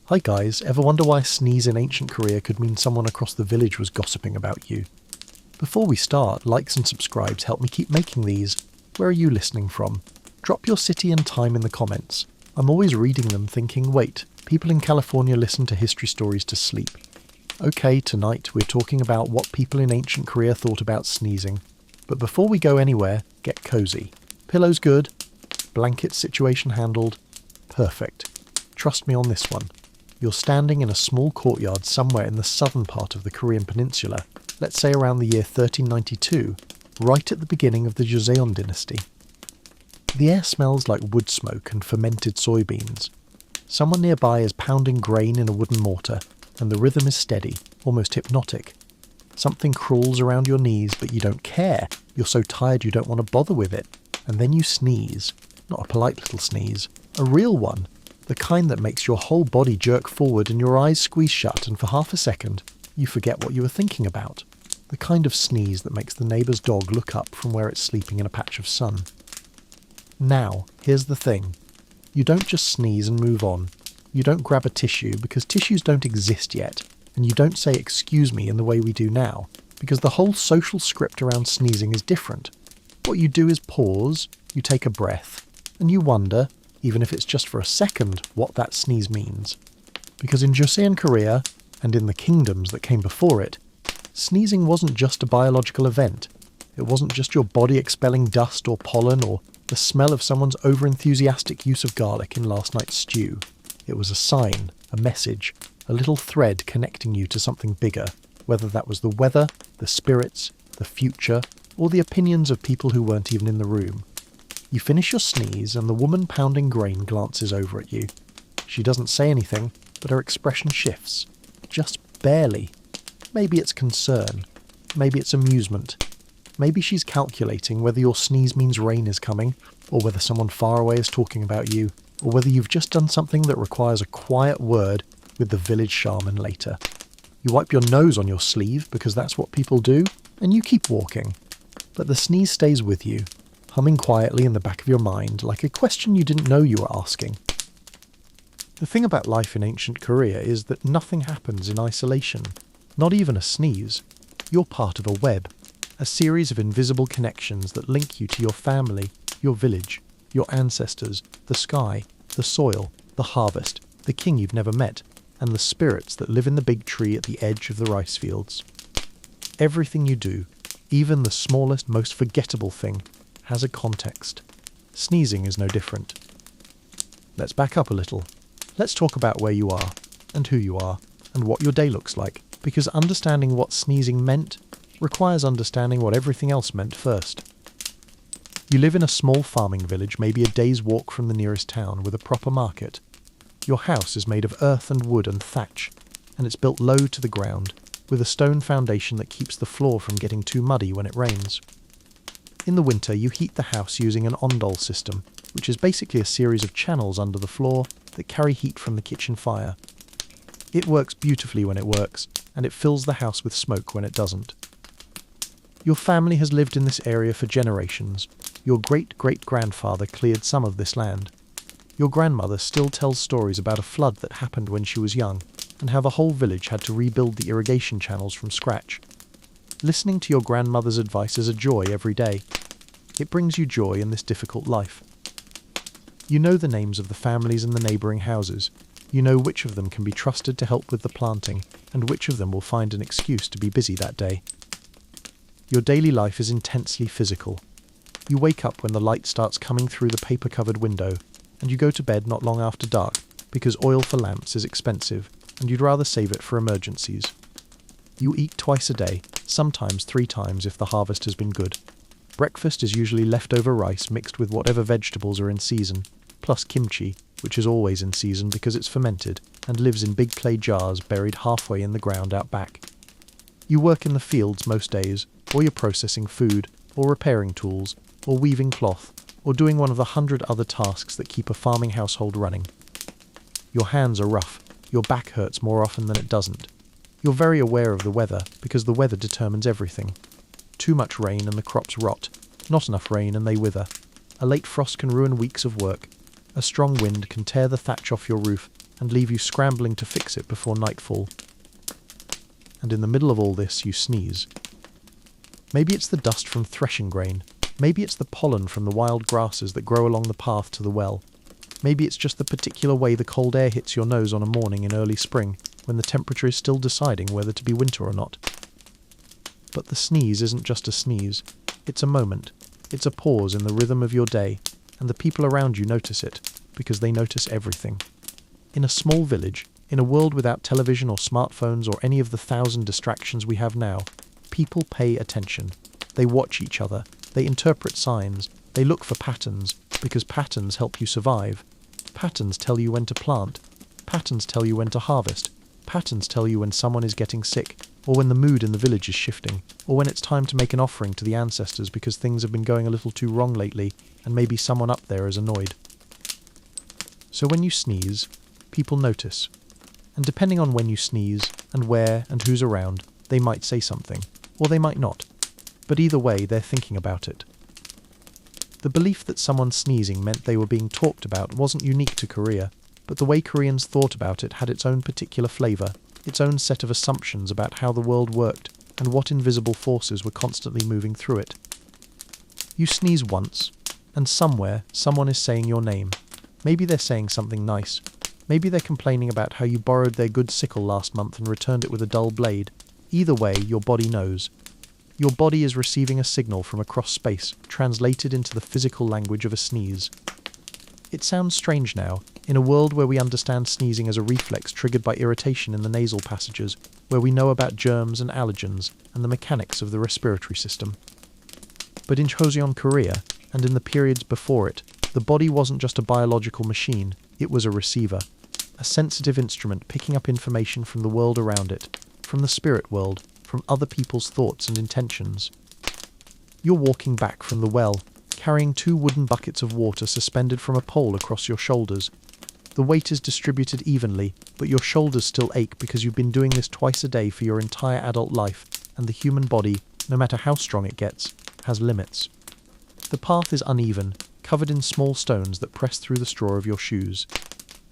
Hi guys, ever wonder why a sneeze in ancient Korea could mean someone across the village was gossiping about you? Before we start, likes and subscribes help me keep making these. Where are you listening from? Drop your city and time in the comments. I'm always reading them thinking, wait, people in California listen to history stories to sleep. Okay, tonight we're talking about what people in ancient Korea thought about sneezing. But before we go anywhere, get cozy. Pillows good? Blanket situation handled? Perfect. Trust me on this one. You're standing in a small courtyard somewhere in the southern part of the Korean peninsula, let's say around the year 1392, right at the beginning of the Joseon dynasty. The air smells like wood smoke and fermented soybeans. Someone nearby is pounding grain in a wooden mortar, and the rhythm is steady, almost hypnotic. Something crawls around your knees, but you don't care. You're so tired you don't want to bother with it. And then you sneeze. Not a polite little sneeze. A real one. The kind that makes your whole body jerk forward and your eyes squeeze shut, and for half a second, you forget what you were thinking about. The kind of sneeze that makes the neighbour's dog look up from where it's sleeping in a patch of sun. Now, here's the thing. You don't just sneeze and move on. You don't grab a tissue, because tissues don't exist yet. And you don't say excuse me in the way we do now, because the whole social script around sneezing is different. What you do is pause, you take a breath, and you wonder, even if it's just for a second, what that sneeze means. Because in Joseon Korea, and in the kingdoms that came before it, sneezing wasn't just a biological event. It wasn't just your body expelling dust or pollen or the smell of someone's over-enthusiastic use of garlic in last night's stew. It was a sign, a message, a little thread connecting you to something bigger, whether that was the weather, the spirits, the future, or the opinions of people who weren't even in the room. You finish your sneeze and the woman pounding grain glances over at you. She doesn't say anything, but her expression shifts. Just barely. Maybe it's concern. Maybe it's amusement. Maybe she's calculating whether your sneeze means rain is coming, or whether someone far away is talking about you, or whether you've just done something that requires a quiet word with the village shaman later. You wipe your nose on your sleeve because that's what people do, and you keep walking. But the sneeze stays with you, humming quietly in the back of your mind like a question you didn't know you were asking. The thing about life in ancient Korea is that nothing happens in isolation, not even a sneeze. You're part of a web, a series of invisible connections that link you to your family, your village, your ancestors, the sky, the soil, the harvest, the king you've never met, and the spirits that live in the big tree at the edge of the rice fields. Everything you do, even the smallest, most forgettable thing, has a context. Sneezing is no different. Let's back up a little. Let's talk about where you are, and who you are, and what your day looks like, because understanding what sneezing meant requires understanding what everything else meant first. You live in a small farming village, maybe a day's walk from the nearest town, with a proper market. Your house is made of earth and wood and thatch, and it's built low to the ground, with a stone foundation that keeps the floor from getting too muddy when it rains. In the winter, you heat the house using an ondol system, which is basically a series of channels under the floor that carry heat from the kitchen fire. It works beautifully when it works, and it fills the house with smoke when it doesn't. Your family has lived in this area for generations. Your great-great-grandfather cleared some of this land. Your grandmother still tells stories about a flood that happened when she was young, and how the whole village had to rebuild the irrigation channels from scratch. Listening to your grandmother's advice is a joy every day. It brings you joy in this difficult life. You know the names of the families in the neighbouring houses. You know which of them can be trusted to help with the planting, and which of them will find an excuse to be busy that day. Your daily life is intensely physical. You wake up when the light starts coming through the paper-covered window, and you go to bed not long after dark, because oil for lamps is expensive, and you'd rather save it for emergencies. You eat twice a day, sometimes 3 times if the harvest has been good. Breakfast is usually leftover rice mixed with whatever vegetables are in season, plus kimchi, which is always in season because it's fermented, and lives in big clay jars buried halfway in the ground out back. You work in the fields most days, or you're processing food, or repairing tools, or weaving cloth, or doing one of the 100 other tasks that keep a farming household running. Your hands are rough, your back hurts more often than it doesn't. You're very aware of the weather, because the weather determines everything. Too much rain and the crops rot, not enough rain and they wither. A late frost can ruin weeks of work. A strong wind can tear the thatch off your roof, and leave you scrambling to fix it before nightfall. And in the middle of all this, you sneeze. Maybe it's the dust from threshing grain. Maybe it's the pollen from the wild grasses that grow along the path to the well. Maybe it's just the particular way the cold air hits your nose on a morning in early spring, when the temperature is still deciding whether to be winter or not. But the sneeze isn't just a sneeze. It's a moment. It's a pause in the rhythm of your day, and the people around you notice it, because they notice everything. In a small village, in a world without television or smartphones or any of the 1,000 distractions we have now, people pay attention. They watch each other. They interpret signs. They look for patterns, because patterns help you survive. Patterns tell you when to plant. Patterns tell you when to harvest. Patterns tell you when someone is getting sick, or when the mood in the village is shifting, or when it's time to make an offering to the ancestors because things have been going a little too wrong lately, and maybe someone up there is annoyed. So when you sneeze, people notice. And depending on when you sneeze, and where, and who's around, they might say something, or they might not. But either way, they're thinking about it. The belief that someone sneezing meant they were being talked about wasn't unique to Korea, but the way Koreans thought about it had its own particular flavour, its own set of assumptions about how the world worked and what invisible forces were constantly moving through it. You sneeze once, and somewhere someone is saying your name. Maybe they're saying something nice. Maybe they're complaining about how you borrowed their good sickle last month and returned it with a dull blade. Either way, your body knows. Your body is receiving a signal from across space, translated into the physical language of a sneeze. It sounds strange now, in a world where we understand sneezing as a reflex triggered by irritation in the nasal passages, where we know about germs and allergens and the mechanics of the respiratory system. But in Joseon, Korea, and in the periods before it, the body wasn't just a biological machine, it was a receiver, a sensitive instrument picking up information from the world around it, from the spirit world, from other people's thoughts and intentions. You're walking back from the well, carrying 2 wooden buckets of water suspended from a pole across your shoulders. The weight is distributed evenly, but your shoulders still ache because you've been doing this twice a day for your entire adult life, and the human body, no matter how strong it gets, has limits. The path is uneven, covered in small stones that press through the straw of your shoes.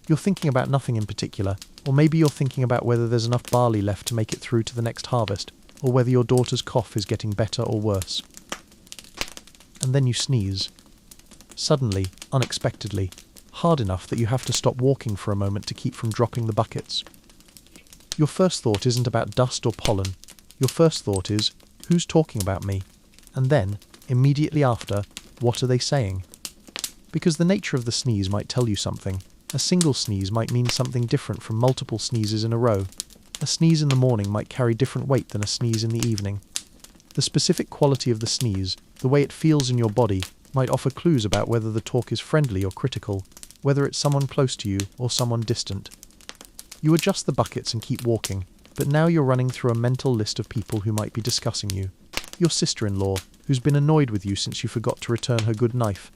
You're thinking about nothing in particular, or maybe you're thinking about whether there's enough barley left to make it through to the next harvest, or whether your daughter's cough is getting better or worse. And then you sneeze. Suddenly, unexpectedly, hard enough that you have to stop walking for a moment to keep from dropping the buckets. Your first thought isn't about dust or pollen. Your first thought is, who's talking about me? And then, immediately after, what are they saying? Because the nature of the sneeze might tell you something. A single sneeze might mean something different from multiple sneezes in a row. A sneeze in the morning might carry different weight than a sneeze in the evening. The specific quality of the sneeze, the way it feels in your body, might offer clues about whether the talk is friendly or critical, whether it's someone close to you or someone distant. You adjust the buckets and keep walking, but now you're running through a mental list of people who might be discussing you. Your sister-in-law, who's been annoyed with you since you forgot to return her good knife.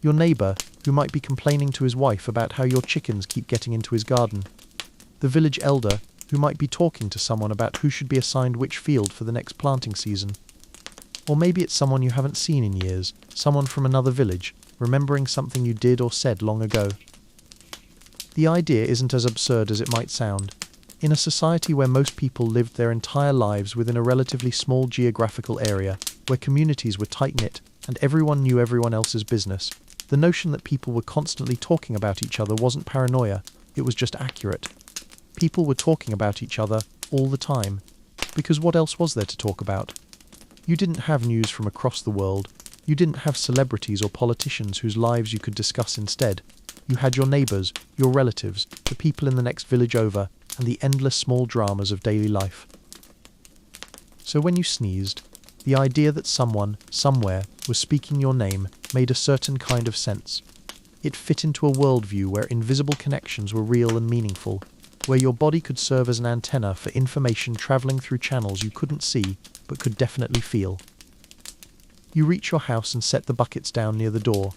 Your neighbour, who might be complaining to his wife about how your chickens keep getting into his garden. The village elder, who might be talking to someone about who should be assigned which field for the next planting season. Or maybe it's someone you haven't seen in years, someone from another village, remembering something you did or said long ago. The idea isn't as absurd as it might sound. In a society where most people lived their entire lives within a relatively small geographical area, where communities were tight-knit and everyone knew everyone else's business, the notion that people were constantly talking about each other wasn't paranoia, it was just accurate. People were talking about each other all the time, because what else was there to talk about? You didn't have news from across the world. You didn't have celebrities or politicians whose lives you could discuss instead. You had your neighbours, your relatives, the people in the next village over, and the endless small dramas of daily life. So when you sneezed, the idea that someone, somewhere, was speaking your name made a certain kind of sense. It fit into a worldview where invisible connections were real and meaningful, where your body could serve as an antenna for information travelling through channels you couldn't see, but could definitely feel. You reach your house and set the buckets down near the door.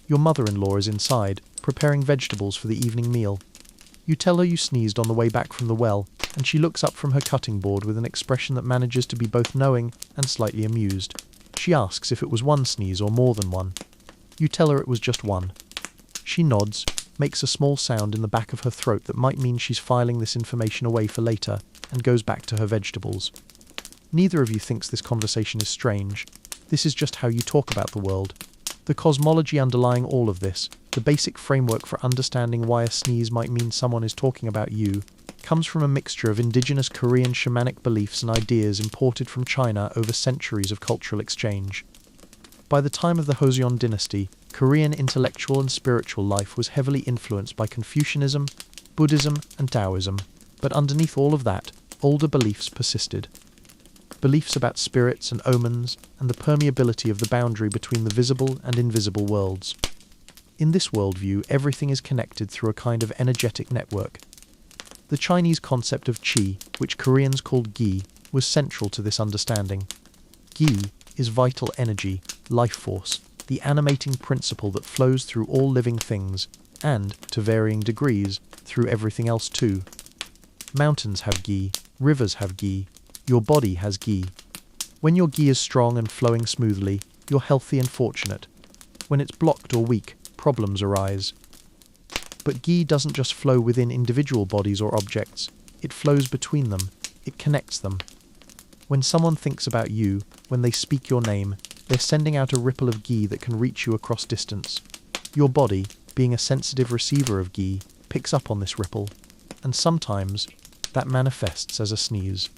Your mother-in-law is inside, preparing vegetables for the evening meal. You tell her you sneezed on the way back from the well, and she looks up from her cutting board with an expression that manages to be both knowing and slightly amused. She asks if it was one sneeze or more than one. You tell her it was just one. She nods, makes a small sound in the back of her throat that might mean she's filing this information away for later, and goes back to her vegetables. Neither of you thinks this conversation is strange. This is just how you talk about the world. The cosmology underlying all of this, the basic framework for understanding why a sneeze might mean someone is talking about you, comes from a mixture of indigenous Korean shamanic beliefs and ideas imported from China over centuries of cultural exchange. By the time of the Joseon dynasty, Korean intellectual and spiritual life was heavily influenced by Confucianism, Buddhism, and Taoism, but underneath all of that, older beliefs persisted. Beliefs about spirits and omens, and the permeability of the boundary between the visible and invisible worlds. In this worldview, everything is connected through a kind of energetic network. The Chinese concept of qi, which Koreans called gi, was central to this understanding. Gi is vital energy, life force, the animating principle that flows through all living things, and, to varying degrees, through everything else too. Mountains have gi, rivers have gi, your body has gi. When your gi is strong and flowing smoothly, you're healthy and fortunate. When it's blocked or weak, problems arise. But gi doesn't just flow within individual bodies or objects, it flows between them, it connects them. When someone thinks about you, when they speak your name, they're sending out a ripple of gi that can reach you across distance. Your body, being a sensitive receiver of gi, picks up on this ripple, and sometimes that manifests as a sneeze.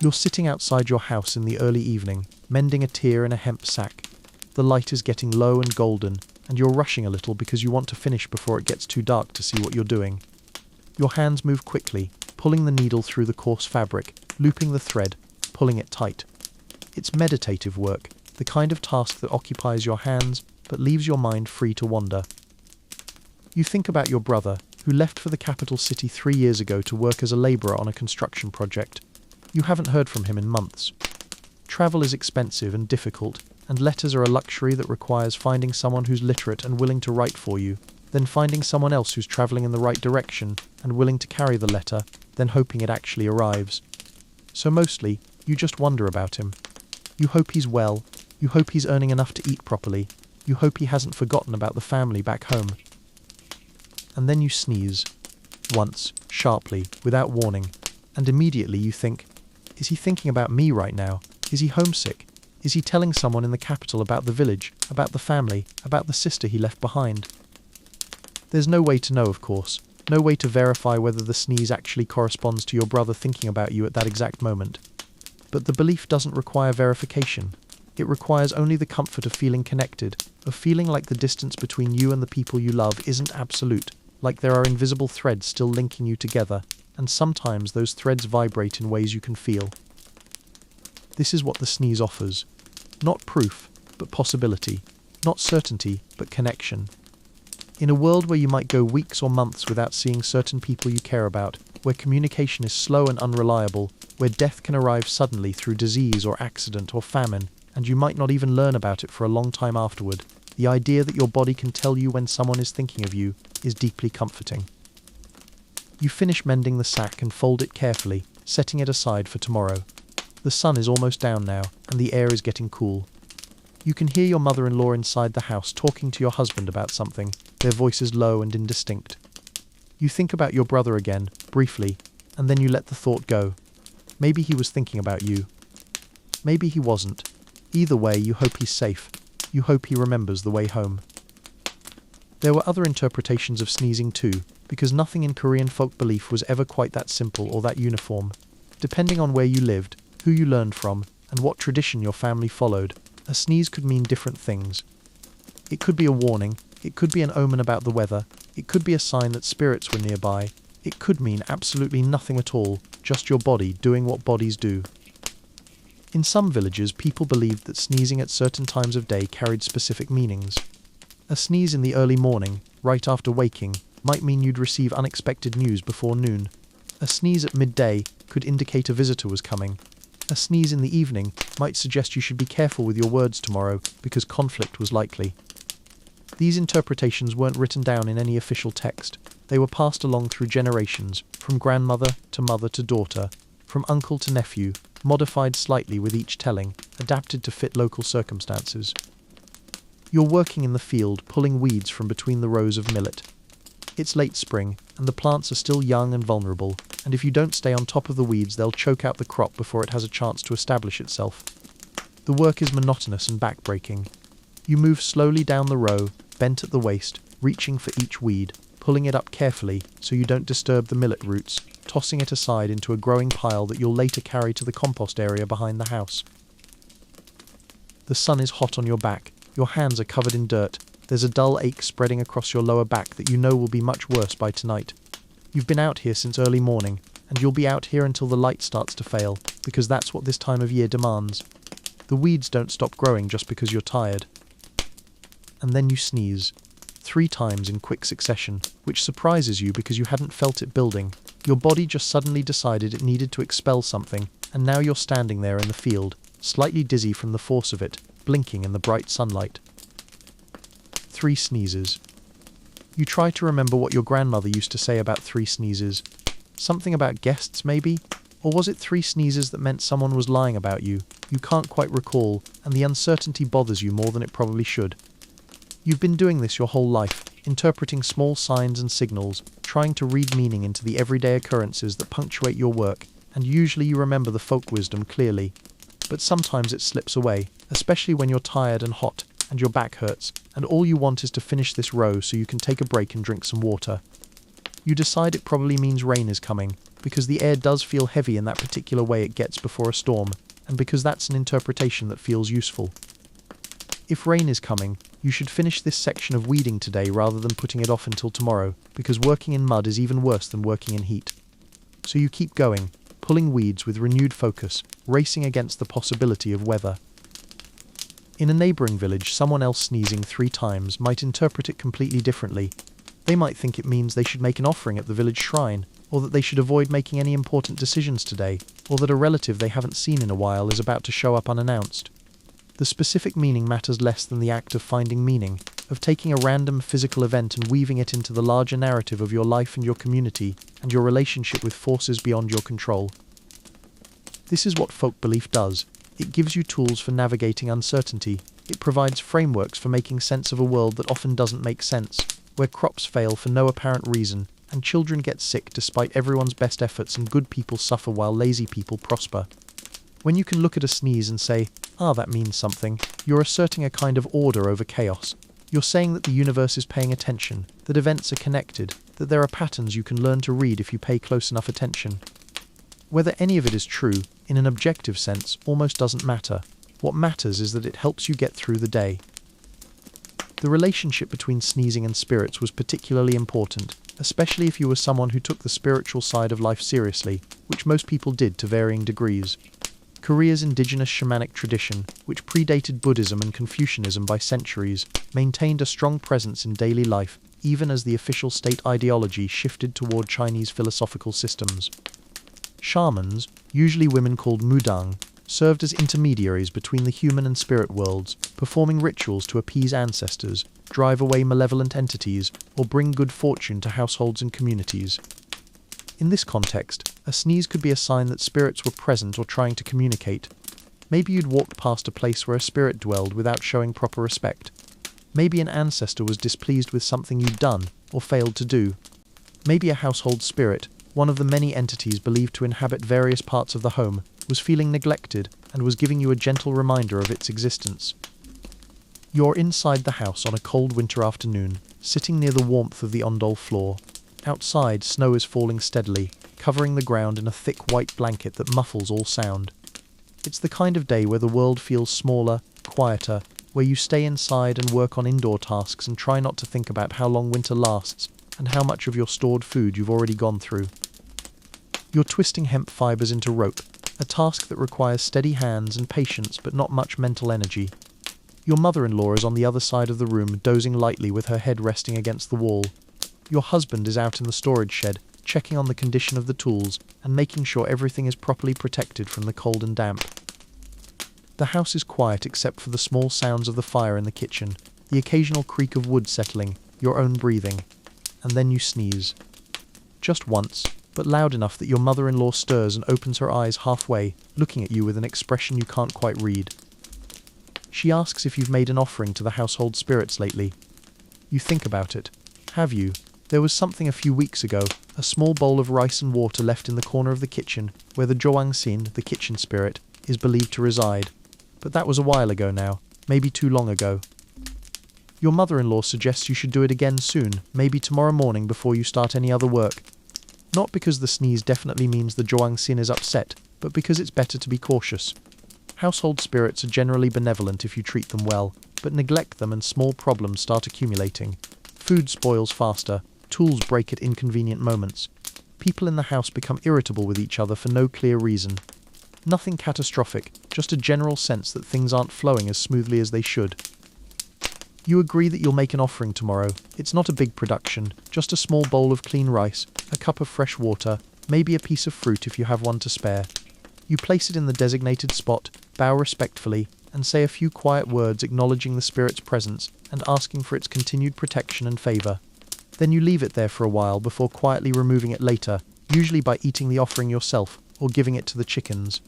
You're sitting outside your house in the early evening, mending a tear in a hemp sack. The light is getting low and golden, and you're rushing a little because you want to finish before it gets too dark to see what you're doing. Your hands move quickly, pulling the needle through the coarse fabric, looping the thread, pulling it tight. It's meditative work, the kind of task that occupies your hands but leaves your mind free to wander. You think about your brother, who left for the capital city 3 years ago to work as a labourer on a construction project. You haven't heard from him in months. Travel is expensive and difficult, and letters are a luxury that requires finding someone who's literate and willing to write for you, then finding someone else who's travelling in the right direction and willing to carry the letter, then hoping it actually arrives. So mostly, you just wonder about him. You hope he's well, you hope he's earning enough to eat properly, you hope he hasn't forgotten about the family back home. And then you sneeze. Once, sharply, without warning, and immediately you think, is he thinking about me right now? Is he homesick? Is he telling someone in the capital about the village, about the family, about the sister he left behind? There's no way to know, of course, no way to verify whether the sneeze actually corresponds to your brother thinking about you at that exact moment. But the belief doesn't require verification. It requires only the comfort of feeling connected, of feeling like the distance between you and the people you love isn't absolute, like there are invisible threads still linking you together, and sometimes those threads vibrate in ways you can feel. This is what the sneeze offers. Not proof, but possibility. Not certainty, but connection. In a world where you might go weeks or months without seeing certain people you care about, where communication is slow and unreliable, where death can arrive suddenly through disease or accident or famine, and you might not even learn about it for a long time afterward, the idea that your body can tell you when someone is thinking of you is deeply comforting. You finish mending the sack and fold it carefully, setting it aside for tomorrow. The sun is almost down now, and the air is getting cool. You can hear your mother-in-law inside the house talking to your husband about something, their voices low and indistinct. You think about your brother again, briefly, and then you let the thought go. Maybe he was thinking about you. Maybe he wasn't. Either way, you hope he's safe. You hope he remembers the way home. There were other interpretations of sneezing too, because nothing in Korean folk belief was ever quite that simple or that uniform. Depending on where you lived, who you learned from, and what tradition your family followed, a sneeze could mean different things. It could be a warning, it could be an omen about the weather, it could be a sign that spirits were nearby, it could mean absolutely nothing at all, just your body doing what bodies do. In some villages, people believed that sneezing at certain times of day carried specific meanings. A sneeze in the early morning, right after waking, might mean you'd receive unexpected news before noon. A sneeze at midday could indicate a visitor was coming. A sneeze in the evening might suggest you should be careful with your words tomorrow because conflict was likely. These interpretations weren't written down in any official text. They were passed along through generations, from grandmother to mother to daughter, from uncle to nephew, modified slightly with each telling, adapted to fit local circumstances. You're working in the field, pulling weeds from between the rows of millet. It's late spring, and the plants are still young and vulnerable, and if you don't stay on top of the weeds, they'll choke out the crop before it has a chance to establish itself. The work is monotonous and backbreaking. You move slowly down the row, bent at the waist, reaching for each weed, pulling it up carefully so you don't disturb the millet roots, tossing it aside into a growing pile that you'll later carry to the compost area behind the house. The sun is hot on your back, your hands are covered in dirt, there's a dull ache spreading across your lower back that you know will be much worse by tonight. You've been out here since early morning, and you'll be out here until the light starts to fail, because that's what this time of year demands. The weeds don't stop growing just because you're tired. And then you sneeze. 3 times in quick succession, which surprises you because you hadn't felt it building. Your body just suddenly decided it needed to expel something, and now you're standing there in the field, slightly dizzy from the force of it, blinking in the bright sunlight. 3 sneezes. You try to remember what your grandmother used to say about 3 sneezes. Something about guests, maybe? Or was it 3 sneezes that meant someone was lying about you? You can't quite recall, and the uncertainty bothers you more than it probably should. You've been doing this your whole life, interpreting small signs and signals, trying to read meaning into the everyday occurrences that punctuate your work, and usually you remember the folk wisdom clearly. But sometimes it slips away, especially when you're tired and hot, and your back hurts, and all you want is to finish this row so you can take a break and drink some water. You decide it probably means rain is coming, because the air does feel heavy in that particular way it gets before a storm, and because that's an interpretation that feels useful. If rain is coming, you should finish this section of weeding today rather than putting it off until tomorrow, because working in mud is even worse than working in heat. So you keep going, pulling weeds with renewed focus, racing against the possibility of weather. In a neighbouring village, someone else sneezing 3 times might interpret it completely differently. They might think it means they should make an offering at the village shrine, or that they should avoid making any important decisions today, or that a relative they haven't seen in a while is about to show up unannounced. The specific meaning matters less than the act of finding meaning, of taking a random physical event and weaving it into the larger narrative of your life and your community, and your relationship with forces beyond your control. This is what folk belief does. It gives you tools for navigating uncertainty. It provides frameworks for making sense of a world that often doesn't make sense, where crops fail for no apparent reason, and children get sick despite everyone's best efforts, and good people suffer while lazy people prosper. When you can look at a sneeze and say, that means something, you're asserting a kind of order over chaos. You're saying that the universe is paying attention, that events are connected, that there are patterns you can learn to read if you pay close enough attention. Whether any of it is true, in an objective sense, almost doesn't matter. What matters is that it helps you get through the day. The relationship between sneezing and spirits was particularly important, especially if you were someone who took the spiritual side of life seriously, which most people did to varying degrees. Korea's indigenous shamanic tradition, which predated Buddhism and Confucianism by centuries, maintained a strong presence in daily life, even as the official state ideology shifted toward Chinese philosophical systems. Shamans, usually women called mundane, served as intermediaries between the human and spirit worlds, performing rituals to appease ancestors, drive away malevolent entities, or bring good fortune to households and communities. In this context, a sneeze could be a sign that spirits were present or trying to communicate. Maybe you'd walked past a place where a spirit dwelled without showing proper respect. Maybe an ancestor was displeased with something you'd done, or failed to do. Maybe a household spirit, one of the many entities believed to inhabit various parts of the home, was feeling neglected and was giving you a gentle reminder of its existence. You're inside the house on a cold winter afternoon, sitting near the warmth of the ondol floor. Outside, snow is falling steadily, covering the ground in a thick white blanket that muffles all sound. It's the kind of day where the world feels smaller, quieter, where you stay inside and work on indoor tasks and try not to think about how long winter lasts and how much of your stored food you've already gone through. You're twisting hemp fibers into rope, a task that requires steady hands and patience but not much mental energy. Your mother-in-law is on the other side of the room, dozing lightly with her head resting against the wall. Your husband is out in the storage shed, checking on the condition of the tools and making sure everything is properly protected from the cold and damp. The house is quiet except for the small sounds of the fire in the kitchen, the occasional creak of wood settling, your own breathing. And then you sneeze. Just once, but loud enough that your mother-in-law stirs and opens her eyes halfway, looking at you with an expression you can't quite read. She asks if you've made an offering to the household spirits lately. You think about it. Have you? There was something a few weeks ago, a small bowl of rice and water left in the corner of the kitchen, where the Joangsin, the kitchen spirit, is believed to reside. But that was a while ago now, maybe too long ago. Your mother-in-law suggests you should do it again soon, maybe tomorrow morning before you start any other work. Not because the sneeze definitely means the Joangsin is upset, but because it's better to be cautious. Household spirits are generally benevolent if you treat them well, but neglect them and small problems start accumulating. Food spoils faster, tools break at inconvenient moments. People in the house become irritable with each other for no clear reason. Nothing catastrophic, just a general sense that things aren't flowing as smoothly as they should. You agree that you'll make an offering tomorrow. It's not a big production, just a small bowl of clean rice, a cup of fresh water, maybe a piece of fruit if you have one to spare. You place it in the designated spot, bow respectfully, and say a few quiet words acknowledging the spirit's presence and asking for its continued protection and favor. Then you leave it there for a while before quietly removing it later, usually by eating the offering yourself or giving it to the chickens.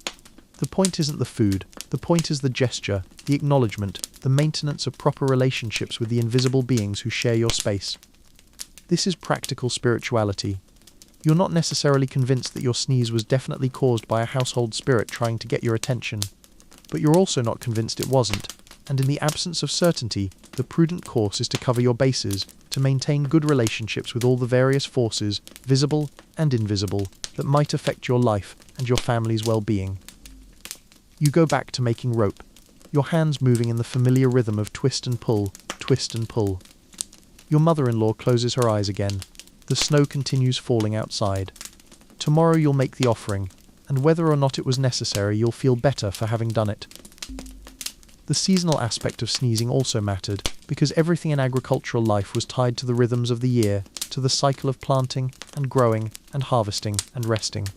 The point isn't the food, the point is the gesture, the acknowledgement, the maintenance of proper relationships with the invisible beings who share your space. This is practical spirituality. You're not necessarily convinced that your sneeze was definitely caused by a household spirit trying to get your attention, but you're also not convinced it wasn't, and in the absence of certainty, the prudent course is to cover your bases, to maintain good relationships with all the various forces, visible and invisible, that might affect your life and your family's well-being. You go back to making rope, your hands moving in the familiar rhythm of twist and pull, twist and pull. Your mother-in-law closes her eyes again. The snow continues falling outside. Tomorrow you'll make the offering, and whether or not it was necessary, you'll feel better for having done it. The seasonal aspect of sneezing also mattered, because everything in agricultural life was tied to the rhythms of the year, to the cycle of planting and growing and harvesting and resting.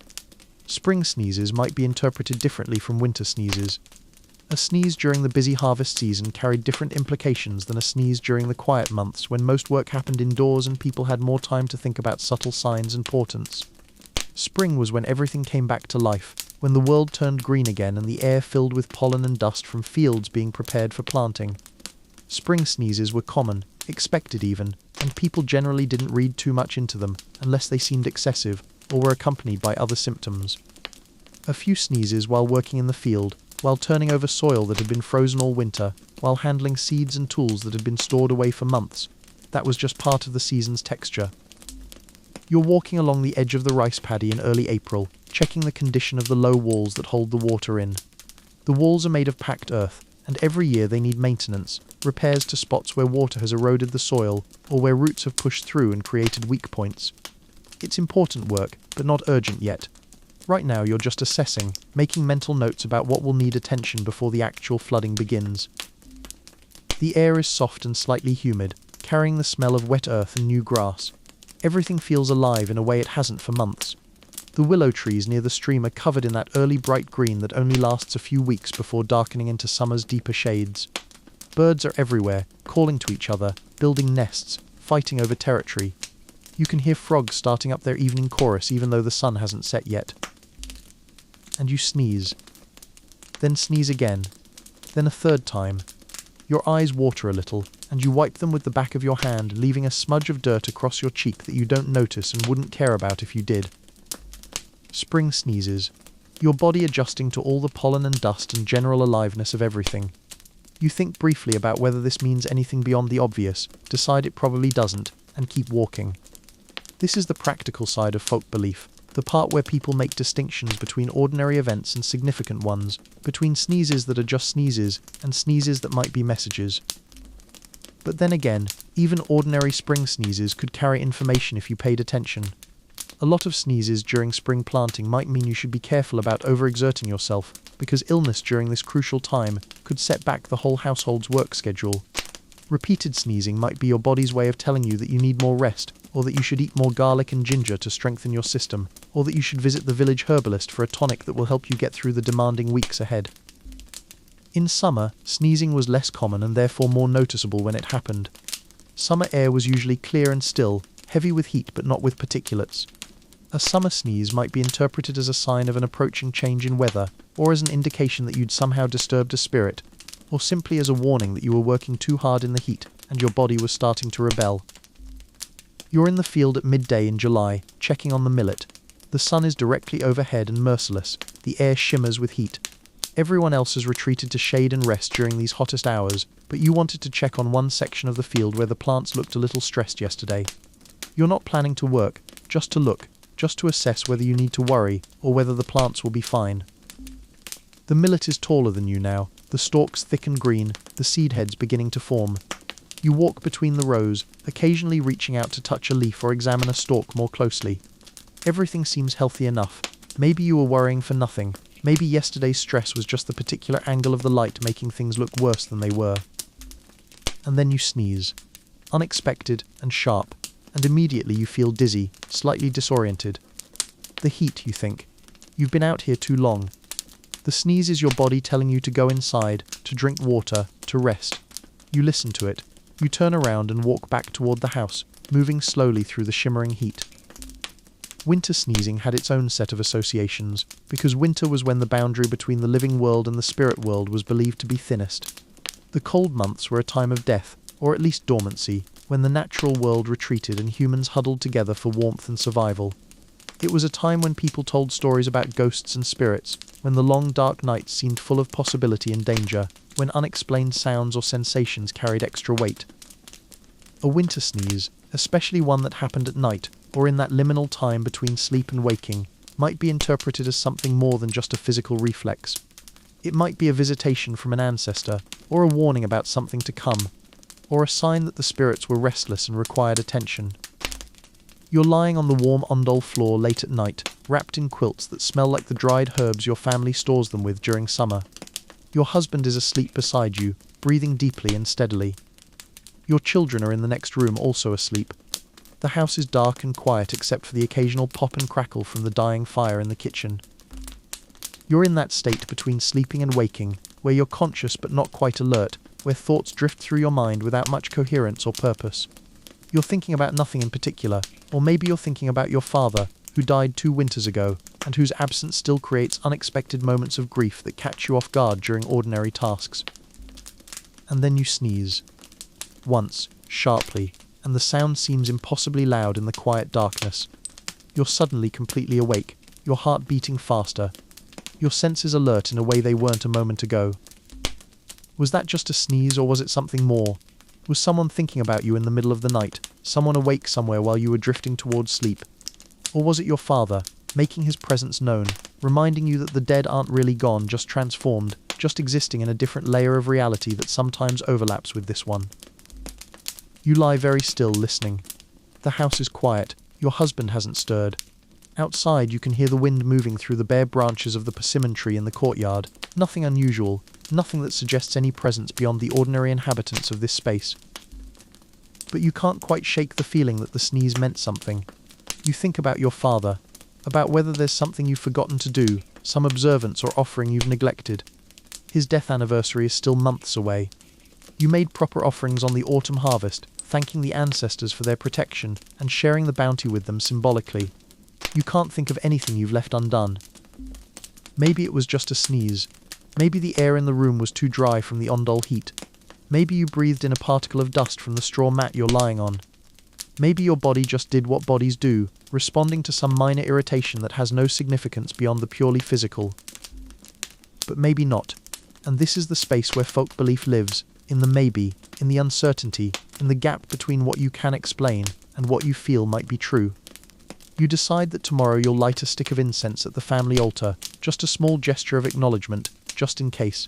Spring sneezes might be interpreted differently from winter sneezes. A sneeze during the busy harvest season carried different implications than a sneeze during the quiet months when most work happened indoors and people had more time to think about subtle signs and portents. Spring was when everything came back to life, when the world turned green again and the air filled with pollen and dust from fields being prepared for planting. Spring sneezes were common, expected even, and people generally didn't read too much into them unless they seemed excessive or were accompanied by other symptoms. A few sneezes while working in the field, while turning over soil that had been frozen all winter, while handling seeds and tools that had been stored away for months. That was just part of the season's texture. You're walking along the edge of the rice paddy in early April, checking the condition of the low walls that hold the water in. The walls are made of packed earth, and every year they need maintenance, repairs to spots where water has eroded the soil, or where roots have pushed through and created weak points. It's important work, but not urgent yet. Right now you're just assessing, making mental notes about what will need attention before the actual flooding begins. The air is soft and slightly humid, carrying the smell of wet earth and new grass. Everything feels alive in a way it hasn't for months. The willow trees near the stream are covered in that early bright green that only lasts a few weeks before darkening into summer's deeper shades. Birds are everywhere, calling to each other, building nests, fighting over territory. You can hear frogs starting up their evening chorus even though the sun hasn't set yet. And you sneeze. Then sneeze again. Then a third time. Your eyes water a little, and you wipe them with the back of your hand, leaving a smudge of dirt across your cheek that you don't notice and wouldn't care about if you did. Spring sneezes. Your body adjusting to all the pollen and dust and general aliveness of everything. You think briefly about whether this means anything beyond the obvious, decide it probably doesn't, and keep walking. This is the practical side of folk belief. The part where people make distinctions between ordinary events and significant ones, between sneezes that are just sneezes and sneezes that might be messages. But then again, even ordinary spring sneezes could carry information if you paid attention. A lot of sneezes during spring planting might mean you should be careful about overexerting yourself, because illness during this crucial time could set back the whole household's work schedule. Repeated sneezing might be your body's way of telling you that you need more rest, or that you should eat more garlic and ginger to strengthen your system, or that you should visit the village herbalist for a tonic that will help you get through the demanding weeks ahead. In summer, sneezing was less common and therefore more noticeable when it happened. Summer air was usually clear and still, heavy with heat but not with particulates. A summer sneeze might be interpreted as a sign of an approaching change in weather, or as an indication that you'd somehow disturbed a spirit, or simply as a warning that you were working too hard in the heat and your body was starting to rebel. You're in the field at midday in July, checking on the millet. The sun is directly overhead and merciless. The air shimmers with heat. Everyone else has retreated to shade and rest during these hottest hours, but you wanted to check on one section of the field where the plants looked a little stressed yesterday. You're not planning to work, just to look, just to assess whether you need to worry or whether the plants will be fine. The millet is taller than you now, the stalks thick and green, the seed heads beginning to form. You walk between the rows, occasionally reaching out to touch a leaf or examine a stalk more closely. Everything seems healthy enough. Maybe you were worrying for nothing. Maybe yesterday's stress was just the particular angle of the light making things look worse than they were. And then you sneeze. Unexpected and sharp, and immediately you feel dizzy, slightly disoriented. The heat, you think. You've been out here too long. The sneeze is your body telling you to go inside, to drink water, to rest. You listen to it. You turn around and walk back toward the house, moving slowly through the shimmering heat. Winter sneezing had its own set of associations, because winter was when the boundary between the living world and the spirit world was believed to be thinnest. The cold months were a time of death, or at least dormancy, when the natural world retreated and humans huddled together for warmth and survival. It was a time when people told stories about ghosts and spirits, when the long dark nights seemed full of possibility and danger, when unexplained sounds or sensations carried extra weight. A winter sneeze, especially one that happened at night, or in that liminal time between sleep and waking, might be interpreted as something more than just a physical reflex. It might be a visitation from an ancestor, or a warning about something to come, or a sign that the spirits were restless and required attention. You're lying on the warm ondol floor late at night, wrapped in quilts that smell like the dried herbs your family stores them with during summer. Your husband is asleep beside you, breathing deeply and steadily. Your children are in the next room, also asleep. The house is dark and quiet except for the occasional pop and crackle from the dying fire in the kitchen. You're in that state between sleeping and waking, where you're conscious but not quite alert, where thoughts drift through your mind without much coherence or purpose. You're thinking about nothing in particular, or maybe you're thinking about your father, who died 2 winters ago, and whose absence still creates unexpected moments of grief that catch you off guard during ordinary tasks. And then you sneeze. Once, sharply, and the sound seems impossibly loud in the quiet darkness. You're suddenly completely awake, your heart beating faster. Your senses alert in a way they weren't a moment ago. Was that just a sneeze, or was it something more? Was someone thinking about you in the middle of the night, someone awake somewhere while you were drifting towards sleep? Or was it your father, making his presence known, reminding you that the dead aren't really gone, just transformed, just existing in a different layer of reality that sometimes overlaps with this one? You lie very still, listening. The house is quiet. Your husband hasn't stirred. Outside you can hear the wind moving through the bare branches of the persimmon tree in the courtyard. Nothing unusual, nothing that suggests any presence beyond the ordinary inhabitants of this space. But you can't quite shake the feeling that the sneeze meant something. You think about your father, about whether there's something you've forgotten to do, some observance or offering you've neglected. His death anniversary is still months away. You made proper offerings on the autumn harvest, thanking the ancestors for their protection and sharing the bounty with them symbolically. You can't think of anything you've left undone. Maybe it was just a sneeze. Maybe the air in the room was too dry from the ondol heat. Maybe you breathed in a particle of dust from the straw mat you're lying on. Maybe your body just did what bodies do, responding to some minor irritation that has no significance beyond the purely physical. But maybe not. And this is the space where folk belief lives, in the maybe, in the uncertainty, in the gap between what you can explain and what you feel might be true. You decide that tomorrow you'll light a stick of incense at the family altar, just a small gesture of acknowledgement, just in case.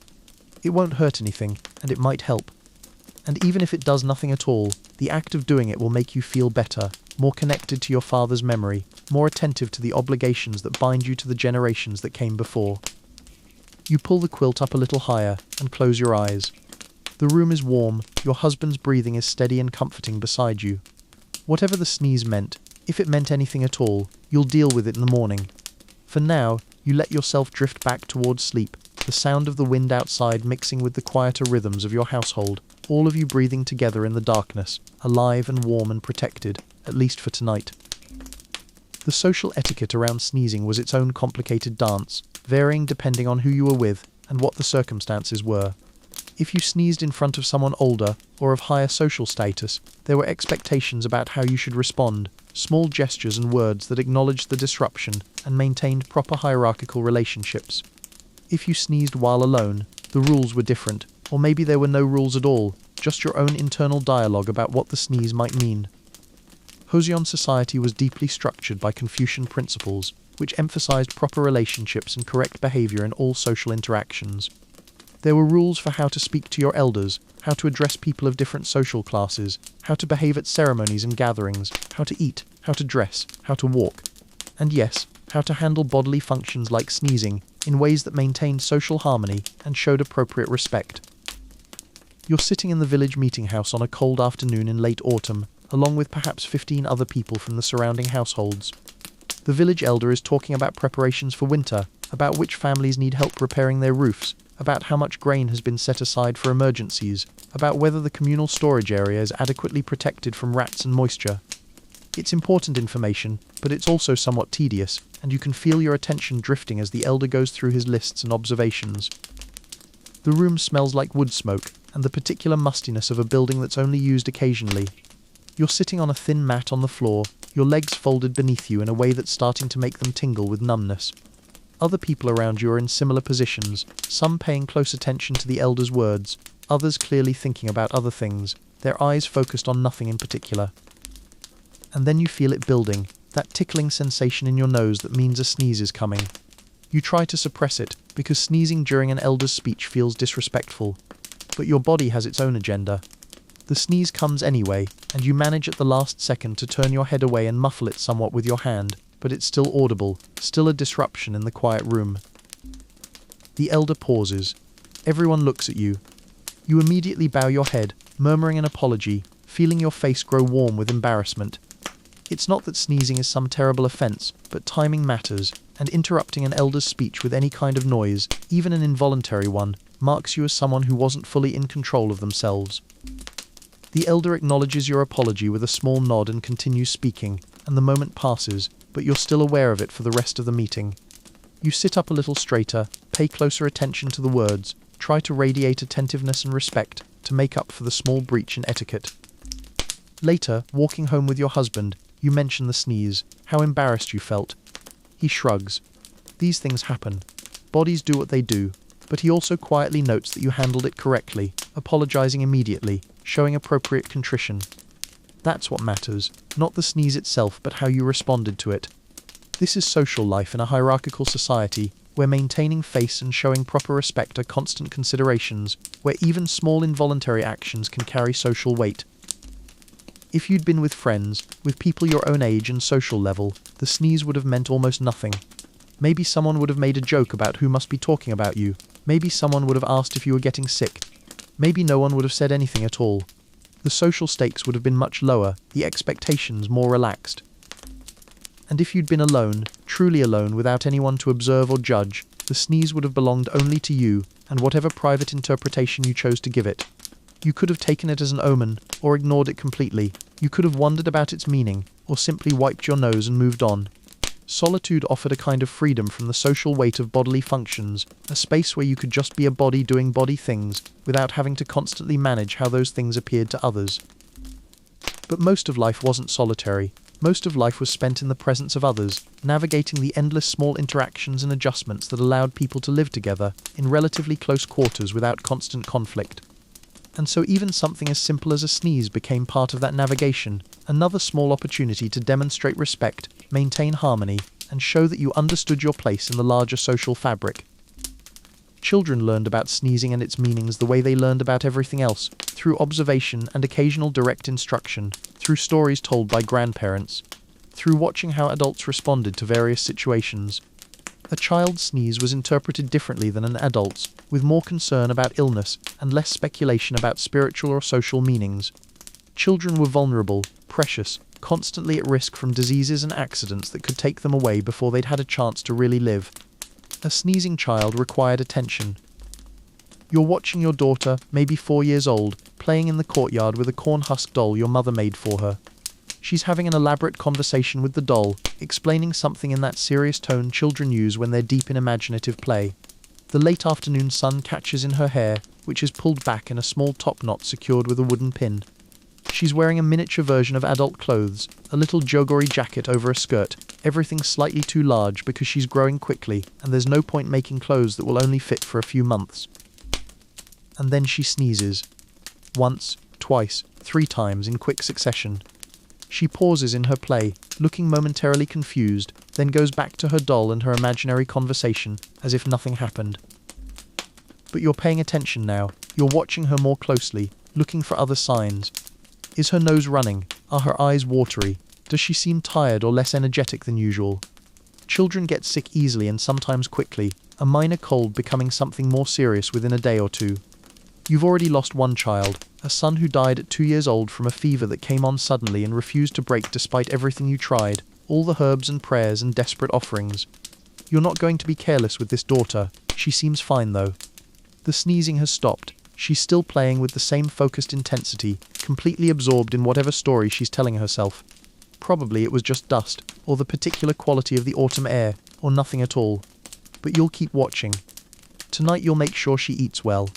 It won't hurt anything, and it might help. And even if it does nothing at all, the act of doing it will make you feel better, more connected to your father's memory, more attentive to the obligations that bind you to the generations that came before. You pull the quilt up a little higher and close your eyes. The room is warm, your husband's breathing is steady and comforting beside you. Whatever the sneeze meant, if it meant anything at all, you'll deal with it in the morning. For now, you let yourself drift back towards sleep, the sound of the wind outside mixing with the quieter rhythms of your household, all of you breathing together in the darkness, alive and warm and protected, at least for tonight. The social etiquette around sneezing was its own complicated dance, varying depending on who you were with and what the circumstances were. If you sneezed in front of someone older or of higher social status, there were expectations about how you should respond, small gestures and words that acknowledged the disruption and maintained proper hierarchical relationships. If you sneezed while alone, the rules were different, or maybe there were no rules at all, just your own internal dialogue about what the sneeze might mean. Joseon society was deeply structured by Confucian principles, which emphasized proper relationships and correct behavior in all social interactions. There were rules for how to speak to your elders, how to address people of different social classes, how to behave at ceremonies and gatherings, how to eat, how to dress, how to walk, and yes, how to handle bodily functions like sneezing in ways that maintained social harmony and showed appropriate respect. You're sitting in the village meeting house on a cold afternoon in late autumn, along with perhaps 15 other people from the surrounding households. The village elder is talking about preparations for winter, about which families need help repairing their roofs, about how much grain has been set aside for emergencies, about whether the communal storage area is adequately protected from rats and moisture. It's important information, but it's also somewhat tedious, and you can feel your attention drifting as the elder goes through his lists and observations. The room smells like wood smoke, and the particular mustiness of a building that's only used occasionally. You're sitting on a thin mat on the floor, your legs folded beneath you in a way that's starting to make them tingle with numbness. Other people around you are in similar positions, some paying close attention to the elder's words, others clearly thinking about other things, their eyes focused on nothing in particular. And then you feel it building, that tickling sensation in your nose that means a sneeze is coming. You try to suppress it, because sneezing during an elder's speech feels disrespectful. But your body has its own agenda. The sneeze comes anyway, and you manage at the last second to turn your head away and muffle it somewhat with your hand, but it's still audible, still a disruption in the quiet room. The elder pauses. Everyone looks at you. You immediately bow your head, murmuring an apology, feeling your face grow warm with embarrassment. It's not that sneezing is some terrible offense, but timing matters, and interrupting an elder's speech with any kind of noise, even an involuntary one, marks you as someone who wasn't fully in control of themselves. The elder acknowledges your apology with a small nod and continues speaking, and the moment passes, but you're still aware of it for the rest of the meeting. You sit up a little straighter, pay closer attention to the words, try to radiate attentiveness and respect to make up for the small breach in etiquette. Later, walking home with your husband, you mention the sneeze, how embarrassed you felt. He shrugs. These things happen. Bodies do what they do, but he also quietly notes that you handled it correctly, apologizing immediately, showing appropriate contrition. That's what matters, not the sneeze itself but how you responded to it. This is social life in a hierarchical society, where maintaining face and showing proper respect are constant considerations, where even small involuntary actions can carry social weight. If you'd been with friends, with people your own age and social level, the sneeze would have meant almost nothing. Maybe someone would have made a joke about who must be talking about you. Maybe someone would have asked if you were getting sick. Maybe no one would have said anything at all. The social stakes would have been much lower, the expectations more relaxed. And if you'd been alone, truly alone without anyone to observe or judge, the sneeze would have belonged only to you, and whatever private interpretation you chose to give it. You could have taken it as an omen, or ignored it completely. You could have wondered about its meaning, or simply wiped your nose and moved on. Solitude offered a kind of freedom from the social weight of bodily functions, a space where you could just be a body doing body things, without having to constantly manage how those things appeared to others. But most of life wasn't solitary. Most of life was spent in the presence of others, navigating the endless small interactions and adjustments that allowed people to live together, in relatively close quarters without constant conflict. And so even something as simple as a sneeze became part of that navigation, another small opportunity to demonstrate respect, maintain harmony, and show that you understood your place in the larger social fabric. Children learned about sneezing and its meanings the way they learned about everything else, through observation and occasional direct instruction, through stories told by grandparents, through watching how adults responded to various situations. A child's sneeze was interpreted differently than an adult's, with more concern about illness and less speculation about spiritual or social meanings. Children were vulnerable, precious, constantly at risk from diseases and accidents that could take them away before they'd had a chance to really live. A sneezing child required attention. You're watching your daughter, maybe 4 years old, playing in the courtyard with a corn husk doll your mother made for her. She's having an elaborate conversation with the doll, explaining something in that serious tone children use when they're deep in imaginative play. The late afternoon sun catches in her hair, which is pulled back in a small top knot secured with a wooden pin. She's wearing a miniature version of adult clothes, a little joggery jacket over a skirt, everything slightly too large because she's growing quickly and there's no point making clothes that will only fit for a few months. And then she sneezes. Once, twice, 3 times in quick succession. She pauses in her play, looking momentarily confused, then goes back to her doll and her imaginary conversation, as if nothing happened. But you're paying attention now. You're watching her more closely, looking for other signs. Is her nose running? Are her eyes watery? Does she seem tired or less energetic than usual? Children get sick easily and sometimes quickly, a minor cold becoming something more serious within a day or two. You've already lost one child, a son who died at 2 years old from a fever that came on suddenly and refused to break despite everything you tried, all the herbs and prayers and desperate offerings. You're not going to be careless with this daughter. She seems fine though. The sneezing has stopped. She's still playing with the same focused intensity, completely absorbed in whatever story she's telling herself. Probably it was just dust, or the particular quality of the autumn air, or nothing at all. But you'll keep watching. Tonight you'll make sure she eats well.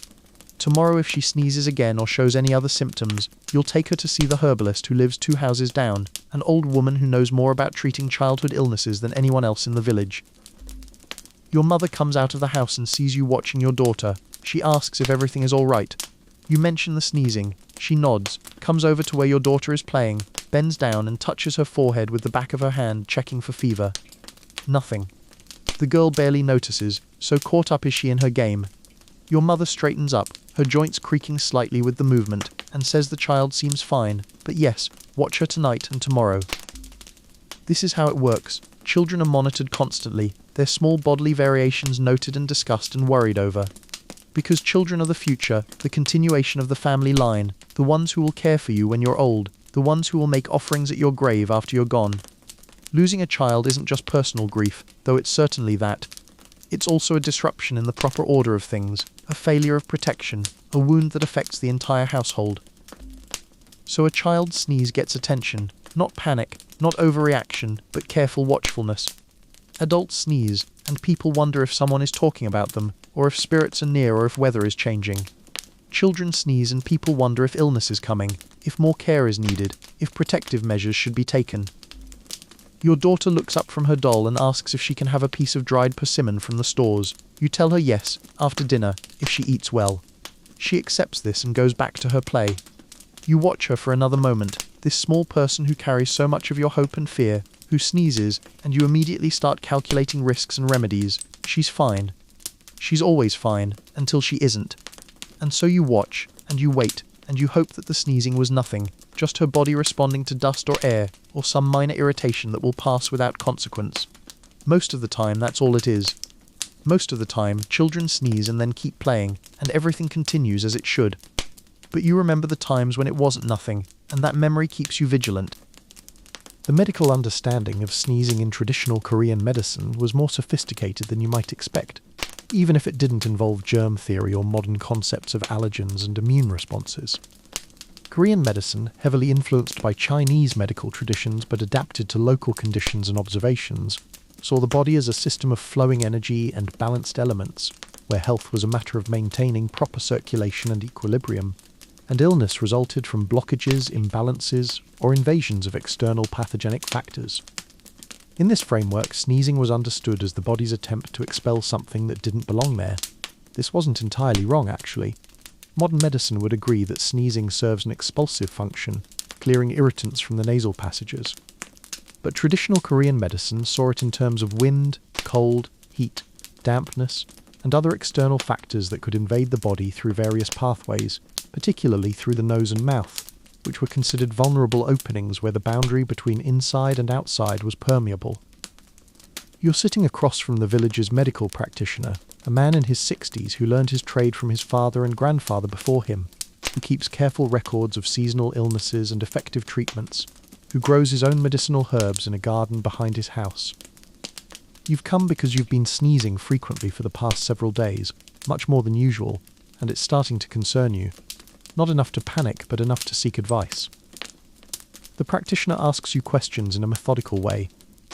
Tomorrow if she sneezes again or shows any other symptoms, you'll take her to see the herbalist who lives 2 houses down, an old woman who knows more about treating childhood illnesses than anyone else in the village. Your mother comes out of the house and sees you watching your daughter. She asks if everything is all right. You mention the sneezing. She nods, comes over to where your daughter is playing, bends down and touches her forehead with the back of her hand, checking for fever. Nothing. The girl barely notices, so caught up is she in her game. Your mother straightens up, her joints creaking slightly with the movement, and says the child seems fine, but yes, watch her tonight and tomorrow. This is how it works. Children are monitored constantly, their small bodily variations noted and discussed and worried over. Because children are the future, the continuation of the family line, the ones who will care for you when you're old, the ones who will make offerings at your grave after you're gone. Losing a child isn't just personal grief, though it's certainly that. It's also a disruption in the proper order of things, a failure of protection, a wound that affects the entire household. So a child's sneeze gets attention, not panic, not overreaction, but careful watchfulness. Adults sneeze, and people wonder if someone is talking about them, or if spirits are near or if weather is changing. Children sneeze and people wonder if illness is coming, if more care is needed, if protective measures should be taken. Your daughter looks up from her doll and asks if she can have a piece of dried persimmon from the stores. You tell her yes, after dinner, if she eats well. She accepts this and goes back to her play. You watch her for another moment, this small person who carries so much of your hope and fear, who sneezes, and you immediately start calculating risks and remedies. She's fine. She's always fine, until she isn't. And so you watch, and you wait, and you hope that the sneezing was nothing, just her body responding to dust or air, or some minor irritation that will pass without consequence. Most of the time, that's all it is. Most of the time, children sneeze and then keep playing, and everything continues as it should. But you remember the times when it wasn't nothing, and that memory keeps you vigilant. The medical understanding of sneezing in traditional Korean medicine was more sophisticated than you might expect, even if it didn't involve germ theory or modern concepts of allergens and immune responses. Korean medicine, heavily influenced by Chinese medical traditions but adapted to local conditions and observations, saw the body as a system of flowing energy and balanced elements, where health was a matter of maintaining proper circulation and equilibrium, and illness resulted from blockages, imbalances, or invasions of external pathogenic factors. In this framework, sneezing was understood as the body's attempt to expel something that didn't belong there. This wasn't entirely wrong, actually. Modern medicine would agree that sneezing serves an expulsive function, clearing irritants from the nasal passages. But traditional Korean medicine saw it in terms of wind, cold, heat, dampness, and other external factors that could invade the body through various pathways, particularly through the nose and mouth, which were considered vulnerable openings where the boundary between inside and outside was permeable. You're sitting across from the village's medical practitioner, a man in his 60s who learned his trade from his father and grandfather before him, who keeps careful records of seasonal illnesses and effective treatments, who grows his own medicinal herbs in a garden behind his house. You've come because you've been sneezing frequently for the past several days, much more than usual, and it's starting to concern you. Not enough to panic, but enough to seek advice. The practitioner asks you questions in a methodical way.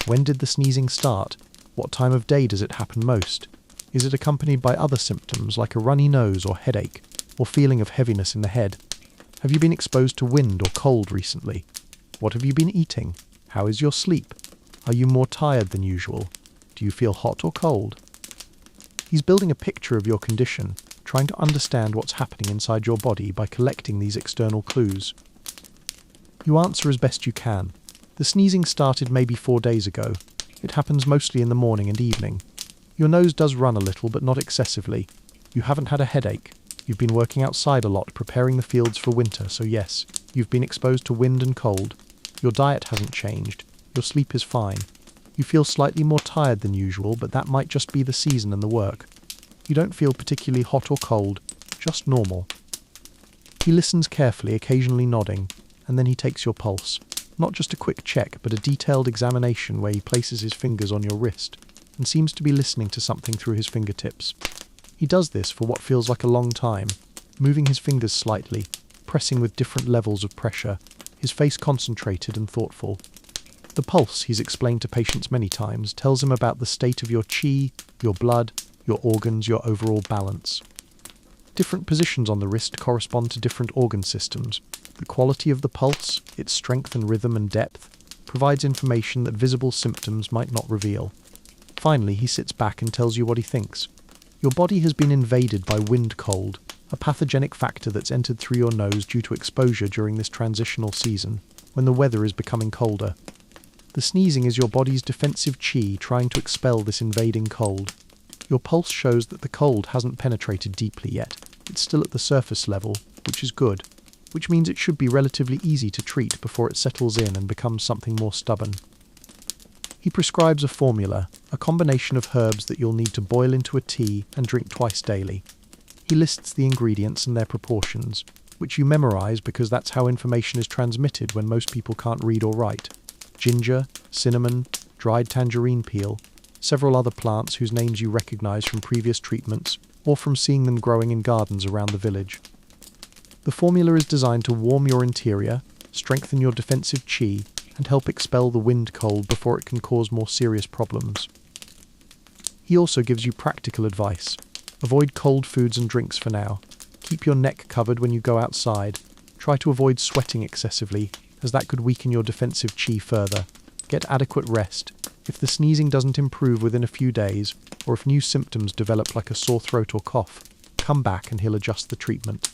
When did the sneezing start? What time of day does it happen most? Is it accompanied by other symptoms like a runny nose or headache? or feeling of heaviness in the head? Have you been exposed to wind or cold recently? What have you been eating? How is your sleep? Are you more tired than usual? Do you feel hot or cold? He's building a picture of your condition, trying to understand what's happening inside your body by collecting these external clues. You answer as best you can. The sneezing started maybe 4 days ago. It happens mostly in the morning and evening. Your nose does run a little, but not excessively. You haven't had a headache. You've been working outside a lot, preparing the fields for winter, so yes, you've been exposed to wind and cold. Your diet hasn't changed. Your sleep is fine. You feel slightly more tired than usual, but that might just be the season and the work. You don't feel particularly hot or cold, just normal. He listens carefully, occasionally nodding, and then he takes your pulse. Not just a quick check, but a detailed examination where he places his fingers on your wrist and seems to be listening to something through his fingertips. He does this for what feels like a long time, moving his fingers slightly, pressing with different levels of pressure, his face concentrated and thoughtful. The pulse, he's explained to patients many times, tells him about the state of your chi, your blood, your organs, your overall balance. Different positions on the wrist correspond to different organ systems. The quality of the pulse, its strength and rhythm and depth, provides information that visible symptoms might not reveal. Finally, he sits back and tells you what he thinks. Your body has been invaded by wind cold, a pathogenic factor that's entered through your nose due to exposure during this transitional season, when the weather is becoming colder. The sneezing is your body's defensive chi trying to expel this invading cold. Your pulse shows that the cold hasn't penetrated deeply yet. It's still at the surface level, which is good, which means it should be relatively easy to treat before it settles in and becomes something more stubborn. He prescribes a formula, a combination of herbs that you'll need to boil into a tea and drink twice daily. He lists the ingredients and their proportions, which you memorize because that's how information is transmitted when most people can't read or write. Ginger, cinnamon, dried tangerine peel, several other plants whose names you recognize from previous treatments or from seeing them growing in gardens around the village. The formula is designed to warm your interior, strengthen your defensive chi, and help expel the wind cold before it can cause more serious problems. He also gives you practical advice. Avoid cold foods and drinks for now. Keep your neck covered when you go outside. Try to avoid sweating excessively, as that could weaken your defensive chi further. Get adequate rest. If the sneezing doesn't improve within a few days, or if new symptoms develop like a sore throat or cough, come back and he'll adjust the treatment.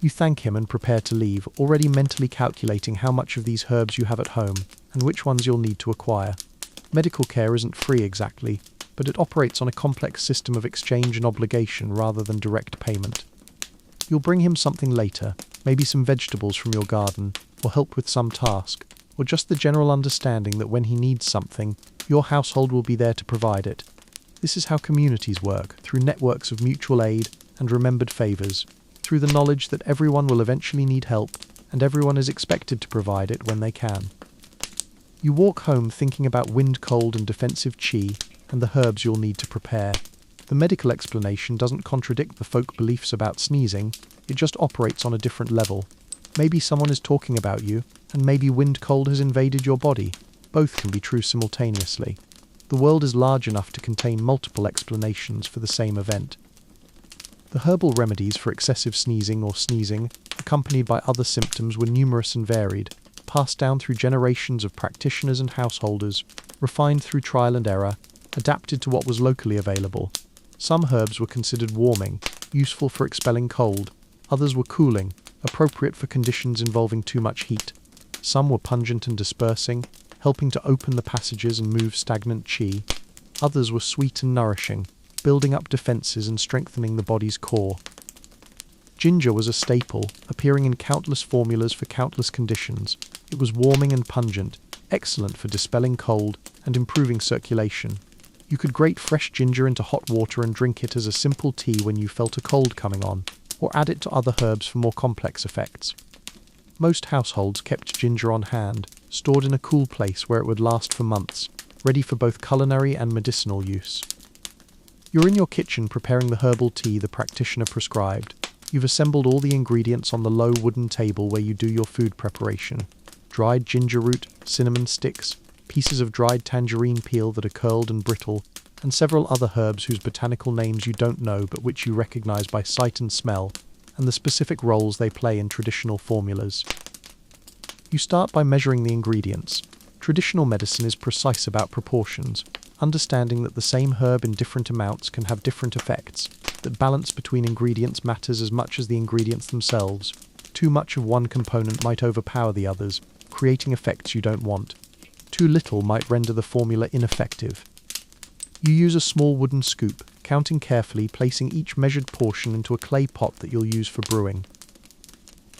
You thank him and prepare to leave, already mentally calculating how much of these herbs you have at home and which ones you'll need to acquire. Medical care isn't free exactly, but it operates on a complex system of exchange and obligation rather than direct payment. You'll bring him something later, maybe some vegetables from your garden, or help with some task, or just the general understanding that when he needs something, your household will be there to provide it. This is how communities work, through networks of mutual aid and remembered favours, through the knowledge that everyone will eventually need help, and everyone is expected to provide it when they can. You walk home thinking about wind cold and defensive chi, and the herbs you'll need to prepare. The medical explanation doesn't contradict the folk beliefs about sneezing, it just operates on a different level. Maybe someone is talking about you, and maybe wind cold has invaded your body. Both can be true simultaneously. The world is large enough to contain multiple explanations for the same event. The herbal remedies for excessive sneezing or sneezing, accompanied by other symptoms, were numerous and varied, passed down through generations of practitioners and householders, refined through trial and error, adapted to what was locally available. Some herbs were considered warming, useful for expelling cold. Others were cooling, appropriate for conditions involving too much heat. Some were pungent and dispersing, helping to open the passages and move stagnant chi. Others were sweet and nourishing, building up defenses and strengthening the body's core. Ginger was a staple, appearing in countless formulas for countless conditions. It was warming and pungent, excellent for dispelling cold and improving circulation. You could grate fresh ginger into hot water and drink it as a simple tea when you felt a cold coming on, or add it to other herbs for more complex effects. Most households kept ginger on hand, stored in a cool place where it would last for months, ready for both culinary and medicinal use. You're in your kitchen preparing the herbal tea the practitioner prescribed. You've assembled all the ingredients on the low wooden table where you do your food preparation. Dried ginger root, cinnamon sticks, pieces of dried tangerine peel that are curled and brittle, and several other herbs whose botanical names you don't know but which you recognize by sight and smell, and the specific roles they play in traditional formulas. You start by measuring the ingredients. Traditional medicine is precise about proportions, understanding that the same herb in different amounts can have different effects, that balance between ingredients matters as much as the ingredients themselves. Too much of one component might overpower the others, creating effects you don't want. Too little might render the formula ineffective. You use a small wooden scoop, counting carefully, placing each measured portion into a clay pot that you'll use for brewing.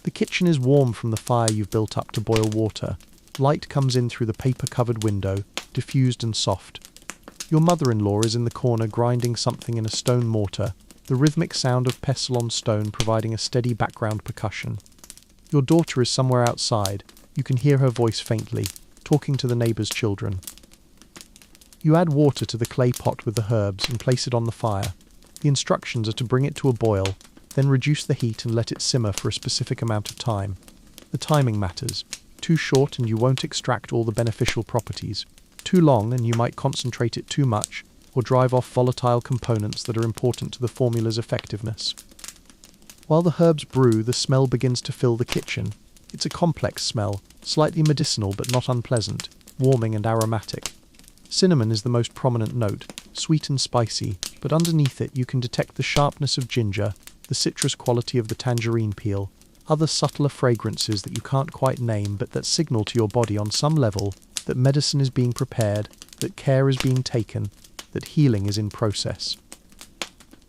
The kitchen is warm from the fire you've built up to boil water. Light comes in through the paper-covered window, diffused and soft. Your mother-in-law is in the corner grinding something in a stone mortar, the rhythmic sound of pestle on stone providing a steady background percussion. Your daughter is somewhere outside. You can hear her voice faintly, talking to the neighbour's children. You add water to the clay pot with the herbs and place it on the fire. The instructions are to bring it to a boil, then reduce the heat and let it simmer for a specific amount of time. The timing matters. Too short and you won't extract all the beneficial properties. Too long and you might concentrate it too much or drive off volatile components that are important to the formula's effectiveness. While the herbs brew, the smell begins to fill the kitchen. It's a complex smell, slightly medicinal but not unpleasant, warming and aromatic. Cinnamon is the most prominent note, sweet and spicy, but underneath it you can detect the sharpness of ginger, the citrus quality of the tangerine peel, other subtler fragrances that you can't quite name but that signal to your body on some level that medicine is being prepared, that care is being taken, that healing is in process.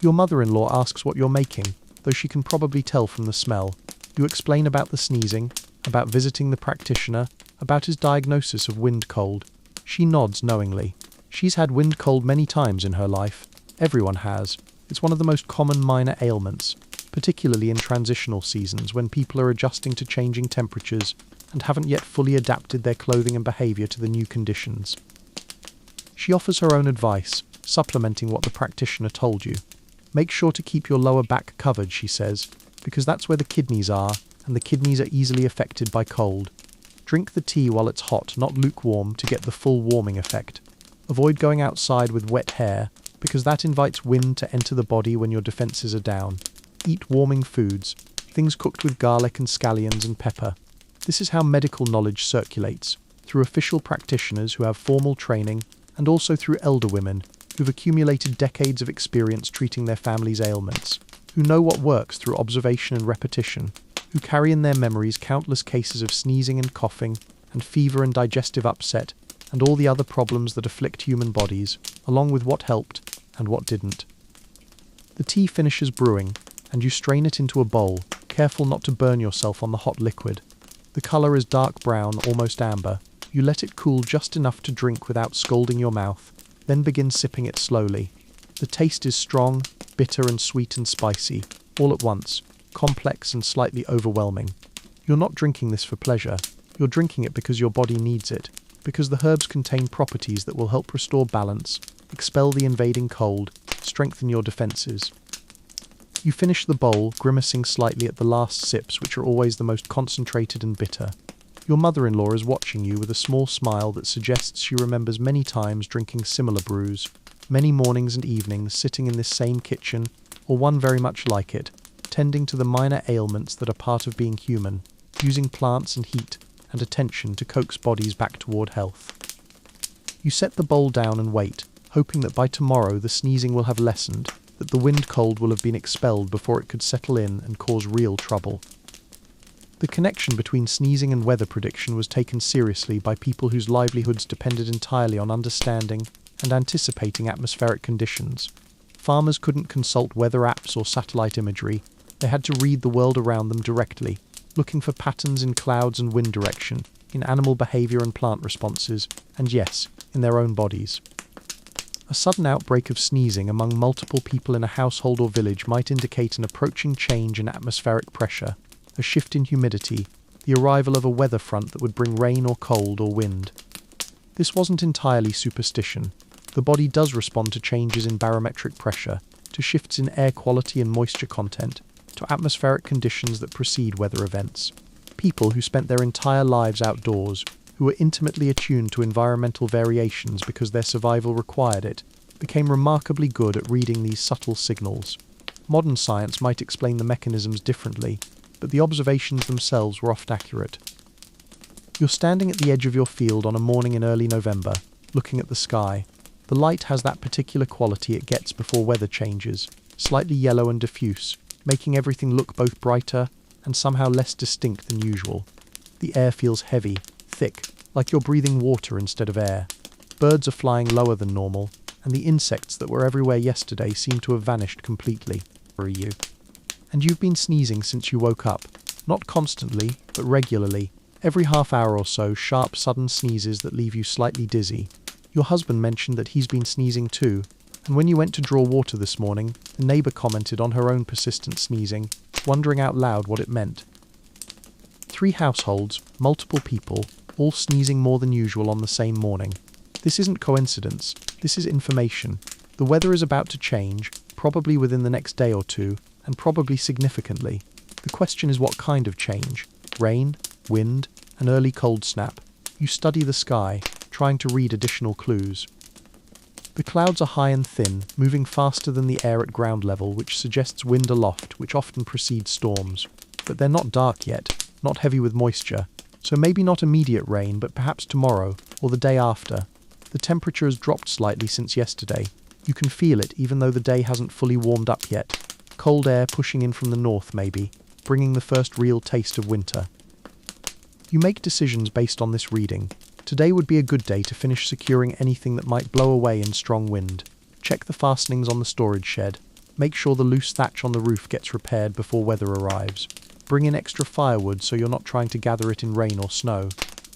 Your mother-in-law asks what you're making, though she can probably tell from the smell. You explain about the sneezing, about visiting the practitioner, about his diagnosis of wind cold. She nods knowingly. She's had wind cold many times in her life. Everyone has. It's one of the most common minor ailments, particularly in transitional seasons when people are adjusting to changing temperatures and haven't yet fully adapted their clothing and behaviour to the new conditions. She offers her own advice, supplementing what the practitioner told you. Make sure to keep your lower back covered, she says, because that's where the kidneys are, and the kidneys are easily affected by cold. Drink the tea while it's hot, not lukewarm, to get the full warming effect. Avoid going outside with wet hair, because that invites wind to enter the body when your defences are down. Eat warming foods, things cooked with garlic and scallions and pepper. This is how medical knowledge circulates, through official practitioners who have formal training, and also through elder women who've accumulated decades of experience treating their family's ailments, who know what works through observation and repetition, who carry in their memories countless cases of sneezing and coughing, and fever and digestive upset, and all the other problems that afflict human bodies, along with what helped and what didn't. The tea finishes brewing, and you strain it into a bowl, careful not to burn yourself on the hot liquid. The colour is dark brown, almost amber. You let it cool just enough to drink without scalding your mouth, then begin sipping it slowly. The taste is strong, bitter and sweet and spicy, all at once, complex and slightly overwhelming. You're not drinking this for pleasure. You're drinking it because your body needs it, because the herbs contain properties that will help restore balance, expel the invading cold, strengthen your defences. You finish the bowl, grimacing slightly at the last sips, which are always the most concentrated and bitter. Your mother-in-law is watching you with a small smile that suggests she remembers many times drinking similar brews, many mornings and evenings sitting in this same kitchen, or one very much like it, tending to the minor ailments that are part of being human, using plants and heat and attention to coax bodies back toward health. You set the bowl down and wait, hoping that by tomorrow the sneezing will have lessened, that the wind cold will have been expelled before it could settle in and cause real trouble. The connection between sneezing and weather prediction was taken seriously by people whose livelihoods depended entirely on understanding and anticipating atmospheric conditions. Farmers couldn't consult weather apps or satellite imagery. They had to read the world around them directly, looking for patterns in clouds and wind direction, in animal behaviour and plant responses, and yes, in their own bodies. A sudden outbreak of sneezing among multiple people in a household or village might indicate an approaching change in atmospheric pressure, a shift in humidity, the arrival of a weather front that would bring rain or cold or wind. This wasn't entirely superstition. The body does respond to changes in barometric pressure, to shifts in air quality and moisture content, to atmospheric conditions that precede weather events. People who spent their entire lives outdoors, who were intimately attuned to environmental variations because their survival required it, became remarkably good at reading these subtle signals. Modern science might explain the mechanisms differently, but the observations themselves were oft accurate. You're standing at the edge of your field on a morning in early November, looking at the sky. The light has that particular quality it gets before weather changes, slightly yellow and diffuse, making everything look both brighter and somehow less distinct than usual. The air feels heavy, thick, like you're breathing water instead of air. Birds are flying lower than normal, and the insects that were everywhere yesterday seem to have vanished completely. You. And you've been sneezing since you woke up, not constantly, but regularly. Every half hour or so, sharp, sudden sneezes that leave you slightly dizzy. Your husband mentioned that he's been sneezing too, and when you went to draw water this morning, the neighbour commented on her own persistent sneezing, wondering out loud what it meant. 3 households, multiple people, all sneezing more than usual on the same morning. This isn't coincidence, this is information. The weather is about to change, probably within the next day or two, and probably significantly. The question is what kind of change? Rain, wind, an early cold snap. You study the sky, trying to read additional clues. The clouds are high and thin, moving faster than the air at ground level, which suggests wind aloft, which often precedes storms. But they're not dark yet, not heavy with moisture, so maybe not immediate rain, but perhaps tomorrow, or the day after. The temperature has dropped slightly since yesterday. You can feel it even though the day hasn't fully warmed up yet. Cold air pushing in from the north maybe, bringing the first real taste of winter. You make decisions based on this reading. Today would be a good day to finish securing anything that might blow away in strong wind. Check the fastenings on the storage shed. Make sure the loose thatch on the roof gets repaired before weather arrives. Bring in extra firewood so you're not trying to gather it in rain or snow.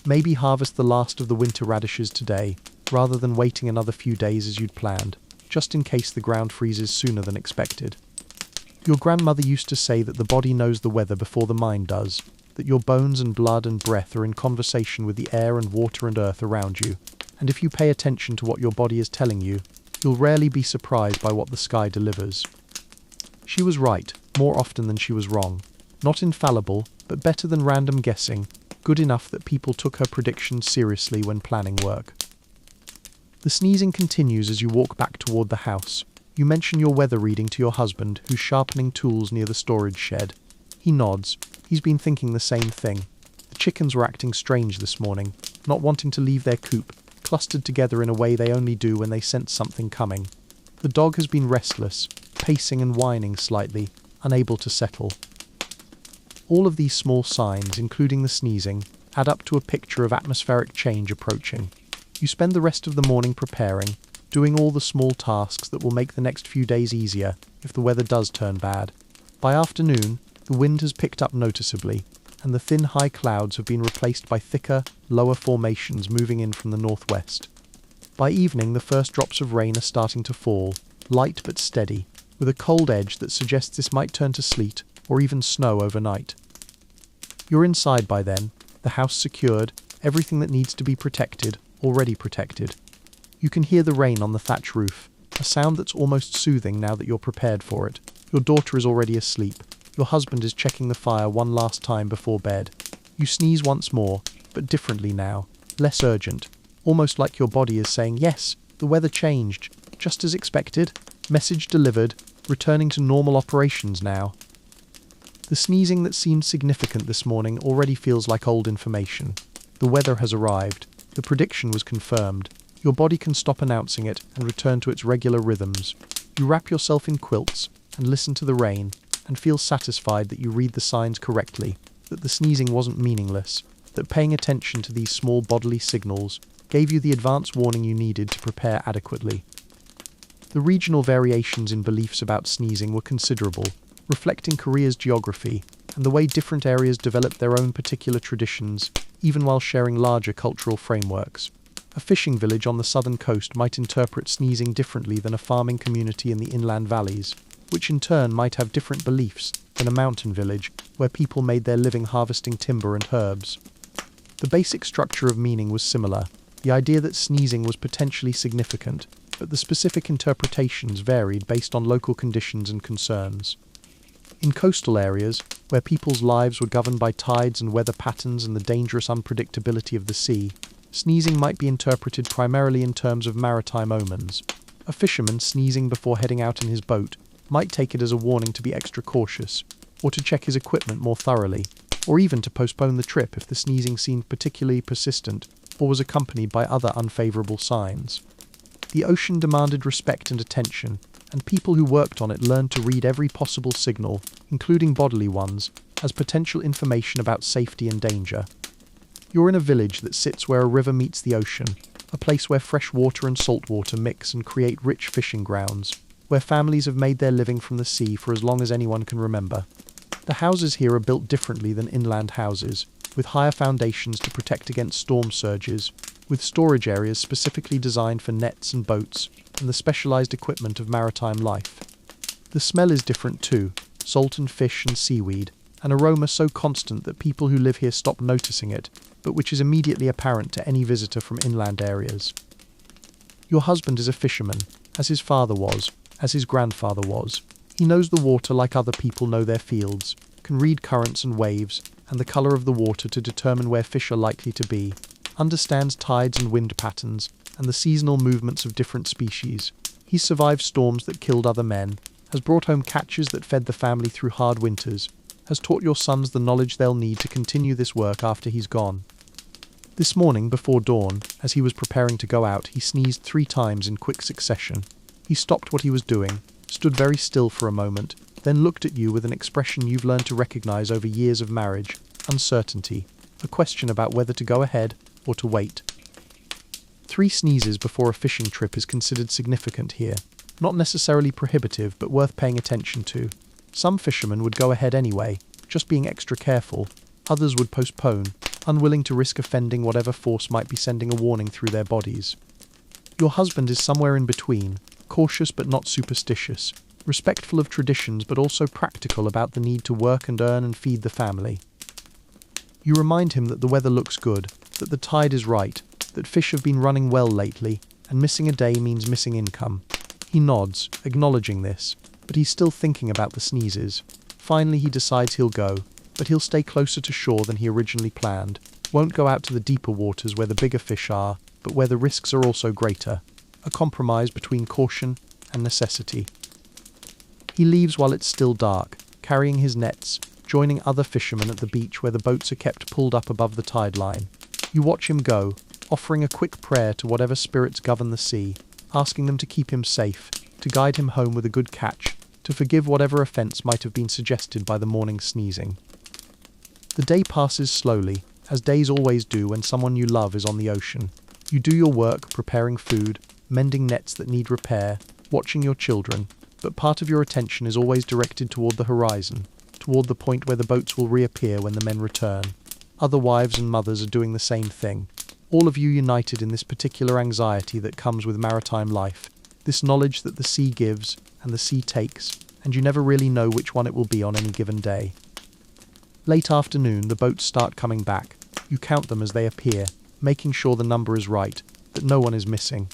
Maybe harvest the last of the winter radishes today, rather than waiting another few days as you'd planned, just in case the ground freezes sooner than expected. Your grandmother used to say that the body knows the weather before the mind does, that your bones and blood and breath are in conversation with the air and water and earth around you, and if you pay attention to what your body is telling you, you'll rarely be surprised by what the sky delivers. She was right, more often than she was wrong. Not infallible, but better than random guessing, good enough that people took her predictions seriously when planning work. The sneezing continues as you walk back toward the house. You mention your weather reading to your husband, who's sharpening tools near the storage shed. He nods. He's been thinking the same thing. The chickens were acting strange this morning, not wanting to leave their coop, clustered together in a way they only do when they sense something coming. The dog has been restless, pacing and whining slightly, unable to settle. All of these small signs, including the sneezing, add up to a picture of atmospheric change approaching. You spend the rest of the morning preparing, doing all the small tasks that will make the next few days easier if the weather does turn bad. By afternoon, the wind has picked up noticeably, and the thin high clouds have been replaced by thicker, lower formations moving in from the northwest. By evening, the first drops of rain are starting to fall, light but steady, with a cold edge that suggests this might turn to sleet or even snow overnight. You're inside by then, the house secured, everything that needs to be protected, already protected. You can hear the rain on the thatch roof, a sound that's almost soothing now that you're prepared for it. Your daughter is already asleep. Your husband is checking the fire one last time before bed. You sneeze once more, but differently now, less urgent, almost like your body is saying, yes, the weather changed, just as expected, message delivered, returning to normal operations now. The sneezing that seemed significant this morning already feels like old information. The weather has arrived. The prediction was confirmed. Your body can stop announcing it and return to its regular rhythms. You wrap yourself in quilts and listen to the rain and feel satisfied that you read the signs correctly, that the sneezing wasn't meaningless, that paying attention to these small bodily signals gave you the advance warning you needed to prepare adequately. The regional variations in beliefs about sneezing were considerable, reflecting Korea's geography and the way different areas developed their own particular traditions, even while sharing larger cultural frameworks. A fishing village on the southern coast might interpret sneezing differently than a farming community in the inland valleys, which in turn might have different beliefs than a mountain village where people made their living harvesting timber and herbs. The basic structure of meaning was similar, the idea that sneezing was potentially significant, but the specific interpretations varied based on local conditions and concerns. In coastal areas, where people's lives were governed by tides and weather patterns and the dangerous unpredictability of the sea, sneezing might be interpreted primarily in terms of maritime omens. A fisherman sneezing before heading out in his boat might take it as a warning to be extra cautious, or to check his equipment more thoroughly, or even to postpone the trip if the sneezing seemed particularly persistent or was accompanied by other unfavourable signs. The ocean demanded respect and attention, and people who worked on it learned to read every possible signal, including bodily ones, as potential information about safety and danger. You're in a village that sits where a river meets the ocean, a place where fresh water and salt water mix and create rich fishing grounds, where families have made their living from the sea for as long as anyone can remember. The houses here are built differently than inland houses, with higher foundations to protect against storm surges, with storage areas specifically designed for nets and boats, and the specialised equipment of maritime life. The smell is different too, salt and fish and seaweed, an aroma so constant that people who live here stop noticing it, but which is immediately apparent to any visitor from inland areas. Your husband is a fisherman, as his father was, as his grandfather was. He knows the water like other people know their fields, can read currents and waves, and the colour of the water to determine where fish are likely to be, understands tides and wind patterns, and the seasonal movements of different species. He's survived storms that killed other men, has brought home catches that fed the family through hard winters, has taught your sons the knowledge they'll need to continue this work after he's gone. This morning, before dawn, as he was preparing to go out, he sneezed 3 times in quick succession. He stopped what he was doing, stood very still for a moment, then looked at you with an expression you've learned to recognize over years of marriage: uncertainty, a question about whether to go ahead or to wait. 3 sneezes before a fishing trip is considered significant here, not necessarily prohibitive but worth paying attention to. Some fishermen would go ahead anyway, just being extra careful. Others would postpone, unwilling to risk offending whatever force might be sending a warning through their bodies. Your husband is somewhere in between, cautious but not superstitious, respectful of traditions but also practical about the need to work and earn and feed the family. You remind him that the weather looks good, that the tide is right, that fish have been running well lately, and missing a day means missing income. He nods, acknowledging this, but he's still thinking about the sneezes. Finally he decides he'll go, but he'll stay closer to shore than he originally planned, won't go out to the deeper waters where the bigger fish are, but where the risks are also greater. A compromise between caution and necessity. He leaves while it's still dark, carrying his nets, joining other fishermen at the beach where the boats are kept pulled up above the tide line. You watch him go, offering a quick prayer to whatever spirits govern the sea, asking them to keep him safe, to guide him home with a good catch, to forgive whatever offence might have been suggested by the morning sneezing. The day passes slowly, as days always do when someone you love is on the ocean. You do your work, preparing food, mending nets that need repair, watching your children, but part of your attention is always directed toward the horizon, toward the point where the boats will reappear when the men return. Other wives and mothers are doing the same thing, all of you united in this particular anxiety that comes with maritime life, this knowledge that the sea gives and the sea takes, and you never really know which one it will be on any given day. Late afternoon, the boats start coming back. You count them as they appear, making sure the number is right, that no one is missing.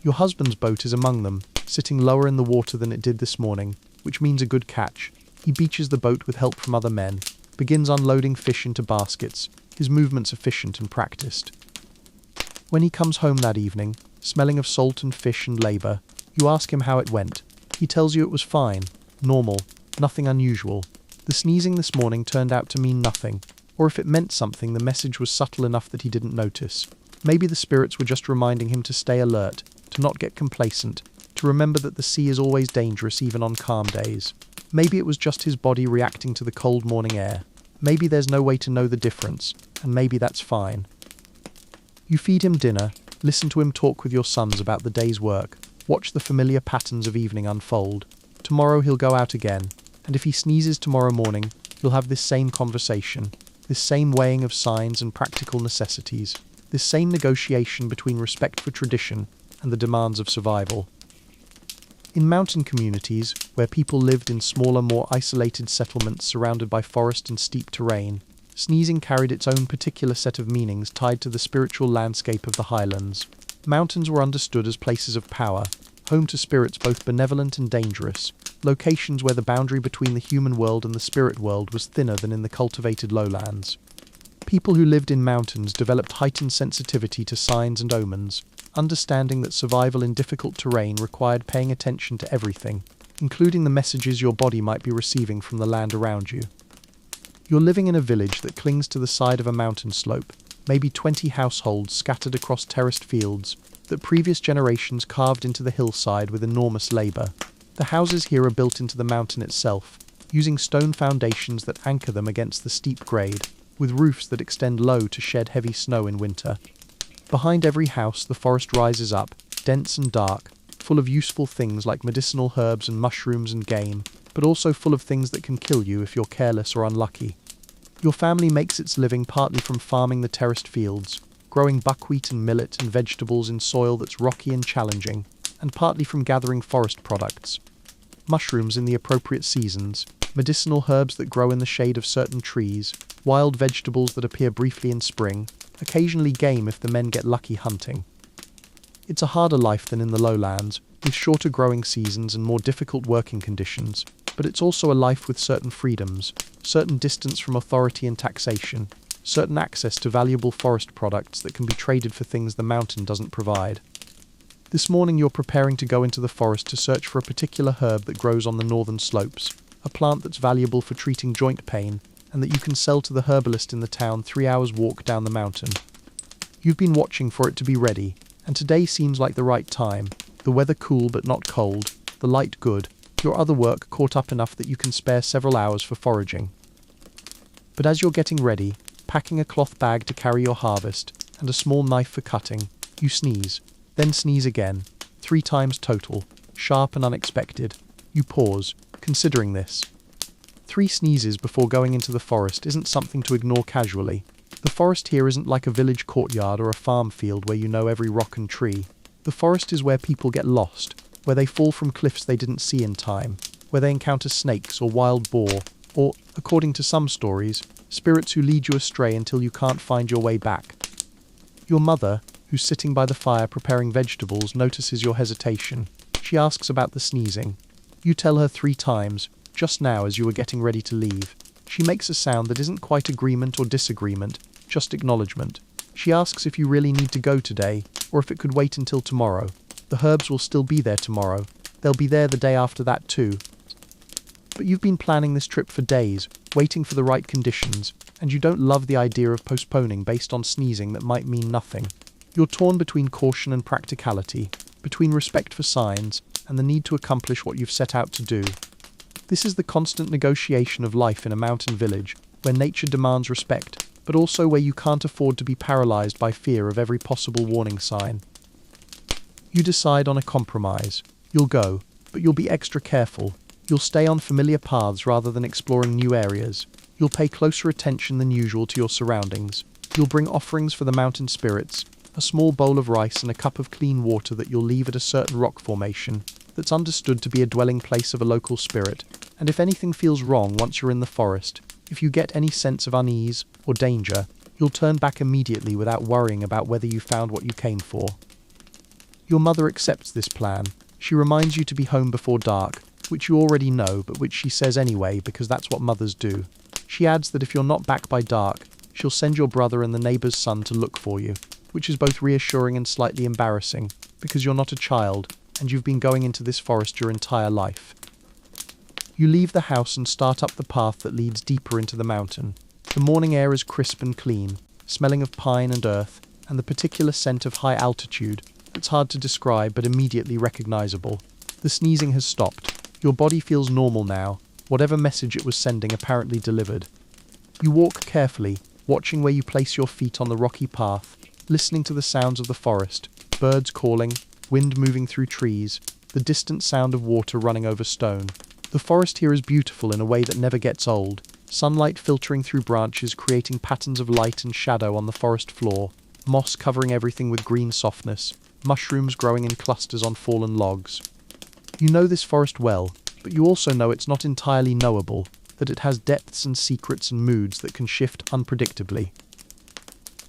Your husband's boat is among them, sitting lower in the water than it did this morning, which means a good catch. He beaches the boat with help from other men, begins unloading fish into baskets, his movements efficient and practiced. When he comes home that evening, smelling of salt and fish and labour, you ask him how it went. He tells you it was fine, normal, nothing unusual. The sneezing this morning turned out to mean nothing, or if it meant something, the message was subtle enough that he didn't notice. Maybe the spirits were just reminding him to stay alert, to not get complacent, to remember that the sea is always dangerous even on calm days. Maybe it was just his body reacting to the cold morning air. Maybe there's no way to know the difference, and maybe that's fine. You feed him dinner, listen to him talk with your sons about the day's work, watch the familiar patterns of evening unfold. Tomorrow he'll go out again, and if he sneezes tomorrow morning, you'll have this same conversation, this same weighing of signs and practical necessities, this same negotiation between respect for tradition and the demands of survival. In mountain communities, where people lived in smaller, more isolated settlements surrounded by forest and steep terrain, sneezing carried its own particular set of meanings tied to the spiritual landscape of the highlands. Mountains were understood as places of power, home to spirits both benevolent and dangerous, locations where the boundary between the human world and the spirit world was thinner than in the cultivated lowlands. People who lived in mountains developed heightened sensitivity to signs and omens, understanding that survival in difficult terrain required paying attention to everything, including the messages your body might be receiving from the land around you. You're living in a village that clings to the side of a mountain slope, maybe 20 households scattered across terraced fields that previous generations carved into the hillside with enormous labour. The houses here are built into the mountain itself, using stone foundations that anchor them against the steep grade, with roofs that extend low to shed heavy snow in winter. Behind every house, the forest rises up, dense and dark, full of useful things like medicinal herbs and mushrooms and game, but also full of things that can kill you if you're careless or unlucky. Your family makes its living partly from farming the terraced fields, growing buckwheat and millet and vegetables in soil that's rocky and challenging, and partly from gathering forest products. Mushrooms in the appropriate seasons, medicinal herbs that grow in the shade of certain trees, wild vegetables that appear briefly in spring, occasionally game if the men get lucky hunting. It's a harder life than in the lowlands, with shorter growing seasons and more difficult working conditions, but it's also a life with certain freedoms, certain distance from authority and taxation, certain access to valuable forest products that can be traded for things the mountain doesn't provide. This morning you're preparing to go into the forest to search for a particular herb that grows on the northern slopes, a plant that's valuable for treating joint pain, and that you can sell to the herbalist in the town 3 hours walk down the mountain. You've been watching for it to be ready, and today seems like the right time, the weather cool but not cold, the light good, your other work caught up enough that you can spare several hours for foraging. But as you're getting ready, packing a cloth bag to carry your harvest, and a small knife for cutting, you sneeze, then sneeze again, 3 times total, sharp and unexpected. You pause, considering this. 3 sneezes before going into the forest isn't something to ignore casually. The forest here isn't like a village courtyard or a farm field where you know every rock and tree. The forest is where people get lost, where they fall from cliffs they didn't see in time, where they encounter snakes or wild boar, or, according to some stories, spirits who lead you astray until you can't find your way back. Your mother, who's sitting by the fire preparing vegetables, notices your hesitation. She asks about the sneezing. You tell her 3 times, just now as you were getting ready to leave. She makes a sound that isn't quite agreement or disagreement, just acknowledgement. She asks if you really need to go today, or if it could wait until tomorrow. The herbs will still be there tomorrow. They'll be there the day after that too. But you've been planning this trip for days, waiting for the right conditions, and you don't love the idea of postponing based on sneezing that might mean nothing. You're torn between caution and practicality, between respect for signs and the need to accomplish what you've set out to do. This is the constant negotiation of life in a mountain village, where nature demands respect, but also where you can't afford to be paralyzed by fear of every possible warning sign. You decide on a compromise. You'll go, but you'll be extra careful. You'll stay on familiar paths rather than exploring new areas. You'll pay closer attention than usual to your surroundings. You'll bring offerings for the mountain spirits, a small bowl of rice and a cup of clean water that you'll leave at a certain rock formation that's understood to be a dwelling place of a local spirit. And if anything feels wrong once you're in the forest, if you get any sense of unease or danger, you'll turn back immediately without worrying about whether you found what you came for. Your mother accepts this plan. She reminds you to be home before dark, which you already know, but which she says anyway because that's what mothers do. She adds that if you're not back by dark, she'll send your brother and the neighbour's son to look for you, which is both reassuring and slightly embarrassing, because you're not a child, and you've been going into this forest your entire life. You leave the house and start up the path that leads deeper into the mountain. The morning air is crisp and clean, smelling of pine and earth, and the particular scent of high altitude that's hard to describe but immediately recognizable. The sneezing has stopped. Your body feels normal now, whatever message it was sending apparently delivered. You walk carefully, watching where you place your feet on the rocky path, listening to the sounds of the forest, birds calling, wind moving through trees, the distant sound of water running over stone. The forest here is beautiful in a way that never gets old, sunlight filtering through branches creating patterns of light and shadow on the forest floor, moss covering everything with green softness, mushrooms growing in clusters on fallen logs. You know this forest well, but you also know it's not entirely knowable, that it has depths and secrets and moods that can shift unpredictably.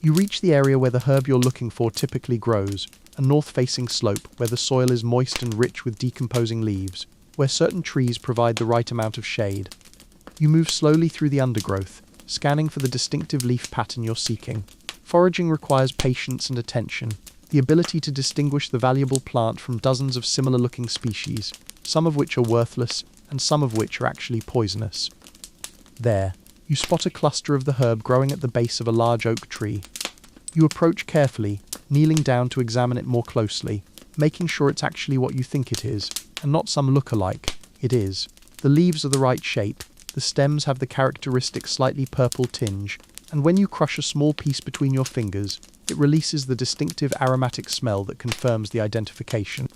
You reach the area where the herb you're looking for typically grows, a north-facing slope where the soil is moist and rich with decomposing leaves, where certain trees provide the right amount of shade. You move slowly through the undergrowth, scanning for the distinctive leaf pattern you're seeking. Foraging requires patience and attention. the ability to distinguish the valuable plant from dozens of similar-looking species, some of which are worthless and some of which are actually poisonous. There, you spot a cluster of the herb growing at the base of a large oak tree. You approach carefully, kneeling down to examine it more closely, making sure it's actually what you think it is, and not some look-alike. It is. The leaves are the right shape, the stems have the characteristic slightly purple tinge, and when you crush a small piece between your fingers, it releases the distinctive aromatic smell that confirms the identification.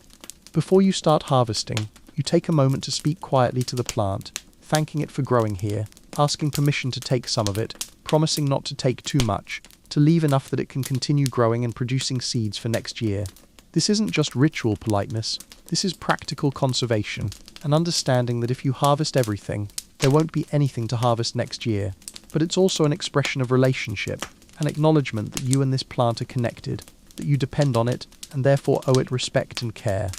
Before you start harvesting, you take a moment to speak quietly to the plant, thanking it for growing here, asking permission to take some of it, promising not to take too much, to leave enough that it can continue growing and producing seeds for next year. This isn't just ritual politeness, this is practical conservation, an understanding that if you harvest everything, there won't be anything to harvest next year. But it's also an expression of relationship, an acknowledgement that you and this plant are connected, that you depend on it, and therefore owe it respect and care.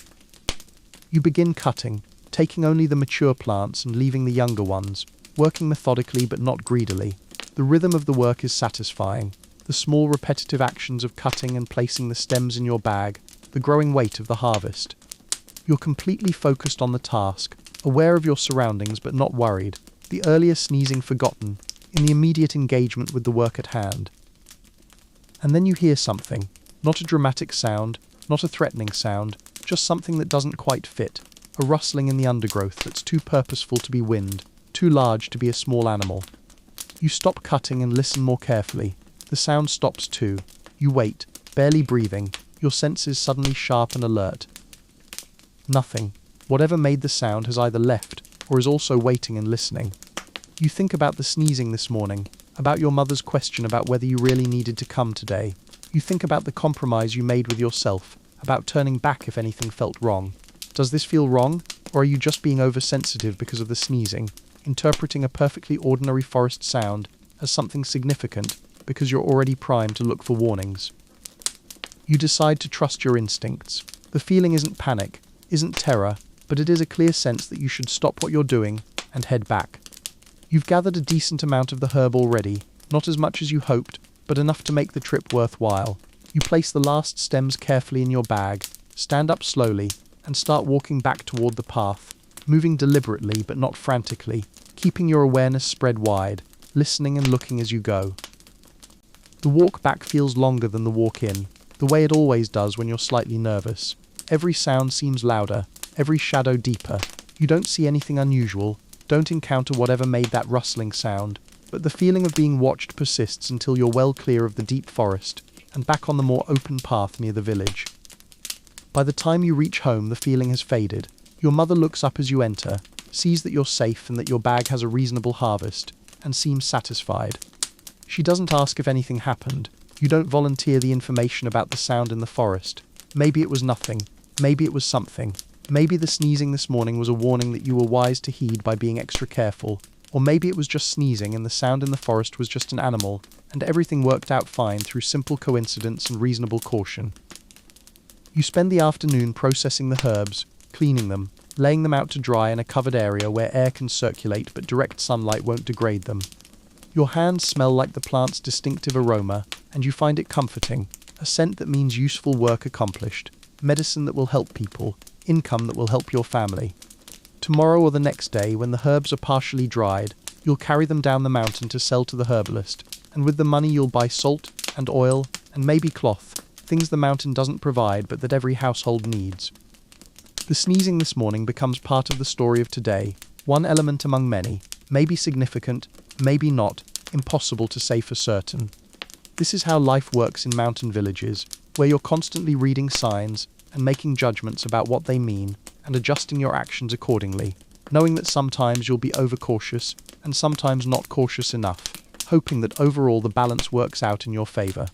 You begin cutting, taking only the mature plants and leaving the younger ones, working methodically but not greedily. The rhythm of the work is satisfying, the small repetitive actions of cutting and placing the stems in your bag, the growing weight of the harvest. You're completely focused on the task, aware of your surroundings but not worried, the earlier sneezing forgotten, in the immediate engagement with the work at hand. And then you hear something, not a dramatic sound, not a threatening sound, just something that doesn't quite fit, a rustling in the undergrowth that's too purposeful to be wind, too large to be a small animal. You stop cutting and listen more carefully. The sound stops too. You wait, barely breathing, your senses suddenly sharp and alert. Nothing. Whatever made the sound has either left, or is also waiting and listening. You think about the sneezing this morning, about your mother's question about whether you really needed to come today. You think about the compromise you made with yourself, about turning back if anything felt wrong. Does this feel wrong, or are you just being oversensitive because of the sneezing, interpreting a perfectly ordinary forest sound as something significant because you're already primed to look for warnings? You decide to trust your instincts. The feeling isn't panic, isn't terror, but it is a clear sense that you should stop what you're doing and head back. You've gathered a decent amount of the herb already, not as much as you hoped, but enough to make the trip worthwhile. You place the last stems carefully in your bag, stand up slowly, and start walking back toward the path, moving deliberately but not frantically, keeping your awareness spread wide, listening and looking as you go. The walk back feels longer than the walk in, the way it always does when you're slightly nervous. Every sound seems louder, every shadow deeper. You don't see anything unusual, don't encounter whatever made that rustling sound, but the feeling of being watched persists until you're well clear of the deep forest and back on the more open path near the village. By the time you reach home, the feeling has faded. Your mother looks up as you enter, sees that you're safe and that your bag has a reasonable harvest, and seems satisfied. She doesn't ask if anything happened. You don't volunteer the information about the sound in the forest. Maybe it was nothing. Maybe it was something. Maybe the sneezing this morning was a warning that you were wise to heed by being extra careful. Or maybe it was just sneezing and the sound in the forest was just an animal, and everything worked out fine through simple coincidence and reasonable caution. You spend the afternoon processing the herbs, cleaning them, laying them out to dry in a covered area where air can circulate but direct sunlight won't degrade them. Your hands smell like the plant's distinctive aroma, and you find it comforting, a scent that means useful work accomplished, medicine that will help people, income that will help your family. Tomorrow or the next day, when the herbs are partially dried, you'll carry them down the mountain to sell to the herbalist, and with the money you'll buy salt and oil and maybe cloth, things the mountain doesn't provide but that every household needs. The sneezing this morning becomes part of the story of today, one element among many, maybe significant, maybe not, impossible to say for certain. This is how life works in mountain villages, where you're constantly reading signs and making judgments about what they mean and adjusting your actions accordingly, knowing that sometimes you'll be overcautious and sometimes not cautious enough, hoping that overall the balance works out in your favor.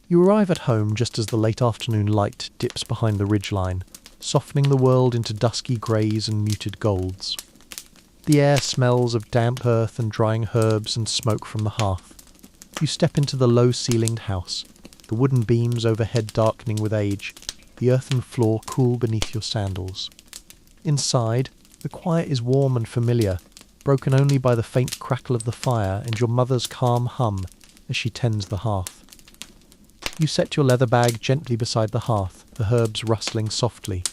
You arrive at home just as the late afternoon light dips behind the ridgeline, softening the world into dusky greys and muted golds. The air smells of damp earth and drying herbs and smoke from the hearth. You step into the low-ceilinged house, the wooden beams overhead darkening with age, the earthen floor cool beneath your sandals. Inside, the quiet is warm and familiar, broken only by the faint crackle of the fire and your mother's calm hum as she tends the hearth. You set your leather bag gently beside the hearth, the herbs rustling softly.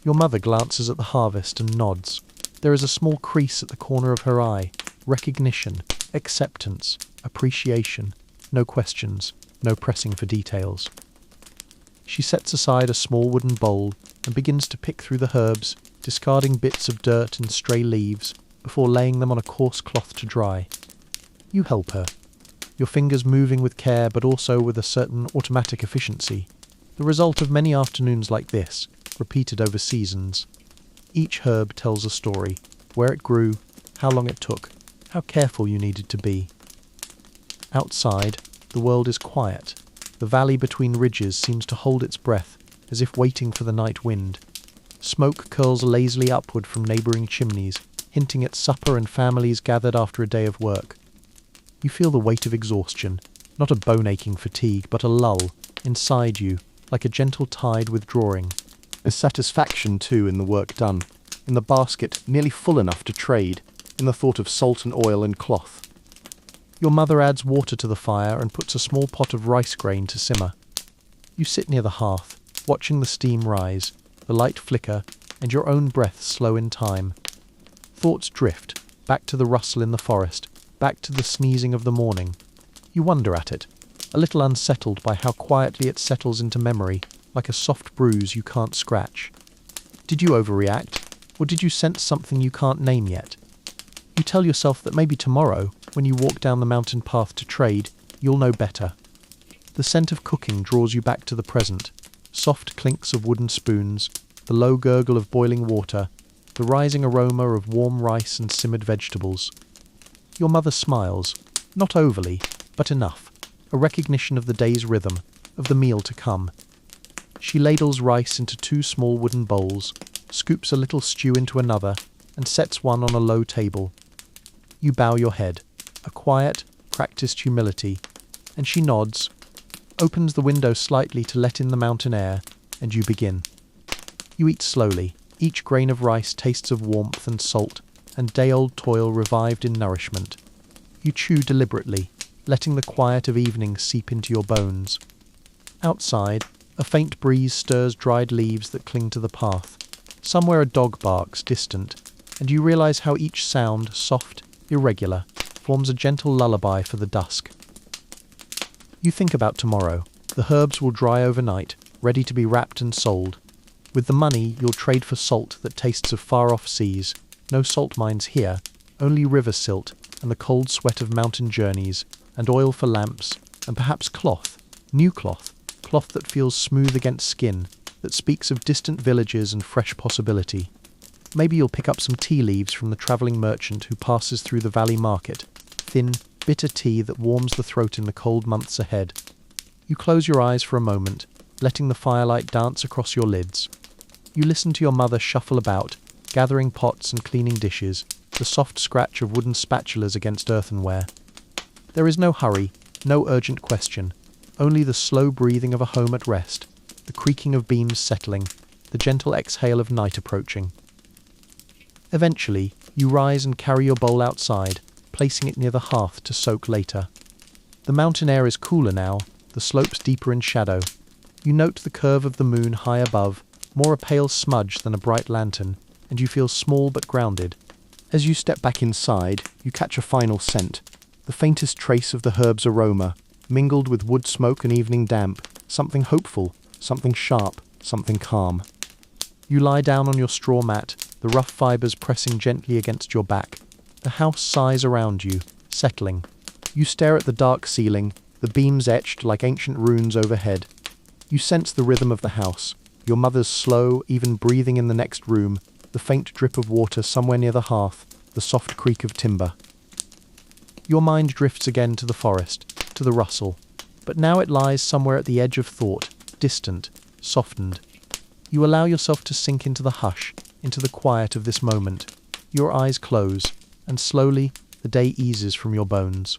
Your mother glances at the harvest and nods. There is a small crease at the corner of her eye. Recognition, acceptance, appreciation. No questions, no pressing for details. She sets aside a small wooden bowl and begins to pick through the herbs, discarding bits of dirt and stray leaves before laying them on a coarse cloth to dry. You help her, your fingers moving with care but also with a certain automatic efficiency, the result of many afternoons like this, repeated over seasons. Each herb tells a story, where it grew, how long it took, how careful you needed to be. Outside, the world is quiet. The valley between ridges seems to hold its breath, as if waiting for the night wind. Smoke curls lazily upward from neighbouring chimneys, hinting at supper and families gathered after a day of work. You feel the weight of exhaustion, not a bone-aching fatigue, but a lull, inside you, like a gentle tide withdrawing. There's satisfaction, too, in the work done, in the basket nearly full enough to trade, in the thought of salt and oil and cloth. Your mother adds water to the fire and puts a small pot of rice grain to simmer. You sit near the hearth, watching the steam rise, the light flicker, and your own breath slow in time. Thoughts drift, back to the rustle in the forest, back to the sneezing of the morning. You wonder at it, a little unsettled by how quietly it settles into memory, like a soft bruise you can't scratch. Did you overreact, or did you sense something you can't name yet? You tell yourself that maybe tomorrow, when you walk down the mountain path to trade, you'll know better. The scent of cooking draws you back to the present. Soft clinks of wooden spoons, the low gurgle of boiling water, the rising aroma of warm rice and simmered vegetables. Your mother smiles, not overly, but enough, a recognition of the day's rhythm, of the meal to come. She ladles rice into 2 small wooden bowls, scoops a little stew into another, and sets one on a low table. You bow your head, a quiet, practiced humility, and she nods, opens the window slightly to let in the mountain air, and you begin. You eat slowly, each grain of rice tastes of warmth and salt, and day-old toil revived in nourishment. You chew deliberately, letting the quiet of evening seep into your bones. Outside, a faint breeze stirs dried leaves that cling to the path. Somewhere a dog barks, distant, and you realize how each sound, soft, irregular, forms a gentle lullaby for the dusk. You think about tomorrow. The herbs will dry overnight, ready to be wrapped and sold. With the money, you'll trade for salt that tastes of far-off seas. No salt mines here, only river silt and the cold sweat of mountain journeys, and oil for lamps, and perhaps cloth, new cloth, cloth that feels smooth against skin, that speaks of distant villages and fresh possibility. Maybe you'll pick up some tea leaves from the travelling merchant who passes through the valley market, thin, bitter tea that warms the throat in the cold months ahead. You close your eyes for a moment, letting the firelight dance across your lids. You listen to your mother shuffle about, gathering pots and cleaning dishes, the soft scratch of wooden spatulas against earthenware. There is no hurry, no urgent question, only the slow breathing of a home at rest, the creaking of beams settling, the gentle exhale of night approaching. Eventually, you rise and carry your bowl outside, placing it near the hearth to soak later. The mountain air is cooler now, the slopes deeper in shadow. You note the curve of the moon high above, more a pale smudge than a bright lantern, and you feel small but grounded. As you step back inside, you catch a final scent, the faintest trace of the herb's aroma, mingled with wood smoke and evening damp, something hopeful, something sharp, something calm. You lie down on your straw mat, the rough fibres pressing gently against your back. The house sighs around you, settling. You stare at the dark ceiling, the beams etched like ancient runes overhead. You sense the rhythm of the house, your mother's slow, even breathing in the next room, the faint drip of water somewhere near the hearth, the soft creak of timber. Your mind drifts again to the forest, to the rustle, but now it lies somewhere at the edge of thought, distant, softened. You allow yourself to sink into the hush, into the quiet of this moment. Your eyes close, and slowly the day eases from your bones.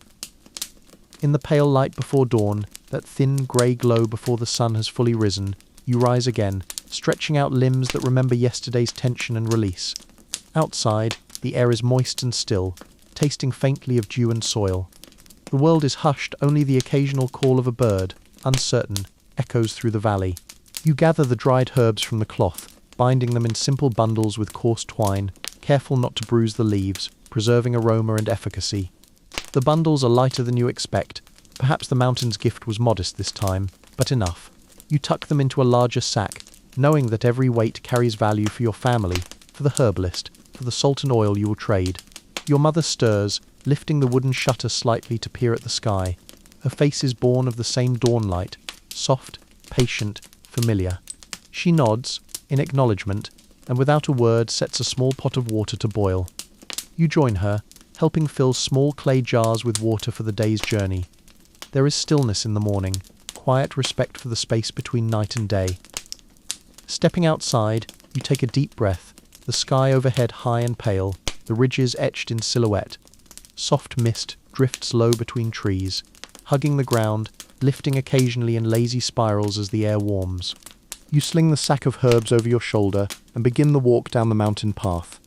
In the pale light before dawn, that thin grey glow before the sun has fully risen, you rise again, stretching out limbs that remember yesterday's tension and release. Outside, the air is moist and still, tasting faintly of dew and soil. The world is hushed, only the occasional call of a bird, uncertain, echoes through the valley. You gather the dried herbs from the cloth, binding them in simple bundles with coarse twine, careful not to bruise the leaves, preserving aroma and efficacy. The bundles are lighter than you expect. Perhaps the mountain's gift was modest this time, but enough. You tuck them into a larger sack, knowing that every weight carries value for your family, for the herbalist, for the salt and oil you will trade. Your mother stirs, lifting the wooden shutter slightly to peer at the sky. Her face is born of the same dawn light, soft, patient, familiar. She nods, in acknowledgement, and without a word sets a small pot of water to boil. You join her, helping fill small clay jars with water for the day's journey. There is stillness in the morning, quiet respect for the space between night and day. Stepping outside, you take a deep breath, the sky overhead high and pale, the ridges etched in silhouette. Soft mist drifts low between trees, hugging the ground, lifting occasionally in lazy spirals as the air warms. You sling the sack of herbs over your shoulder and begin the walk down the mountain path.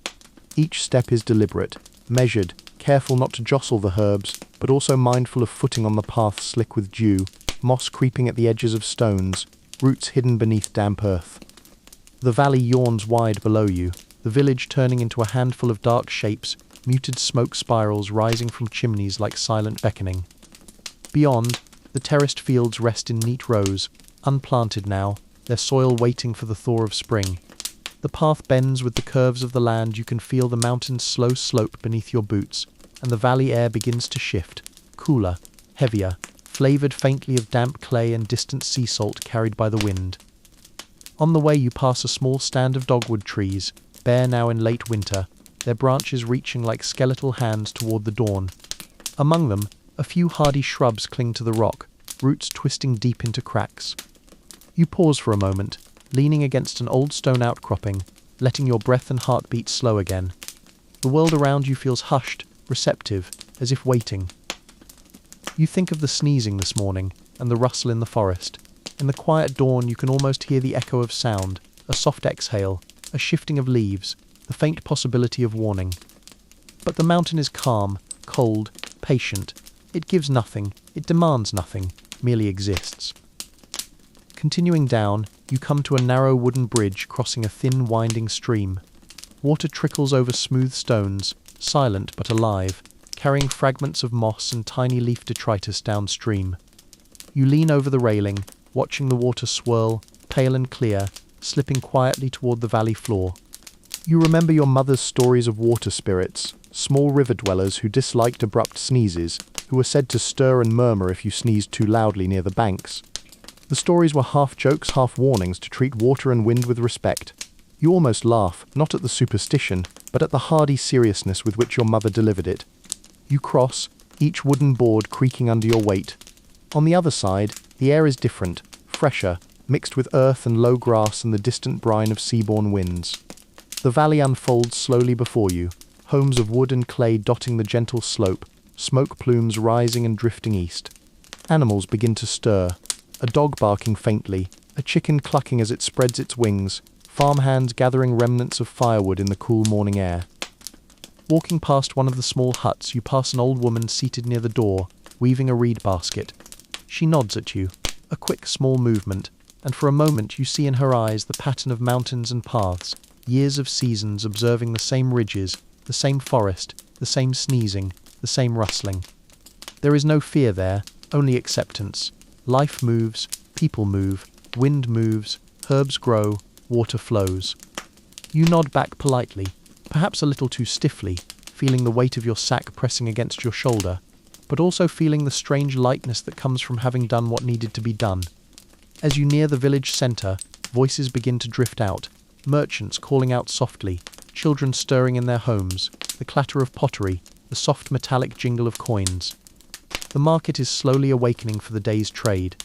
Each step is deliberate, measured, careful not to jostle the herbs, but also mindful of footing on the path slick with dew, moss creeping at the edges of stones, roots hidden beneath damp earth. The valley yawns wide below you, the village turning into a handful of dark shapes, muted smoke spirals rising from chimneys like silent beckoning. Beyond, the terraced fields rest in neat rows, unplanted now, their soil waiting for the thaw of spring. The path bends with the curves of the land. You can feel the mountain's slow slope beneath your boots, and the valley air begins to shift, cooler, heavier, flavoured faintly of damp clay and distant sea salt carried by the wind. On the way you pass a small stand of dogwood trees, bare now in late winter, their branches reaching like skeletal hands toward the dawn. Among them, a few hardy shrubs cling to the rock, roots twisting deep into cracks. You pause for a moment, leaning against an old stone outcropping, letting your breath and heartbeat slow again. The world around you feels hushed, receptive, as if waiting. You think of the sneezing this morning, and the rustle in the forest. In the quiet dawn you can almost hear the echo of sound, a soft exhale, a shifting of leaves, the faint possibility of warning. But the mountain is calm, cold, patient. It gives nothing, it demands nothing, merely exists. Continuing down, you come to a narrow wooden bridge crossing a thin winding stream. Water trickles over smooth stones, silent but alive, carrying fragments of moss and tiny leaf detritus downstream. You lean over the railing, watching the water swirl, pale and clear, slipping quietly toward the valley floor. You remember your mother's stories of water spirits, small river dwellers who disliked abrupt sneezes, who were said to stir and murmur if you sneezed too loudly near the banks. The stories were half jokes, half warnings to treat water and wind with respect. You almost laugh, not at the superstition, but at the hardy seriousness with which your mother delivered it. You cross, each wooden board creaking under your weight. On the other side, the air is different, fresher, mixed with earth and low grass and the distant brine of seaborne winds. The valley unfolds slowly before you, homes of wood and clay dotting the gentle slope, smoke plumes rising and drifting east. Animals begin to stir, a dog barking faintly, a chicken clucking as it spreads its wings, farmhands gathering remnants of firewood in the cool morning air. Walking past one of the small huts, you pass an old woman seated near the door, weaving a reed basket. She nods at you, a quick small movement, and for a moment you see in her eyes the pattern of mountains and paths, years of seasons observing the same ridges, the same forest, the same sneezing, the same rustling. There is no fear there, only acceptance. Life moves, people move, wind moves, herbs grow, water flows. You nod back politely, perhaps a little too stiffly, feeling the weight of your sack pressing against your shoulder, but also feeling the strange lightness that comes from having done what needed to be done. As you near the village centre, voices begin to drift out, merchants calling out softly, children stirring in their homes, the clatter of pottery, the soft metallic jingle of coins. The market is slowly awakening for the day's trade.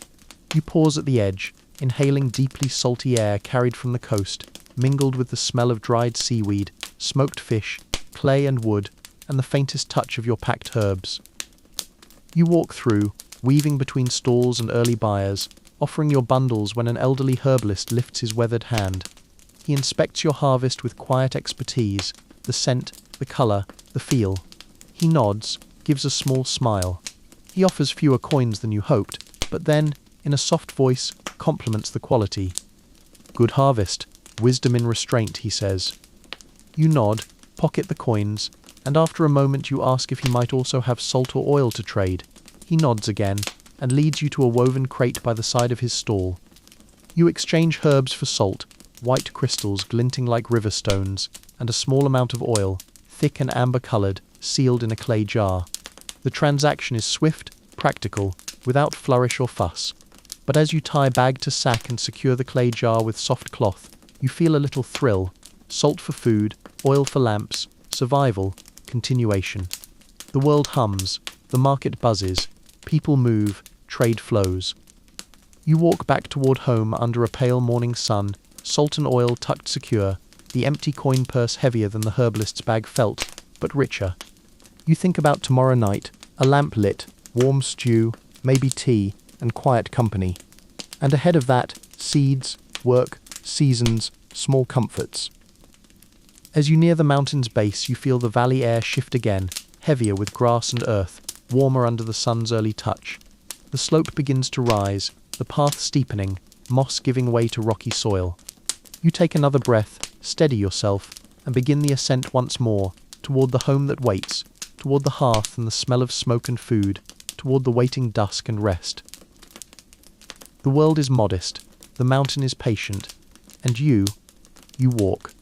You pause at the edge, inhaling deeply salty air carried from the coast, mingled with the smell of dried seaweed, smoked fish, clay and wood, and the faintest touch of your packed herbs. You walk through, weaving between stalls and early buyers, offering your bundles when an elderly herbalist lifts his weathered hand. He inspects your harvest with quiet expertise, the scent, the colour, the feel. He nods, gives a small smile. He offers fewer coins than you hoped, but then, in a soft voice, compliments the quality. "Good harvest, wisdom in restraint," he says. You nod, pocket the coins, and after a moment you ask if he might also have salt or oil to trade. He nods again, and leads you to a woven crate by the side of his stall. You exchange herbs for salt, white crystals glinting like river stones, and a small amount of oil, thick and amber-coloured, sealed in a clay jar. The transaction is swift, practical, without flourish or fuss. But as you tie bag to sack and secure the clay jar with soft cloth, you feel a little thrill. Salt for food, oil for lamps, survival, continuation. The world hums, the market buzzes, people move, trade flows. You walk back toward home under a pale morning sun, salt and oil tucked secure, the empty coin purse heavier than the herbalist's bag felt, but richer. You think about tomorrow night, a lamp lit, warm stew, maybe tea, and quiet company. And ahead of that, seeds, work, seasons, small comforts. As you near the mountain's base, you feel the valley air shift again, heavier with grass and earth, warmer under the sun's early touch. The slope begins to rise, the path steepening, moss giving way to rocky soil. You take another breath, steady yourself, and begin the ascent once more, toward the home that waits, toward the hearth and the smell of smoke and food, toward the waiting dusk and rest. The world is modest, the mountain is patient, and you walk.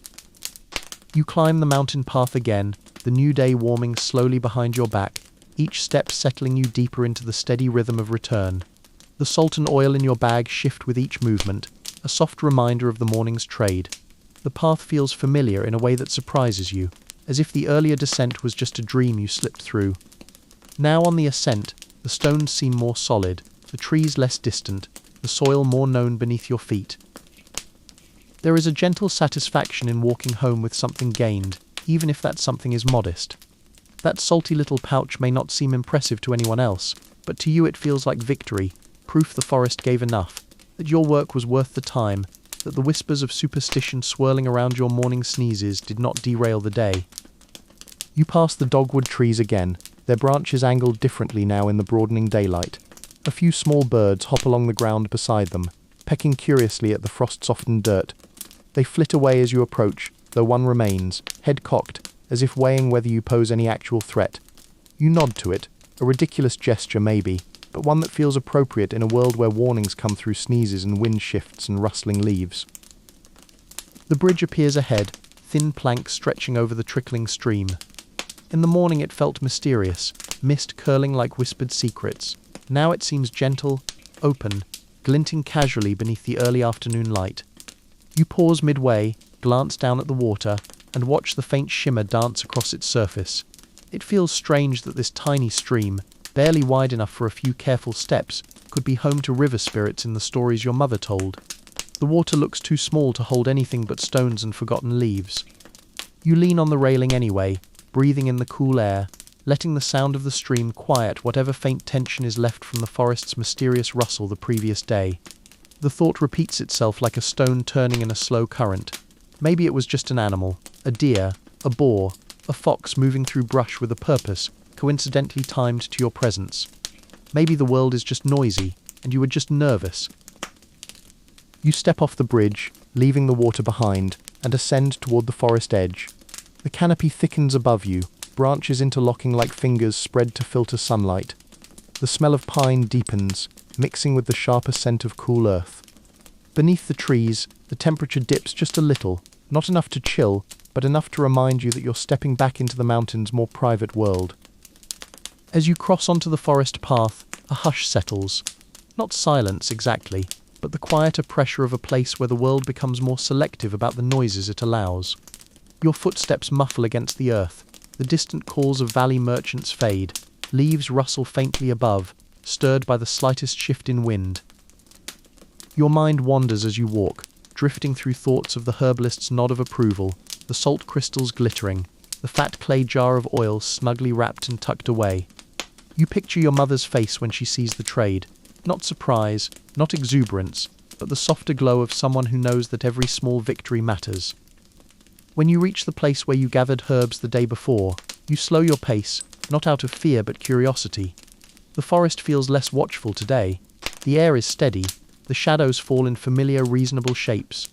You climb the mountain path again, the new day warming slowly behind your back, each step settling you deeper into the steady rhythm of return. The salt and oil in your bag shift with each movement, a soft reminder of the morning's trade. The path feels familiar in a way that surprises you, as if the earlier descent was just a dream you slipped through. Now on the ascent, the stones seem more solid, the trees less distant, the soil more known beneath your feet. There is a gentle satisfaction in walking home with something gained, even if that something is modest. That salty little pouch may not seem impressive to anyone else, but to you it feels like victory, proof the forest gave enough, that your work was worth the time, that the whispers of superstition swirling around your morning sneezes did not derail the day. You pass the dogwood trees again, their branches angled differently now in the broadening daylight. A few small birds hop along the ground beside them, pecking curiously at the frost-softened dirt. They flit away as you approach, though one remains, head cocked, as if weighing whether you pose any actual threat. You nod to it, a ridiculous gesture maybe, but one that feels appropriate in a world where warnings come through sneezes and wind shifts and rustling leaves. The bridge appears ahead, thin planks stretching over the trickling stream. In the morning it felt mysterious, mist curling like whispered secrets. Now it seems gentle, open, glinting casually beneath the early afternoon light. You pause midway, glance down at the water, and watch the faint shimmer dance across its surface. It feels strange that this tiny stream, barely wide enough for a few careful steps, could be home to river spirits in the stories your mother told. The water looks too small to hold anything but stones and forgotten leaves. You lean on the railing anyway, breathing in the cool air, letting the sound of the stream quiet whatever faint tension is left from the forest's mysterious rustle the previous day. The thought repeats itself like a stone turning in a slow current. Maybe it was just an animal, a deer, a boar, a fox moving through brush with a purpose, coincidentally timed to your presence. Maybe the world is just noisy, and you were just nervous. You step off the bridge, leaving the water behind, and ascend toward the forest edge. The canopy thickens above you, branches interlocking like fingers spread to filter sunlight. The smell of pine deepens, mixing with the sharper scent of cool earth. Beneath the trees, the temperature dips just a little, not enough to chill, but enough to remind you that you're stepping back into the mountain's more private world. As you cross onto the forest path, a hush settles. Not silence exactly, but the quieter pressure of a place where the world becomes more selective about the noises it allows. Your footsteps muffle against the earth, the distant calls of valley merchants fade, leaves rustle faintly above, stirred by the slightest shift in wind. Your mind wanders as you walk, drifting through thoughts of the herbalist's nod of approval, the salt crystals glittering, the fat clay jar of oil snugly wrapped and tucked away. You picture your mother's face when she sees the trade, not surprise, not exuberance, but the softer glow of someone who knows that every small victory matters. When you reach the place where you gathered herbs the day before, you slow your pace, not out of fear but curiosity. The forest feels less watchful today. The air is steady, the shadows fall in familiar, reasonable shapes.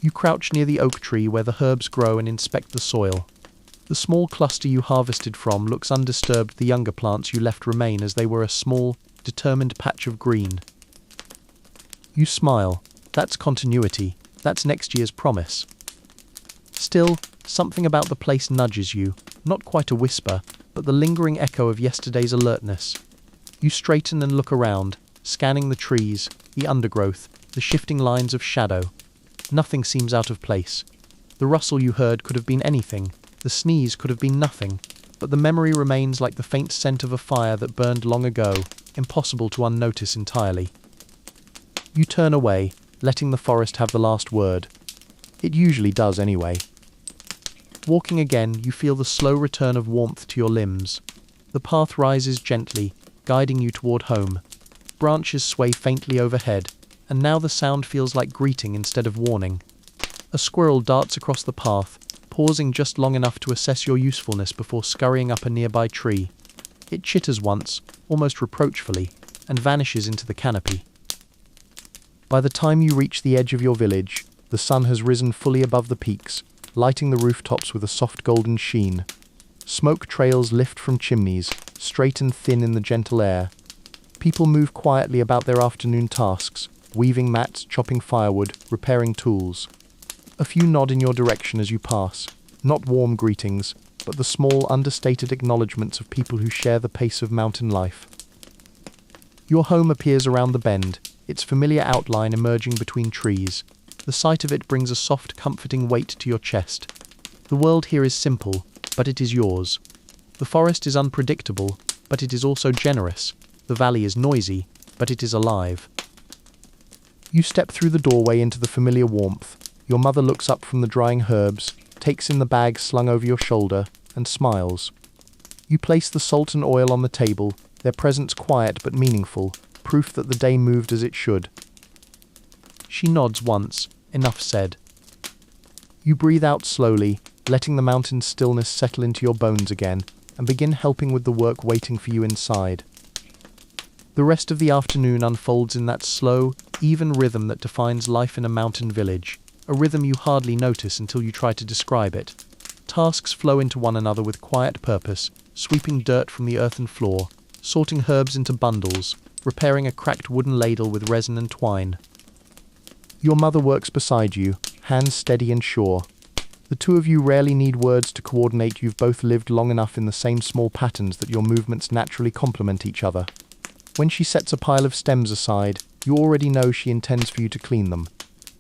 You crouch near the oak tree where the herbs grow and inspect the soil. The small cluster you harvested from looks undisturbed. The younger plants you left remain as they were a small, determined patch of green. You smile. That's continuity. That's next year's promise. Still, something about the place nudges you, not quite a whisper, but the lingering echo of yesterday's alertness. You straighten and look around, scanning the trees, the undergrowth, the shifting lines of shadow. Nothing seems out of place. The rustle you heard could have been anything, the sneeze could have been nothing, but the memory remains like the faint scent of a fire that burned long ago, impossible to unnotice entirely. You turn away, letting the forest have the last word. It usually does anyway. Walking again, you feel the slow return of warmth to your limbs. The path rises gently, guiding you toward home. Branches sway faintly overhead, and now the sound feels like greeting instead of warning. A squirrel darts across the path, pausing just long enough to assess your usefulness before scurrying up a nearby tree. It chitters once, almost reproachfully, and vanishes into the canopy. By the time you reach the edge of your village, the sun has risen fully above the peaks, lighting the rooftops with a soft golden sheen. Smoke trails lift from chimneys, straight and thin in the gentle air. People move quietly about their afternoon tasks, weaving mats, chopping firewood, repairing tools. A few nod in your direction as you pass, not warm greetings, but the small, understated acknowledgements of people who share the pace of mountain life. Your home appears around the bend, its familiar outline emerging between trees. The sight of it brings a soft, comforting weight to your chest. The world here is simple, but it is yours. The forest is unpredictable, but it is also generous. The valley is noisy, but it is alive. You step through the doorway into the familiar warmth. Your mother looks up from the drying herbs, takes in the bag slung over your shoulder, and smiles. You place the salt and oil on the table, their presence quiet but meaningful, proof that the day moved as it should. She nods once, enough said. You breathe out slowly, letting the mountain stillness settle into your bones again, and begin helping with the work waiting for you inside. The rest of the afternoon unfolds in that slow, even rhythm that defines life in a mountain village, a rhythm you hardly notice until you try to describe it. Tasks flow into one another with quiet purpose, sweeping dirt from the earthen floor, sorting herbs into bundles, repairing a cracked wooden ladle with resin and twine. Your mother works beside you, hands steady and sure. The two of you rarely need words to coordinate. You've both lived long enough in the same small patterns that your movements naturally complement each other. When she sets a pile of stems aside, you already know she intends for you to clean them.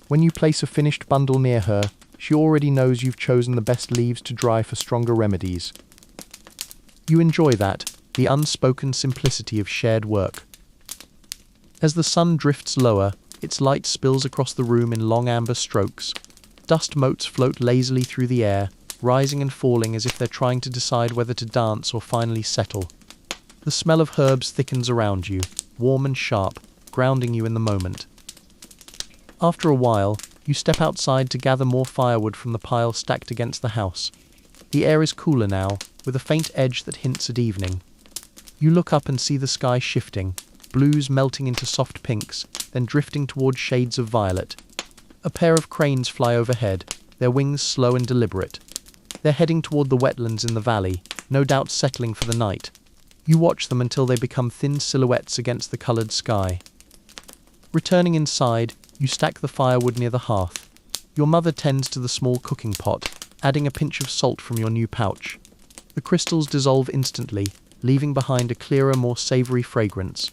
When you place a finished bundle near her, she already knows you've chosen the best leaves to dry for stronger remedies. You enjoy that, the unspoken simplicity of shared work. As the sun drifts lower, its light spills across the room in long amber strokes. Dust motes float lazily through the air, rising and falling as if they're trying to decide whether to dance or finally settle. The smell of herbs thickens around you, warm and sharp, grounding you in the moment. After a while, you step outside to gather more firewood from the pile stacked against the house. The air is cooler now, with a faint edge that hints at evening. You look up and see the sky shifting, blues melting into soft pinks, then drifting toward shades of violet. A pair of cranes fly overhead, their wings slow and deliberate. They're heading toward the wetlands in the valley, no doubt settling for the night. You watch them until they become thin silhouettes against the colored sky. Returning inside, you stack the firewood near the hearth. Your mother tends to the small cooking pot, adding a pinch of salt from your new pouch. The crystals dissolve instantly, leaving behind a clearer, more savory fragrance.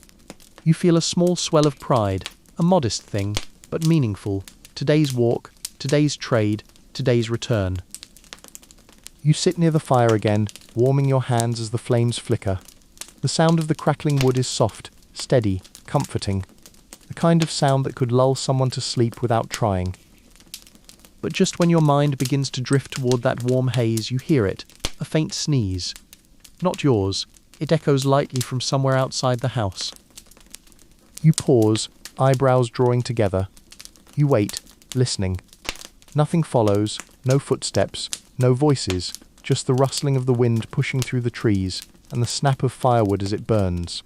You feel a small swell of pride, a modest thing, but meaningful. Today's walk, today's trade, today's return. You sit near the fire again, warming your hands as the flames flicker. The sound of the crackling wood is soft, steady, comforting. The kind of sound that could lull someone to sleep without trying. But just when your mind begins to drift toward that warm haze, you hear it, a faint sneeze. Not yours, it echoes lightly from somewhere outside the house. You pause, eyebrows drawing together. You wait, listening. Nothing follows, no footsteps, no voices, just the rustling of the wind pushing through the trees, and the snap of firewood as it burns.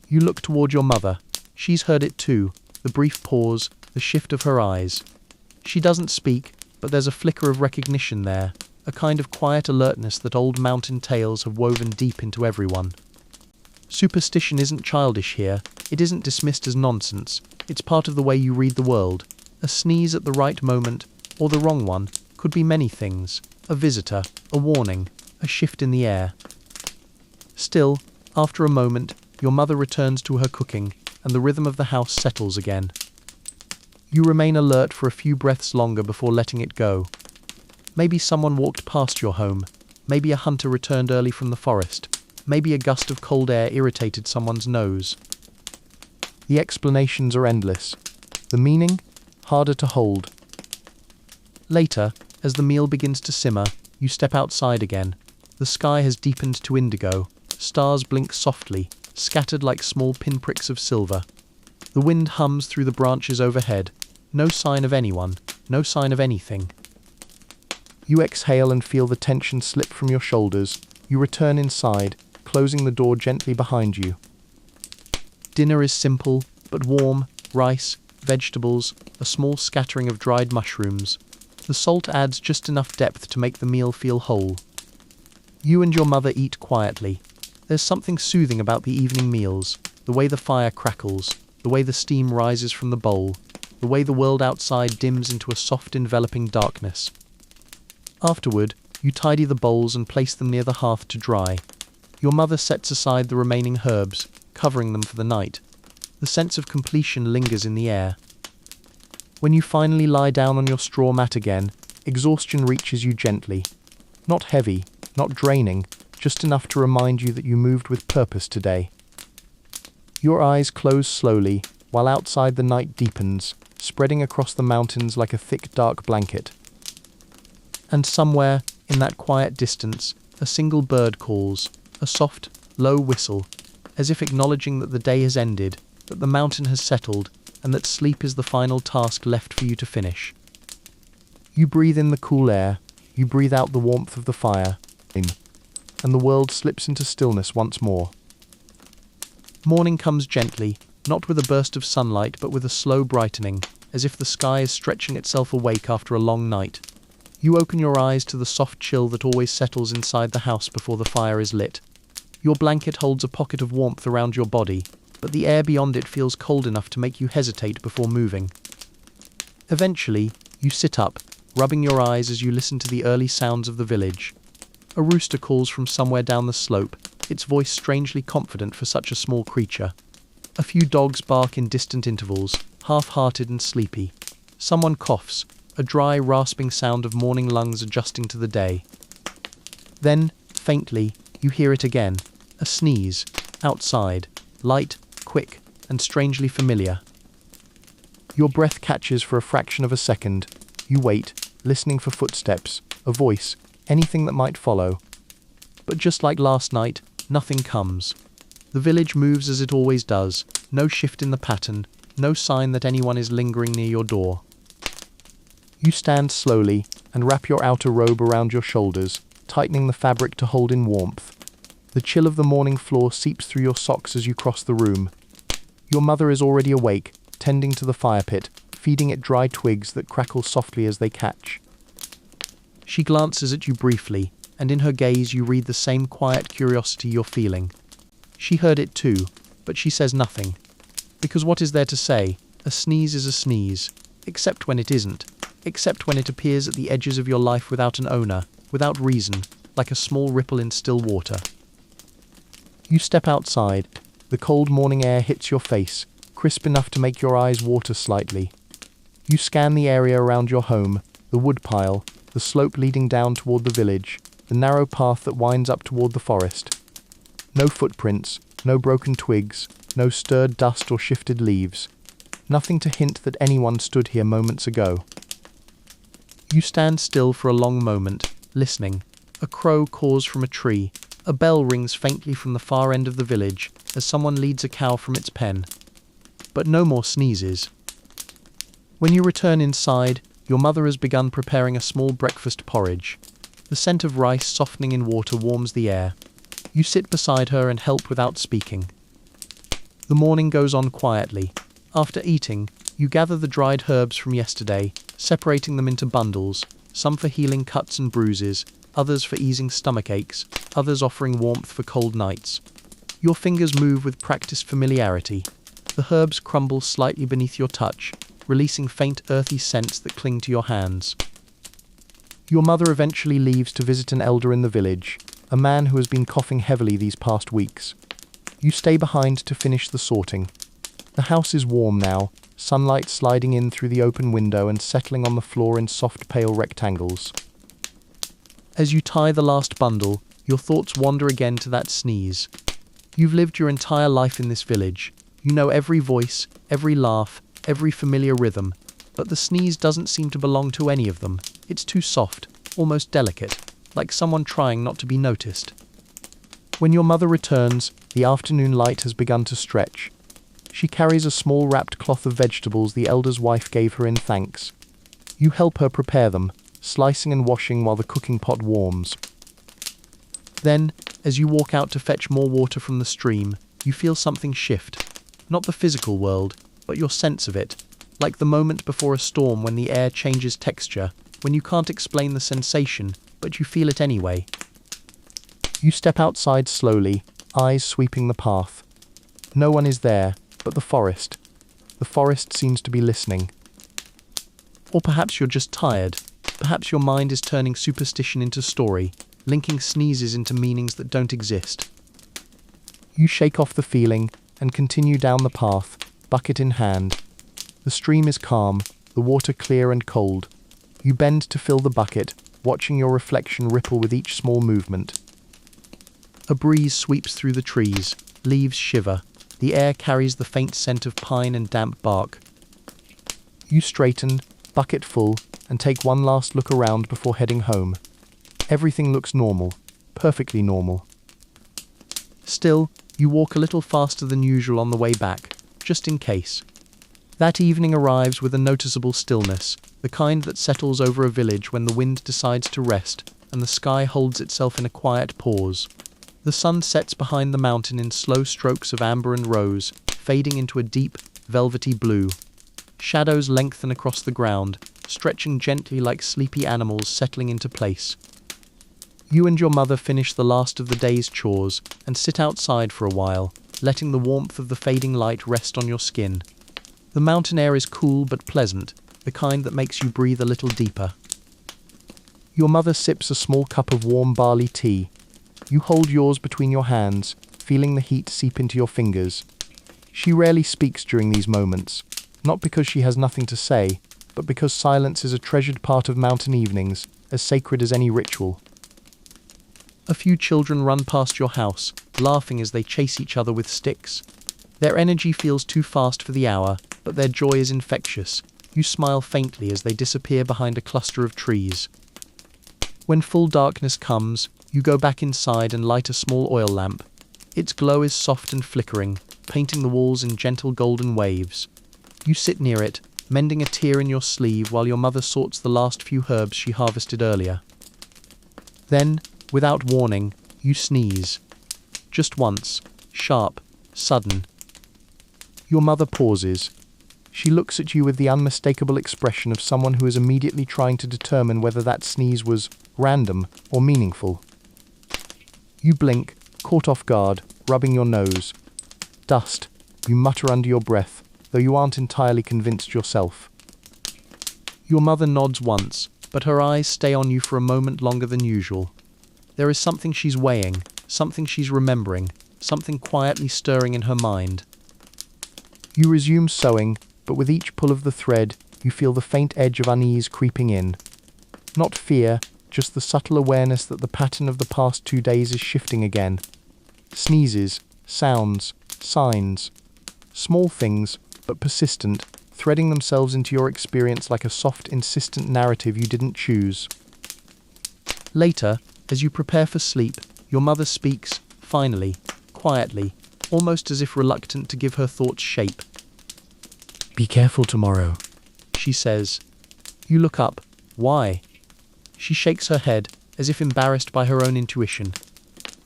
You look toward your mother, She's heard it too, the brief pause, the shift of her eyes. She doesn't speak, but there's a flicker of recognition there, a kind of quiet alertness that old mountain tales have woven deep into everyone. Superstition isn't childish here, it isn't dismissed as nonsense, it's part of the way you read the world. A sneeze at the right moment, or the wrong one, could be many things: a visitor, a warning, a shift in the air. Still, after a moment, your mother returns to her cooking, and the rhythm of the house settles again. You remain alert for a few breaths longer before letting it go. Maybe someone walked past your home, maybe a hunter returned early from the forest, maybe a gust of cold air irritated someone's nose. The explanations are endless. The meaning? Harder to hold. Later, as the meal begins to simmer, you step outside again. The sky has deepened to indigo. Stars blink softly, scattered like small pinpricks of silver. The wind hums through the branches overhead. No sign of anyone, no sign of anything. You exhale and feel the tension slip from your shoulders. You return inside, closing the door gently behind you. Dinner is simple, but warm: rice, vegetables, a small scattering of dried mushrooms. The salt adds just enough depth to make the meal feel whole. You and your mother eat quietly. There's something soothing about the evening meals, the way the fire crackles, the way the steam rises from the bowl, the way the world outside dims into a soft enveloping darkness. Afterward, you tidy the bowls and place them near the hearth to dry. Your mother sets aside the remaining herbs, covering them for the night. The sense of completion lingers in the air. When you finally lie down on your straw mat again, exhaustion reaches you gently. Not heavy, not draining, just enough to remind you that you moved with purpose today. Your eyes close slowly, while outside the night deepens, spreading across the mountains like a thick dark blanket. And somewhere, in that quiet distance, a single bird calls, a soft, low whistle, as if acknowledging that the day has ended, that the mountain has settled, and that sleep is the final task left for you to finish. You breathe in the cool air, you breathe out the warmth of the fire, and the world slips into stillness once more. Morning comes gently, not with a burst of sunlight but with a slow brightening, as if the sky is stretching itself awake after a long night. You open your eyes to the soft chill that always settles inside the house before the fire is lit. Your blanket holds a pocket of warmth around your body, but the air beyond it feels cold enough to make you hesitate before moving. Eventually, you sit up, rubbing your eyes as you listen to the early sounds of the village. A rooster calls from somewhere down the slope, its voice strangely confident for such a small creature. A few dogs bark in distant intervals, half-hearted and sleepy. Someone coughs, a dry, rasping sound of morning lungs adjusting to the day. Then, faintly, you hear it again, a sneeze, outside, light, quick, and strangely familiar. Your breath catches for a fraction of a second. You wait, listening for footsteps, a voice, anything that might follow. But just like last night, nothing comes. The village moves as it always does, no shift in the pattern, no sign that anyone is lingering near your door. You stand slowly and wrap your outer robe around your shoulders, tightening the fabric to hold in warmth. The chill of the morning floor seeps through your socks as you cross the room. Your mother is already awake, tending to the fire pit, feeding it dry twigs that crackle softly as they catch. She glances at you briefly, and in her gaze you read the same quiet curiosity you're feeling. She heard it too, but she says nothing. Because what is there to say? A sneeze is a sneeze, except when it isn't, except when it appears at the edges of your life without an owner, without reason, like a small ripple in still water. You step outside. The cold morning air hits your face, crisp enough to make your eyes water slightly. You scan the area around your home, the woodpile, the slope leading down toward the village, the narrow path that winds up toward the forest. No footprints, no broken twigs, no stirred dust or shifted leaves. Nothing to hint that anyone stood here moments ago. You stand still for a long moment, listening. A crow caws from a tree. A bell rings faintly from the far end of the village as someone leads a cow from its pen. But no more sneezes. When you return inside, your mother has begun preparing a small breakfast porridge. The scent of rice softening in water warms the air. You sit beside her and help without speaking. The morning goes on quietly. After eating, you gather the dried herbs from yesterday, separating them into bundles, some for healing cuts and bruises, others for easing stomach aches, others offering warmth for cold nights. Your fingers move with practiced familiarity. The herbs crumble slightly beneath your touch, releasing faint earthy scents that cling to your hands. Your mother eventually leaves to visit an elder in the village, a man who has been coughing heavily these past weeks. You stay behind to finish the sorting. The house is warm now, sunlight sliding in through the open window and settling on the floor in soft pale rectangles. As you tie the last bundle, your thoughts wander again to that sneeze. You've lived your entire life in this village. You know every voice, every laugh, every familiar rhythm, but the sneeze doesn't seem to belong to any of them. It's too soft, almost delicate, like someone trying not to be noticed. When your mother returns, the afternoon light has begun to stretch. She carries a small wrapped cloth of vegetables the elder's wife gave her in thanks. You help her prepare them, slicing and washing while the cooking pot warms. Then, as you walk out to fetch more water from the stream, you feel something shift. Not the physical world, but your sense of it, like the moment before a storm when the air changes texture, when you can't explain the sensation, but you feel it anyway. You step outside slowly, eyes sweeping the path. No one is there, but the forest. The forest seems to be listening. Or perhaps you're just tired. Perhaps your mind is turning superstition into story, linking sneezes into meanings that don't exist. You shake off the feeling and continue down the path, bucket in hand. The stream is calm, the water clear and cold. You bend to fill the bucket, watching your reflection ripple with each small movement. A breeze sweeps through the trees, leaves shiver. The air carries the faint scent of pine and damp bark. You straighten, bucket full, and take one last look around before heading home. Everything looks normal, perfectly normal. Still, you walk a little faster than usual on the way back, just in case. That evening arrives with a noticeable stillness, the kind that settles over a village when the wind decides to rest and the sky holds itself in a quiet pause. The sun sets behind the mountain in slow strokes of amber and rose, fading into a deep, velvety blue. Shadows lengthen across the ground, stretching gently like sleepy animals settling into place. You and your mother finish the last of the day's chores and sit outside for a while, letting the warmth of the fading light rest on your skin. The mountain air is cool but pleasant, the kind that makes you breathe a little deeper. Your mother sips a small cup of warm barley tea. You hold yours between your hands, feeling the heat seep into your fingers. She rarely speaks during these moments, not because she has nothing to say, but because silence is a treasured part of mountain evenings, as sacred as any ritual. A few children run past your house, laughing as they chase each other with sticks. Their energy feels too fast for the hour, but their joy is infectious. You smile faintly as they disappear behind a cluster of trees. When full darkness comes, you go back inside and light a small oil lamp. Its glow is soft and flickering, painting the walls in gentle golden waves. You sit near it, mending a tear in your sleeve while your mother sorts the last few herbs she harvested earlier. Then, without warning, you sneeze. Just once, sharp, sudden. Your mother pauses. She looks at you with the unmistakable expression of someone who is immediately trying to determine whether that sneeze was random or meaningful. You blink, caught off guard, rubbing your nose. Dust, you mutter under your breath, though you aren't entirely convinced yourself. Your mother nods once, but her eyes stay on you for a moment longer than usual. There is something she's weighing, something she's remembering, something quietly stirring in her mind. You resume sewing, but with each pull of the thread, you feel the faint edge of unease creeping in. Not fear, just the subtle awareness that the pattern of the past 2 days is shifting again. Sneezes, sounds, signs. Small things, but persistent, threading themselves into your experience like a soft, insistent narrative you didn't choose. Later, as you prepare for sleep, your mother speaks, finally, quietly, almost as if reluctant to give her thoughts shape. "Be careful tomorrow," she says. You look up. Why? She shakes her head, as if embarrassed by her own intuition.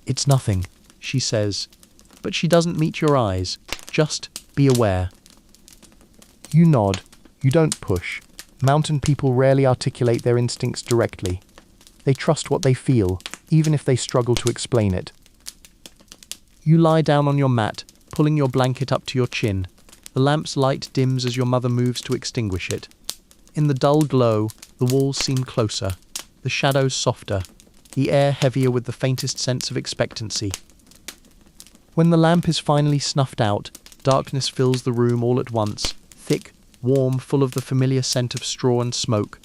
"It's nothing," she says. But she doesn't meet your eyes, Just be aware. You nod. You don't push. Mountain people rarely articulate their instincts directly. They trust what they feel, even if they struggle to explain it. You lie down on your mat, pulling your blanket up to your chin. The lamp's light dims as your mother moves to extinguish it. In the dull glow, the walls seem closer, the shadows softer, the air heavier with the faintest sense of expectancy. When the lamp is finally snuffed out, darkness fills the room all at once, thick, warm, full of the familiar scent of straw and smoke.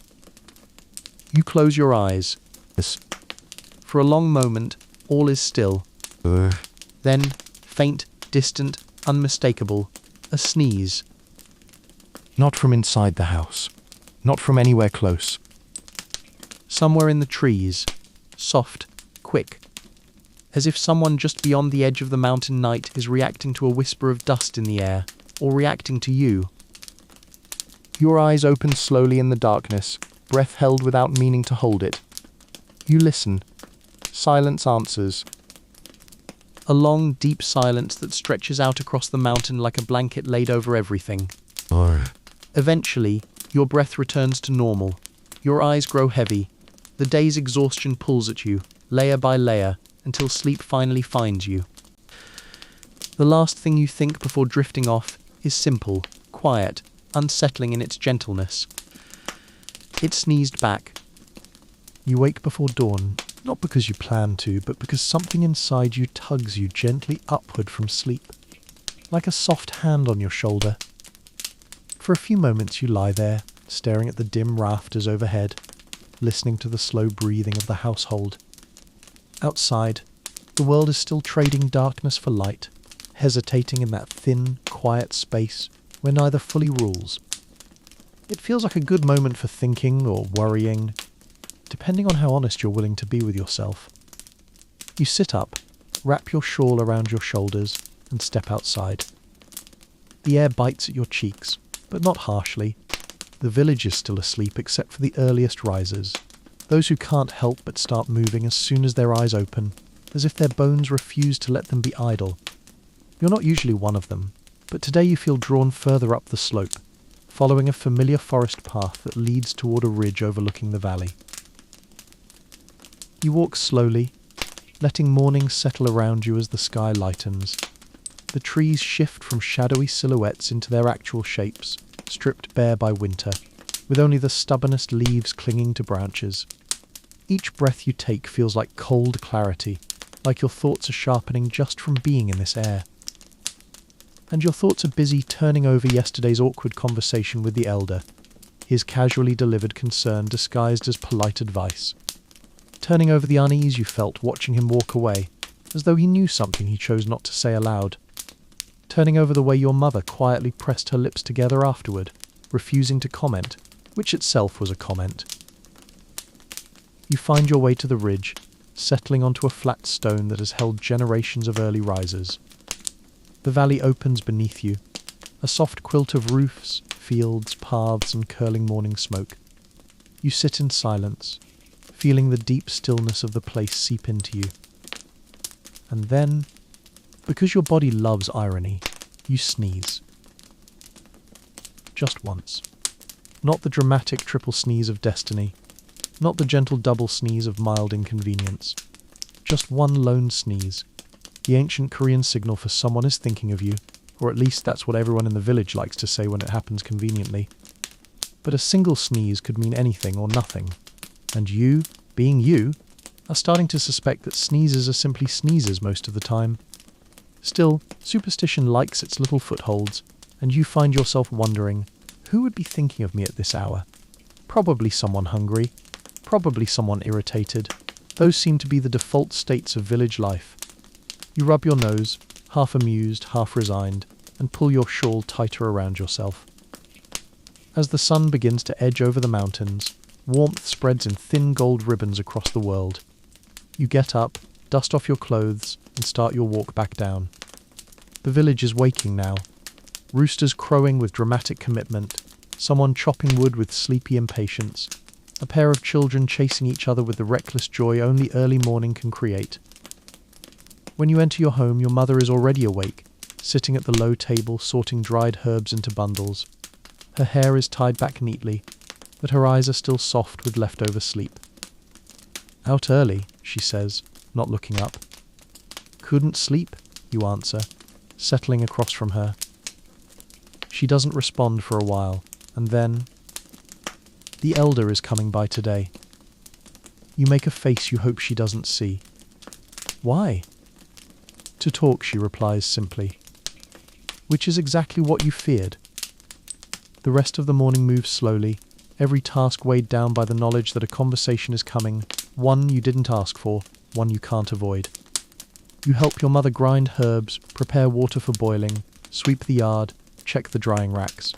You close your eyes. For a long moment, all is still. Then, faint, distant, unmistakable, a sneeze. Not from inside the house. Not from anywhere close. Somewhere in the trees. Soft, quick. As if someone just beyond the edge of the mountain night is reacting to a whisper of dust in the air, or reacting to you. Your eyes open slowly in the darkness, breath held without meaning to hold it. You listen. Silence answers. A long, deep silence that stretches out across the mountain like a blanket laid over everything. Eventually, your breath returns to normal. Your eyes grow heavy. The day's exhaustion pulls at you, layer by layer, until sleep finally finds you. The last thing you think before drifting off is simple, quiet, unsettling in its gentleness. It sneezed back. You wake before dawn, not because you plan to, but because something inside you tugs you gently upward from sleep, like a soft hand on your shoulder. For a few moments you lie there, staring at the dim rafters overhead, listening to the slow breathing of the household. Outside, the world is still trading darkness for light, hesitating in that thin, quiet space where neither fully rules. It feels like a good moment for thinking or worrying, depending on how honest you're willing to be with yourself. You sit up, wrap your shawl around your shoulders, and step outside. The air bites at your cheeks, but not harshly. The village is still asleep except for the earliest risers, those who can't help but start moving as soon as their eyes open, as if their bones refuse to let them be idle. You're not usually one of them, but today you feel drawn further up the slope, following a familiar forest path that leads toward a ridge overlooking the valley. You walk slowly, letting morning settle around you as the sky lightens. The trees shift from shadowy silhouettes into their actual shapes, stripped bare by winter, with only the stubbornest leaves clinging to branches. Each breath you take feels like cold clarity, like your thoughts are sharpening just from being in this air. And your thoughts are busy turning over yesterday's awkward conversation with the elder, his casually delivered concern disguised as polite advice. Turning over the unease you felt watching him walk away, as though he knew something he chose not to say aloud. Turning over the way your mother quietly pressed her lips together afterward, refusing to comment, which itself was a comment. You find your way to the ridge, settling onto a flat stone that has held generations of early risers. The valley opens beneath you, a soft quilt of roofs, fields, paths, and curling morning smoke. You sit in silence, feeling the deep stillness of the place seep into you. And then, because your body loves irony, you sneeze. Just once. Not the dramatic triple sneeze of destiny, not the gentle double sneeze of mild inconvenience. Just one lone sneeze, the ancient Korean signal for someone is thinking of you, or at least that's what everyone in the village likes to say when it happens conveniently. But a single sneeze could mean anything or nothing, and you, being you, are starting to suspect that sneezes are simply sneezes most of the time. Still, superstition likes its little footholds, and you find yourself wondering, who would be thinking of me at this hour? Probably someone hungry, probably someone irritated. Those seem to be the default states of village life. You rub your nose, half amused, half resigned, and pull your shawl tighter around yourself. As the sun begins to edge over the mountains, warmth spreads in thin gold ribbons across the world. You get up, dust off your clothes, and start your walk back down. The village is waking now. Roosters crowing with dramatic commitment, someone chopping wood with sleepy impatience, a pair of children chasing each other with the reckless joy only early morning can create. When you enter your home, your mother is already awake, sitting at the low table sorting dried herbs into bundles. Her hair is tied back neatly, but her eyes are still soft with leftover sleep. "Out early," she says, not looking up. "Couldn't sleep," you answer, settling across from her. She doesn't respond for a while, and then, "The elder is coming by today." You make a face you hope she doesn't see. "Why?" "To talk," she replies simply. Which is exactly what you feared. The rest of the morning moves slowly, every task weighed down by the knowledge that a conversation is coming, one you didn't ask for, one you can't avoid. You help your mother grind herbs, prepare water for boiling, sweep the yard, check the drying racks.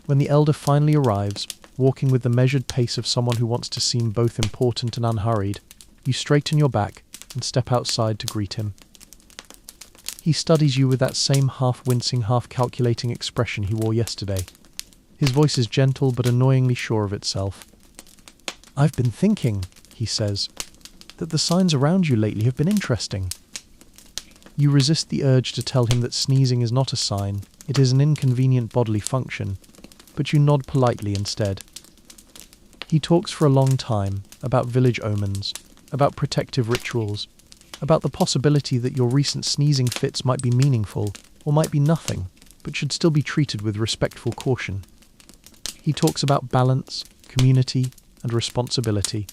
When the elder finally arrives, walking with the measured pace of someone who wants to seem both important and unhurried, you straighten your back and step outside to greet him. He studies you with that same half-wincing, half-calculating expression he wore yesterday. His voice is gentle but annoyingly sure of itself. "I've been thinking," he says, "that the signs around you lately have been interesting." You resist the urge to tell him that sneezing is not a sign, it is an inconvenient bodily function, but you nod politely instead. He talks for a long time about village omens, about protective rituals, about the possibility that your recent sneezing fits might be meaningful or might be nothing, but should still be treated with respectful caution. He talks about balance, community, and responsibility,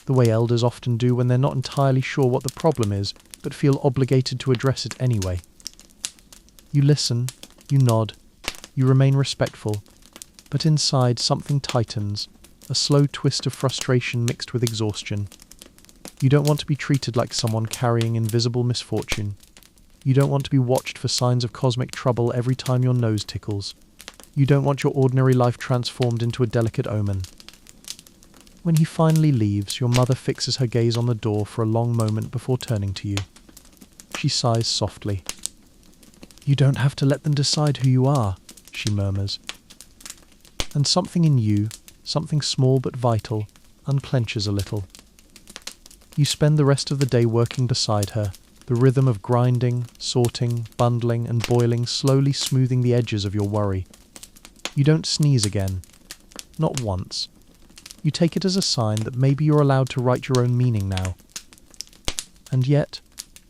the way elders often do when they're not entirely sure what the problem is, but feel obligated to address it anyway. You listen, you nod, you remain respectful, but inside something tightens, a slow twist of frustration mixed with exhaustion. You don't want to be treated like someone carrying invisible misfortune. You don't want to be watched for signs of cosmic trouble every time your nose tickles. You don't want your ordinary life transformed into a delicate omen. When he finally leaves, your mother fixes her gaze on the door for a long moment before turning to you. She sighs softly. "You don't have to let them decide who you are," she murmurs. And something in you, something small but vital, unclenches a little. You spend the rest of the day working beside her, the rhythm of grinding, sorting, bundling, and boiling slowly smoothing the edges of your worry. You don't sneeze again. Not once. You take it as a sign that maybe you're allowed to write your own meaning now. And yet,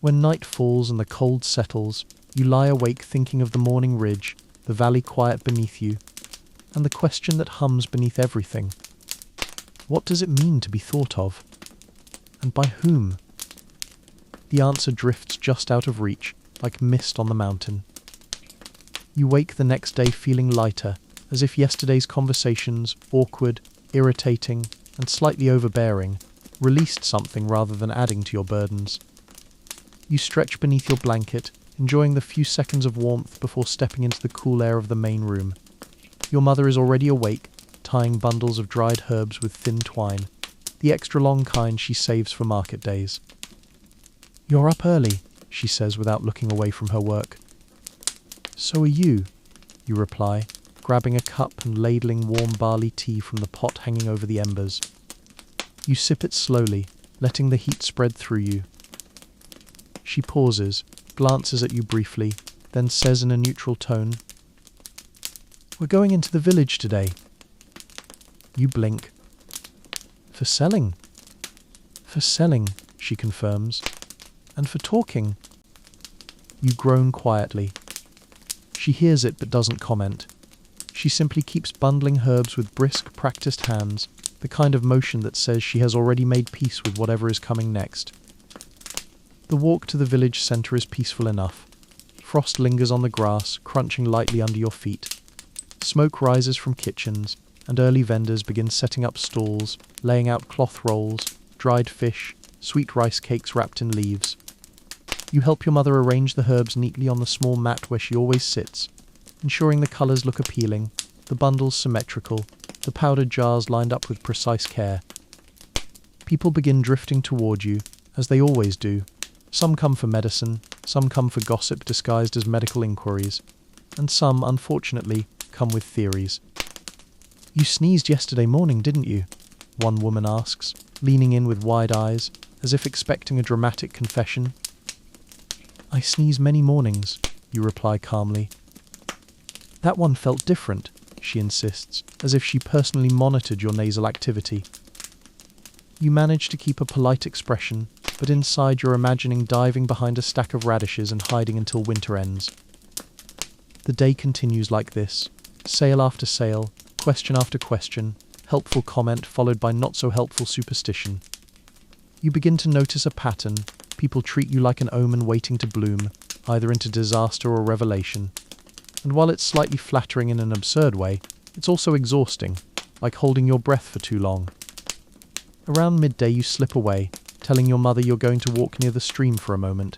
when night falls and the cold settles, you lie awake thinking of the morning ridge, the valley quiet beneath you, and the question that hums beneath everything. What does it mean to be thought of? And by whom? The answer drifts just out of reach, like mist on the mountain. You wake the next day feeling lighter, as if yesterday's conversations, awkward, irritating, and slightly overbearing, released something rather than adding to your burdens. You stretch beneath your blanket, enjoying the few seconds of warmth before stepping into the cool air of the main room. Your mother is already awake, tying bundles of dried herbs with thin twine, the extra long kind she saves for market days. "You're up early," she says without looking away from her work. "So are you," you reply, grabbing a cup and ladling warm barley tea from the pot hanging over the embers. You sip it slowly, letting the heat spread through you. She pauses, glances at you briefly, then says in a neutral tone, "We're going into the village today." You blink. "For selling?" "For selling," she confirms. "And for talking." You groan quietly. She hears it but doesn't comment. She simply keeps bundling herbs with brisk, practiced hands, the kind of motion that says she has already made peace with whatever is coming next. The walk to the village centre is peaceful enough. Frost lingers on the grass, crunching lightly under your feet. Smoke rises from kitchens, and early vendors begin setting up stalls, laying out cloth rolls, dried fish, sweet rice cakes wrapped in leaves. You help your mother arrange the herbs neatly on the small mat where she always sits, ensuring the colours look appealing, the bundles symmetrical, the powdered jars lined up with precise care. People begin drifting toward you, as they always do. Some come for medicine, some come for gossip disguised as medical inquiries, and some, unfortunately, come with theories. "You sneezed yesterday morning, didn't you?" one woman asks, leaning in with wide eyes, as if expecting a dramatic confession. "I sneeze many mornings," you reply calmly. That one felt different, she insists, as if she personally monitored your nasal activity. You manage to keep a polite expression, but inside you're imagining diving behind a stack of radishes and hiding until winter ends. The day continues like this, sale after sale, question after question, helpful comment followed by not-so-helpful superstition. You begin to notice a pattern. People treat you like an omen waiting to bloom, either into disaster or revelation. And while it's slightly flattering in an absurd way, it's also exhausting, like holding your breath for too long. Around midday you slip away, telling your mother you're going to walk near the stream for a moment.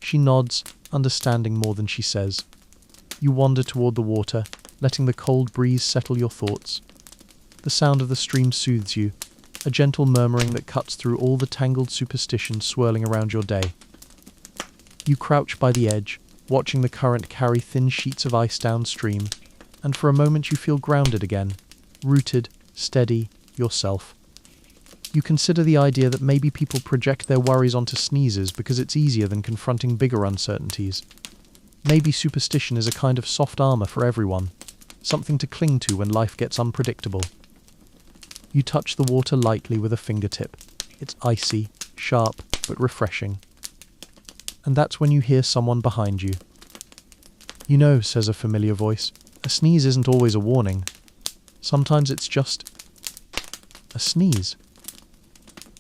She nods, understanding more than she says. You wander toward the water, letting the cold breeze settle your thoughts. The sound of the stream soothes you, a gentle murmuring that cuts through all the tangled superstitions swirling around your day. You crouch by the edge, watching the current carry thin sheets of ice downstream, and for a moment you feel grounded again, rooted, steady, yourself. You consider the idea that maybe people project their worries onto sneezes because it's easier than confronting bigger uncertainties. Maybe superstition is a kind of soft armor for everyone, something to cling to when life gets unpredictable. You touch the water lightly with a fingertip. It's icy, sharp, but refreshing. And that's when you hear someone behind you. You know, says a familiar voice, a sneeze isn't always a warning. Sometimes it's just a sneeze.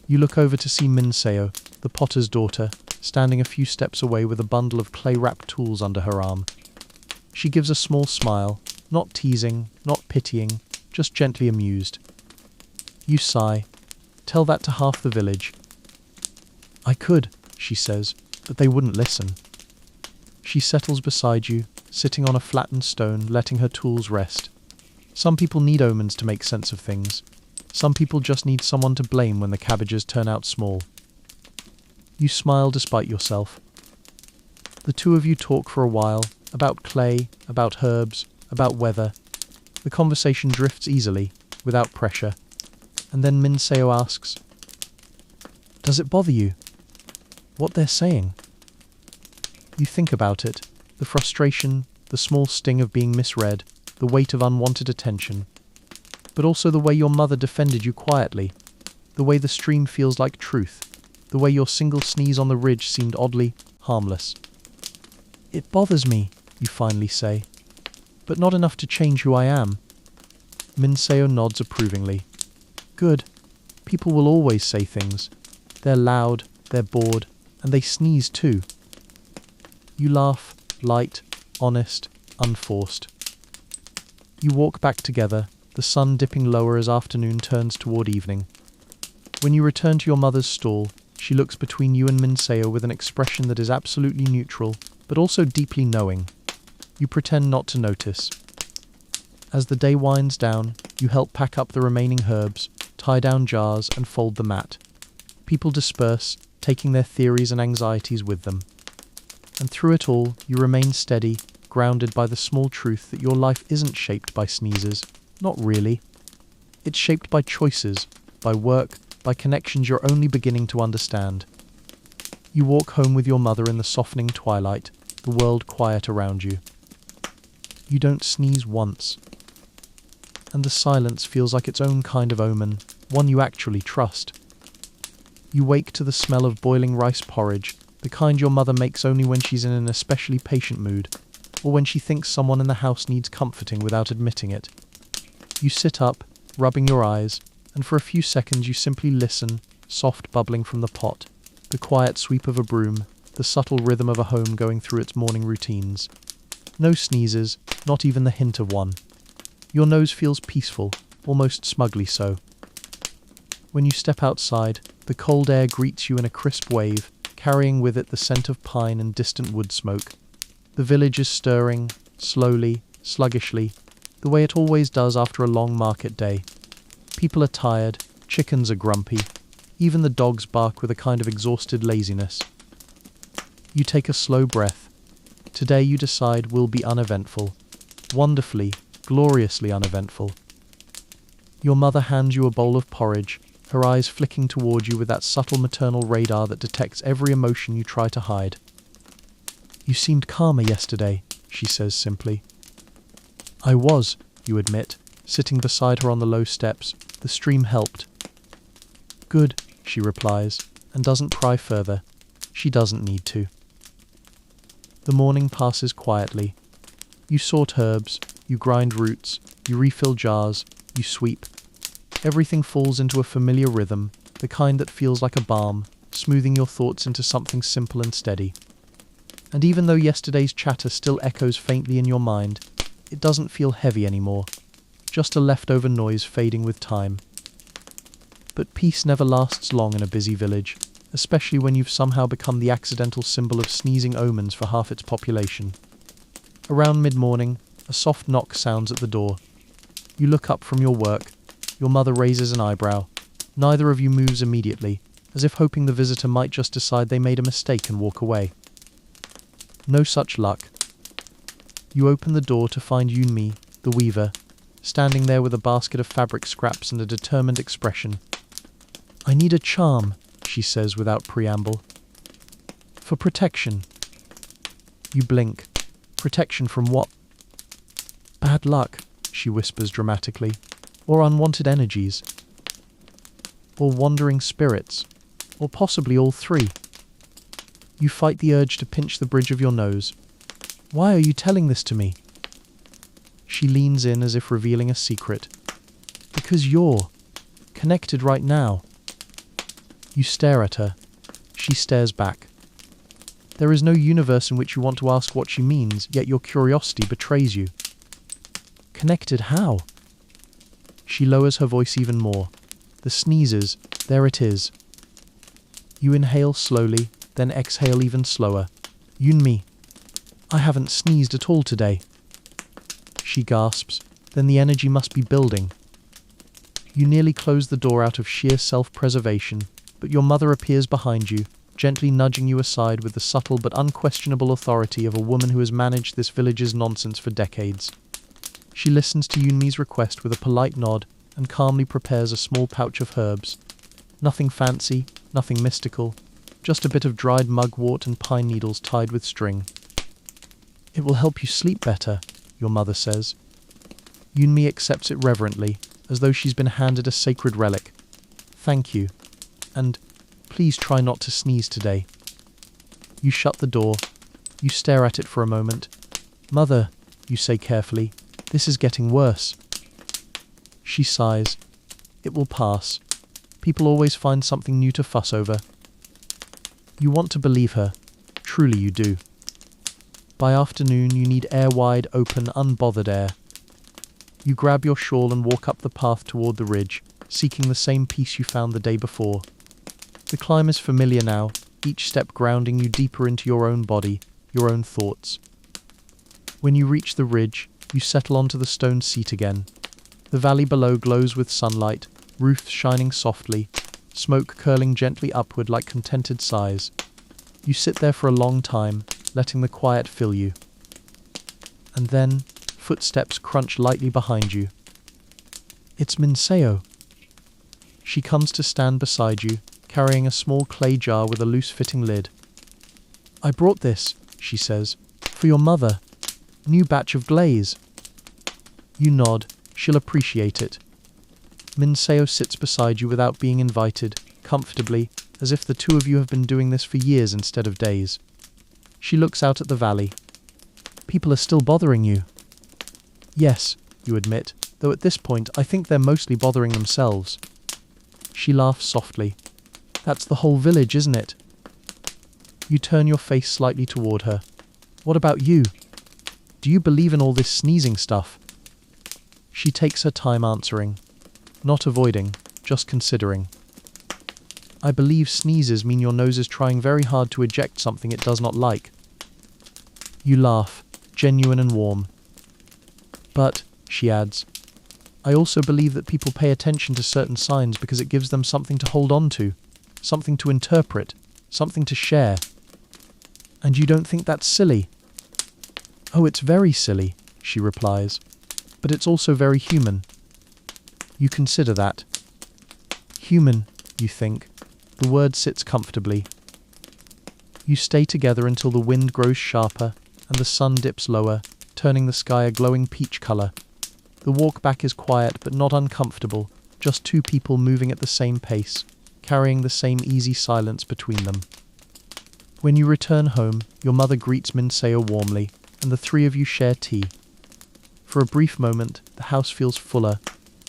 You look over to see Minseo, the potter's daughter, standing a few steps away with a bundle of clay-wrapped tools under her arm. She gives a small smile, not teasing, not pitying, just gently amused. You sigh. Tell that to half the village. I could, she says, but they wouldn't listen. She settles beside you, sitting on a flattened stone, letting her tools rest. Some people need omens to make sense of things. Some people just need someone to blame when the cabbages turn out small. You smile despite yourself. The two of you talk for a while, about clay, about herbs, about weather. The conversation drifts easily, without pressure. And then Minseo asks, "Does it bother you? What they're saying?" You think about it, the frustration, the small sting of being misread, the weight of unwanted attention, but also the way your mother defended you quietly, the way the stream feels like truth, the way your single sneeze on the ridge seemed oddly harmless. It bothers me, you finally say, but not enough to change who I am. Minseo nods approvingly. Good. People will always say things. They're loud, they're bored, and they sneeze too. You laugh, light, honest, unforced. You walk back together, the sun dipping lower as afternoon turns toward evening. When you return to your mother's stall, she looks between you and Minseo with an expression that is absolutely neutral, but also deeply knowing. You pretend not to notice. As the day winds down, you help pack up the remaining herbs, tie down jars, and fold the mat. People disperse, taking their theories and anxieties with them. And through it all, you remain steady, grounded by the small truth that your life isn't shaped by sneezes. Not really. It's shaped by choices, by work, by connections you're only beginning to understand. You walk home with your mother in the softening twilight, the world quiet around you. You don't sneeze once. And the silence feels like its own kind of omen, one you actually trust. You wake to the smell of boiling rice porridge, the kind your mother makes only when she's in an especially patient mood, or when she thinks someone in the house needs comforting without admitting it. You sit up, rubbing your eyes, and for a few seconds you simply listen, soft bubbling from the pot, the quiet sweep of a broom, the subtle rhythm of a home going through its morning routines. No sneezes, not even the hint of one. Your nose feels peaceful, almost smugly so. When you step outside, the cold air greets you in a crisp wave, carrying with it the scent of pine and distant wood smoke. The village is stirring, slowly, sluggishly, the way it always does after a long market day. People are tired, chickens are grumpy, even the dogs bark with a kind of exhausted laziness. You take a slow breath. Today you decide will be uneventful, wonderfully, gloriously uneventful. Your mother hands you a bowl of porridge, her eyes flicking toward you with that subtle maternal radar that detects every emotion you try to hide. You seemed calmer yesterday, she says simply. I was, you admit, sitting beside her on the low steps. The stream helped. Good, she replies, and doesn't pry further. She doesn't need to. The morning passes quietly. You sort herbs, you grind roots, you refill jars, you sweep. Everything falls into a familiar rhythm, the kind that feels like a balm, smoothing your thoughts into something simple and steady. And even though yesterday's chatter still echoes faintly in your mind, it doesn't feel heavy anymore, just a leftover noise fading with time. But peace never lasts long in a busy village, especially when you've somehow become the accidental symbol of sneezing omens for half its population. Around mid-morning, a soft knock sounds at the door. You look up from your work. Your mother raises an eyebrow. Neither of you moves immediately, as if hoping the visitor might just decide they made a mistake and walk away. No such luck. You open the door to find Yunmi, the weaver, standing there with a basket of fabric scraps and a determined expression. I need a charm, she says without preamble. For protection. You blink. Protection from what? Bad luck, she whispers dramatically. Or unwanted energies. Or wandering spirits. Or possibly all three. You fight the urge to pinch the bridge of your nose. Why are you telling this to me? She leans in as if revealing a secret. Because you're connected right now. You stare at her. She stares back. There is no universe in which you want to ask what she means, yet your curiosity betrays you. Connected how? She lowers her voice even more. The sneezes, there it is. You inhale slowly, then exhale even slower. Yunmi, I haven't sneezed at all today. She gasps, then the energy must be building. You nearly close the door out of sheer self-preservation, but your mother appears behind you, gently nudging you aside with the subtle but unquestionable authority of a woman who has managed this village's nonsense for decades. She listens to Yunmi's request with a polite nod and calmly prepares a small pouch of herbs. Nothing fancy, nothing mystical, just a bit of dried mugwort and pine needles tied with string. It will help you sleep better, your mother says. Yunmi accepts it reverently, as though she's been handed a sacred relic. Thank you. And please try not to sneeze today. You shut the door. You stare at it for a moment. Mother, you say carefully, this is getting worse. She sighs. It will pass. People always find something new to fuss over. You want to believe her. Truly you do. By afternoon you need air wide, open, unbothered air. You grab your shawl and walk up the path toward the ridge, seeking the same peace you found the day before. The climb is familiar now, each step grounding you deeper into your own body, your own thoughts. When you reach the ridge, you settle onto the stone seat again. The valley below glows with sunlight, roofs shining softly, smoke curling gently upward like contented sighs. You sit there for a long time, letting the quiet fill you. And then, footsteps crunch lightly behind you. It's Minseo. She comes to stand beside you, carrying a small clay jar with a loose-fitting lid. I brought this, she says, for your mother. New batch of glaze. You nod. She'll appreciate it. Minseo sits beside you without being invited, comfortably, as if the two of you have been doing this for years instead of days. She looks out at the valley. People are still bothering you. Yes, you admit, though at this point I think they're mostly bothering themselves. She laughs softly. That's the whole village, isn't it? You turn your face slightly toward her. What about you? Do you believe in all this sneezing stuff? She takes her time answering. Not avoiding, just considering. I believe sneezes mean your nose is trying very hard to eject something it does not like. You laugh, genuine and warm. But, she adds, I also believe that people pay attention to certain signs because it gives them something to hold on to, something to interpret, something to share. And you don't think that's silly? Oh, it's very silly, she replies. But it's also very human. You consider that. Human, you think. The word sits comfortably. You stay together until the wind grows sharper and the sun dips lower, turning the sky a glowing peach color. The walk back is quiet but not uncomfortable, just two people moving at the same pace, carrying the same easy silence between them. When you return home, your mother greets Minseo warmly, and the three of you share tea. For a brief moment, the house feels fuller,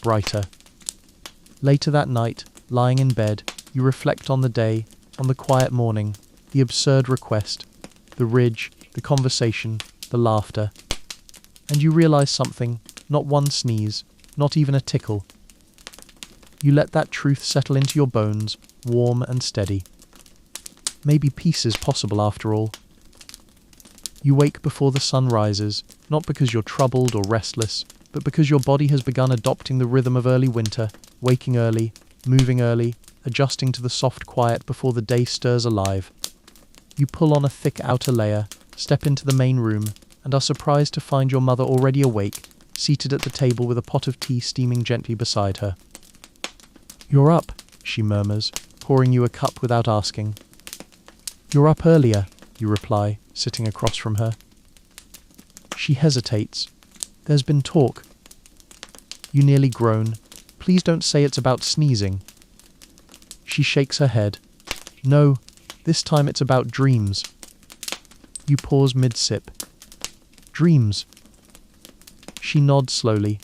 brighter. Later that night, lying in bed, you reflect on the day, on the quiet morning, the absurd request, the ridge, the conversation, the laughter. And you realize something, not one sneeze, not even a tickle. You let that truth settle into your bones, warm and steady. Maybe peace is possible after all. You wake before the sun rises, not because you're troubled or restless, but because your body has begun adopting the rhythm of early winter, waking early, moving early, adjusting to the soft quiet before the day stirs alive. You pull on a thick outer layer, step into the main room, and are surprised to find your mother already awake, seated at the table with a pot of tea steaming gently beside her. "You're up," she murmurs, pouring you a cup without asking. "You're up earlier," you reply, sitting across from her. She hesitates. "There's been talk." You nearly groan. "Please don't say it's about sneezing." She shakes her head. "No, this time it's about dreams." You pause mid-sip. "Dreams?" She nods slowly.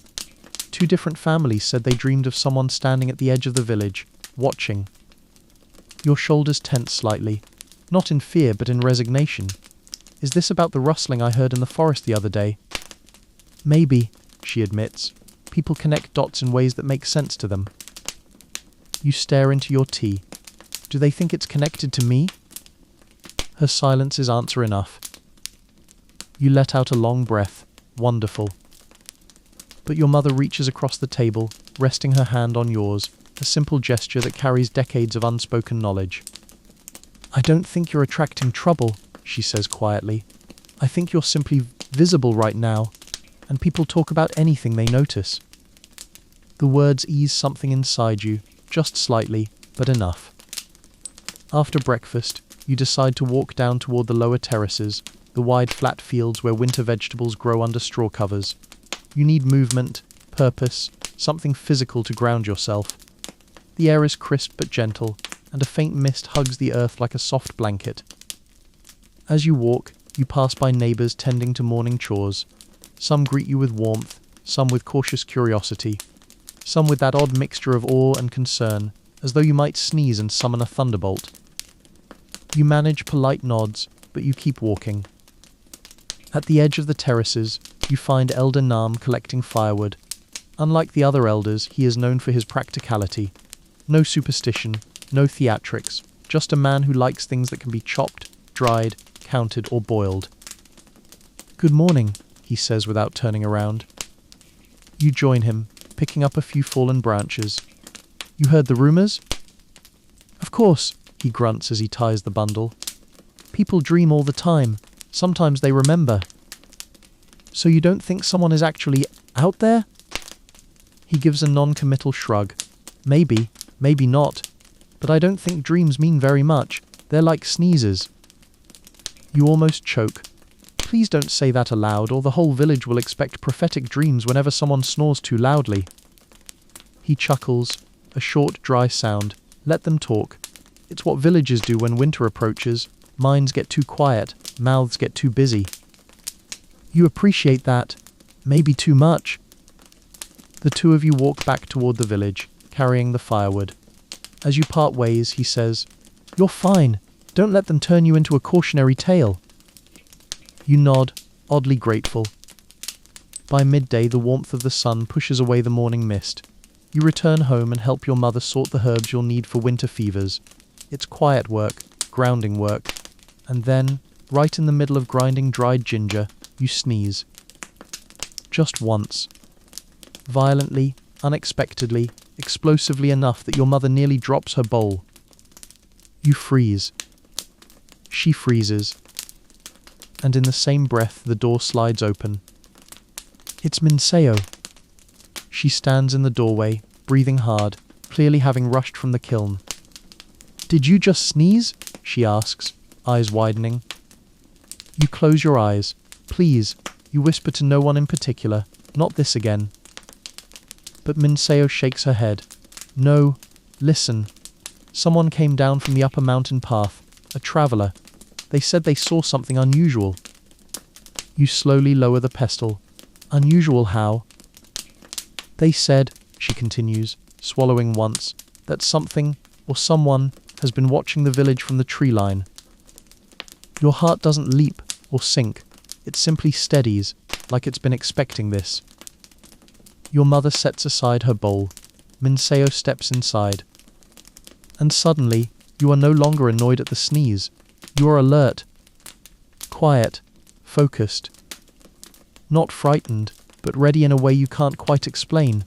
Two different families said they dreamed of someone standing at the edge of the village, watching. Your shoulders tense slightly, not in fear but in resignation. "Is this about the rustling I heard in the forest the other day?" "Maybe," she admits. "People connect dots in ways that make sense to them." You stare into your tea. Do they think it's connected to me? Her silence is answer enough. You let out a long breath. Wonderful. But your mother reaches across the table, resting her hand on yours, a simple gesture that carries decades of unspoken knowledge. "I don't think you're attracting trouble," she says quietly. "I think you're simply visible right now, and people talk about anything they notice." The words ease something inside you, just slightly, but enough. After breakfast, you decide to walk down toward the lower terraces, the wide flat fields where winter vegetables grow under straw covers. You need movement, purpose, something physical to ground yourself. The air is crisp but gentle, and a faint mist hugs the earth like a soft blanket. As you walk, you pass by neighbors tending to morning chores. Some greet you with warmth, some with cautious curiosity, some with that odd mixture of awe and concern, as though you might sneeze and summon a thunderbolt. You manage polite nods, but you keep walking. At the edge of the terraces, you find Elder Nam collecting firewood. Unlike the other elders, he is known for his practicality. No superstition, no theatrics, just a man who likes things that can be chopped, dried, counted, or boiled. "Good morning," he says without turning around. You join him, picking up a few fallen branches. "You heard the rumors?" "Of course," he grunts as he ties the bundle. "People dream all the time. Sometimes they remember." "So you don't think someone is actually out there?" He gives a non-committal shrug. "Maybe, maybe not. But I don't think dreams mean very much. They're like sneezes." You almost choke. Please don't say that aloud, or the whole village will expect prophetic dreams whenever someone snores too loudly. He chuckles, a short, dry sound. Let them talk. It's what villagers do when winter approaches. Minds get too quiet, mouths get too busy. You appreciate that. Maybe too much. The two of you walk back toward the village, carrying the firewood. As you part ways, he says, "You're fine. Don't let them turn you into a cautionary tale." You nod, oddly grateful. By midday, the warmth of the sun pushes away the morning mist. You return home and help your mother sort the herbs you'll need for winter fevers. It's quiet work, grounding work. And then, right in the middle of grinding dried ginger, you sneeze. Just once. Violently, unexpectedly, explosively enough that your mother nearly drops her bowl. You freeze. She freezes. And in the same breath, the door slides open. It's Minseo. She stands in the doorway, breathing hard, clearly having rushed from the kiln. "Did you just sneeze?" she asks, eyes widening. You close your eyes. Please, you whisper to no one in particular, not this again. But Minseo shakes her head. No, listen. Someone came down from the upper mountain path, a traveler. They said they saw something unusual. You slowly lower the pestle. Unusual how? They said, she continues, swallowing once, that something, or someone, has been watching the village from the tree line. Your heart doesn't leap or sink. It simply steadies, like it's been expecting this. Your mother sets aside her bowl. Minseo steps inside. And suddenly, you are no longer annoyed at the sneeze. You are alert, quiet, focused. Not frightened, but ready in a way you can't quite explain.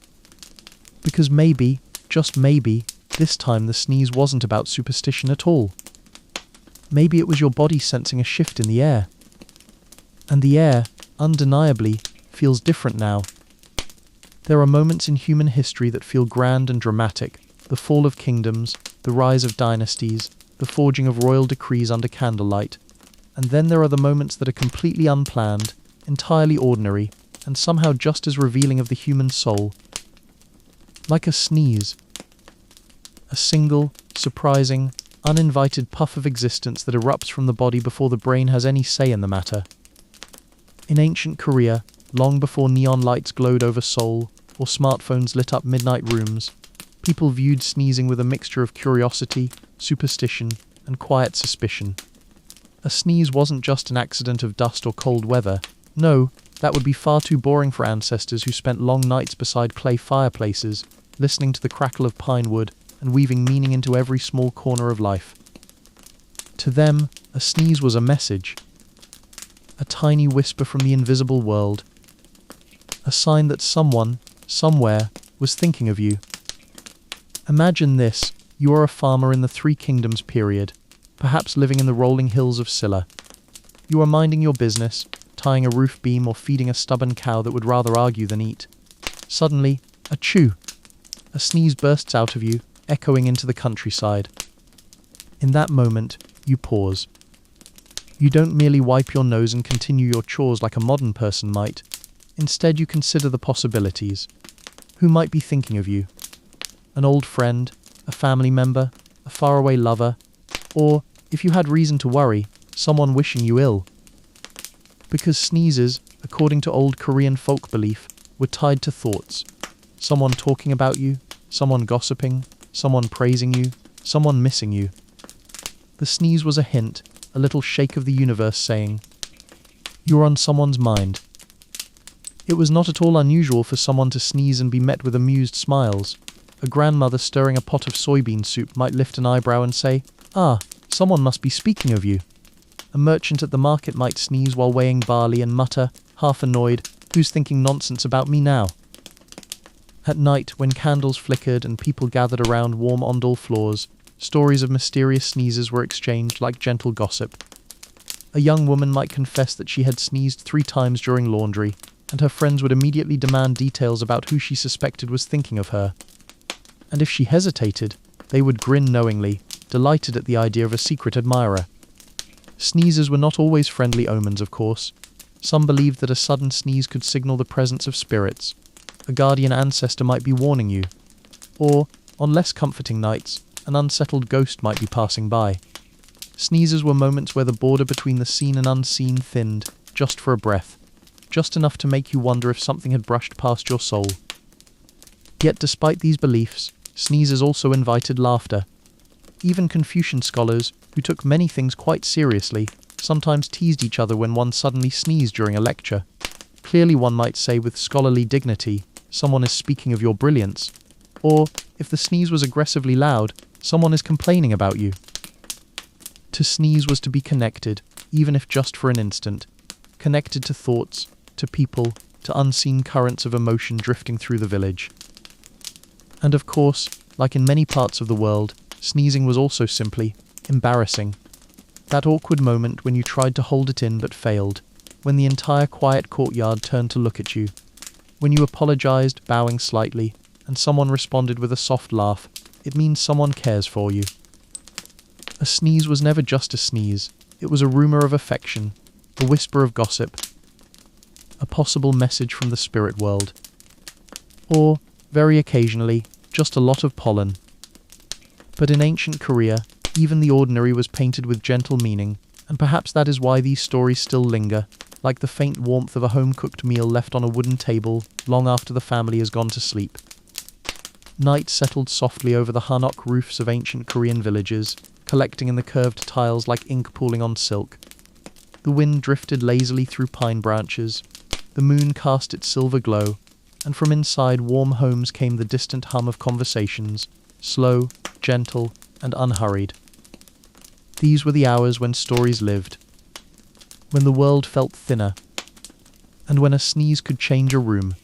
Because maybe, just maybe, this time the sneeze wasn't about superstition at all. Maybe it was your body sensing a shift in the air. And the air, undeniably, feels different now. There are moments in human history that feel grand and dramatic. The fall of kingdoms, the rise of dynasties, the forging of royal decrees under candlelight. And then there are the moments that are completely unplanned, entirely ordinary, and somehow just as revealing of the human soul. Like a sneeze. A single, surprising, uninvited puff of existence that erupts from the body before the brain has any say in the matter. In ancient Korea, long before neon lights glowed over Seoul, or smartphones lit up midnight rooms, people viewed sneezing with a mixture of curiosity, superstition, and quiet suspicion. A sneeze wasn't just an accident of dust or cold weather. No, that would be far too boring for ancestors who spent long nights beside clay fireplaces, listening to the crackle of pine wood and weaving meaning into every small corner of life. To them, a sneeze was a message. A tiny whisper from the invisible world. A sign that someone, somewhere, was thinking of you. Imagine this. You are a farmer in the Three Kingdoms period, perhaps living in the rolling hills of Silla. You are minding your business, tying a roof beam or feeding a stubborn cow that would rather argue than eat. Suddenly, achoo! A sneeze bursts out of you, echoing into the countryside. In that moment, you pause. You don't merely wipe your nose and continue your chores like a modern person might. Instead, you consider the possibilities. Who might be thinking of you? An old friend, a family member, a faraway lover, or, if you had reason to worry, someone wishing you ill. Because sneezes, according to old Korean folk belief, were tied to thoughts. Someone talking about you, someone gossiping, someone praising you, someone missing you. The sneeze was a hint, a little shake of the universe saying, "You're on someone's mind." It was not at all unusual for someone to sneeze and be met with amused smiles. A grandmother stirring a pot of soybean soup might lift an eyebrow and say, "Ah, someone must be speaking of you." A merchant at the market might sneeze while weighing barley and mutter, half annoyed, "Who's thinking nonsense about me now?" At night, when candles flickered and people gathered around warm ondol floors, stories of mysterious sneezes were exchanged like gentle gossip. A young woman might confess that she had sneezed 3 times during laundry, and her friends would immediately demand details about who she suspected was thinking of her. And if she hesitated, they would grin knowingly, delighted at the idea of a secret admirer. Sneezes were not always friendly omens, of course. Some believed that a sudden sneeze could signal the presence of spirits. A guardian ancestor might be warning you. Or, on less comforting nights, an unsettled ghost might be passing by. Sneezes were moments where the border between the seen and unseen thinned, just for a breath. Just enough to make you wonder if something had brushed past your soul. Yet despite these beliefs, sneezes also invited laughter. Even Confucian scholars, who took many things quite seriously, sometimes teased each other when one suddenly sneezed during a lecture. Clearly one might say with scholarly dignity, "Someone is speaking of your brilliance." Or, if the sneeze was aggressively loud, "Someone is complaining about you." To sneeze was to be connected, even if just for an instant. Connected to thoughts, to people, to unseen currents of emotion drifting through the village. And of course, like in many parts of the world, sneezing was also simply embarrassing. That awkward moment when you tried to hold it in but failed, when the entire quiet courtyard turned to look at you, when you apologized, bowing slightly, and someone responded with a soft laugh, it means someone cares for you. A sneeze was never just a sneeze. It was a rumor of affection, a whisper of gossip, a possible message from the spirit world. Or, very occasionally, just a lot of pollen. But in ancient Korea, even the ordinary was painted with gentle meaning, and perhaps that is why these stories still linger, like the faint warmth of a home-cooked meal left on a wooden table long after the family has gone to sleep. Night settled softly over the hanok roofs of ancient Korean villages, collecting in the curved tiles like ink pooling on silk. The wind drifted lazily through pine branches, the moon cast its silver glow, and from inside warm homes came the distant hum of conversations, slow, gentle, and unhurried. These were the hours when stories lived, when the world felt thinner, and when a sneeze could change a room.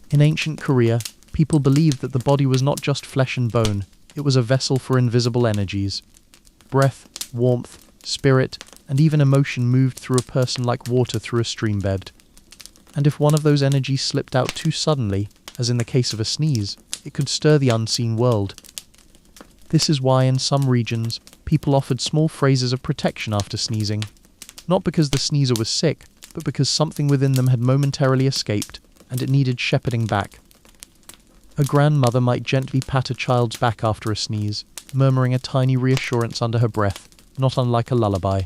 In ancient Korea, people believed that the body was not just flesh and bone, it was a vessel for invisible energies. Breath, warmth, spirit, and even emotion moved through a person like water through a stream bed. And if one of those energies slipped out too suddenly, as in the case of a sneeze, it could stir the unseen world. This is why in some regions, people offered small phrases of protection after sneezing, not because the sneezer was sick, but because something within them had momentarily escaped, and it needed shepherding back. A grandmother might gently pat a child's back after a sneeze, murmuring a tiny reassurance under her breath, not unlike a lullaby.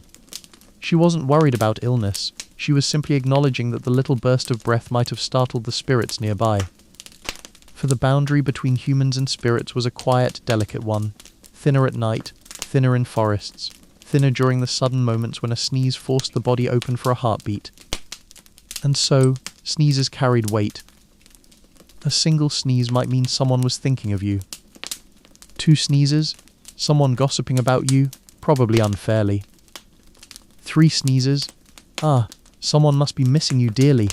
She wasn't worried about illness, she was simply acknowledging that the little burst of breath might have startled the spirits nearby. For the boundary between humans and spirits was a quiet, delicate one, thinner at night, thinner in forests, thinner during the sudden moments when a sneeze forced the body open for a heartbeat. And so, sneezes carried weight. A single sneeze might mean someone was thinking of you. 2 sneezes, someone gossiping about you, probably unfairly. 3 sneezes, someone must be missing you dearly.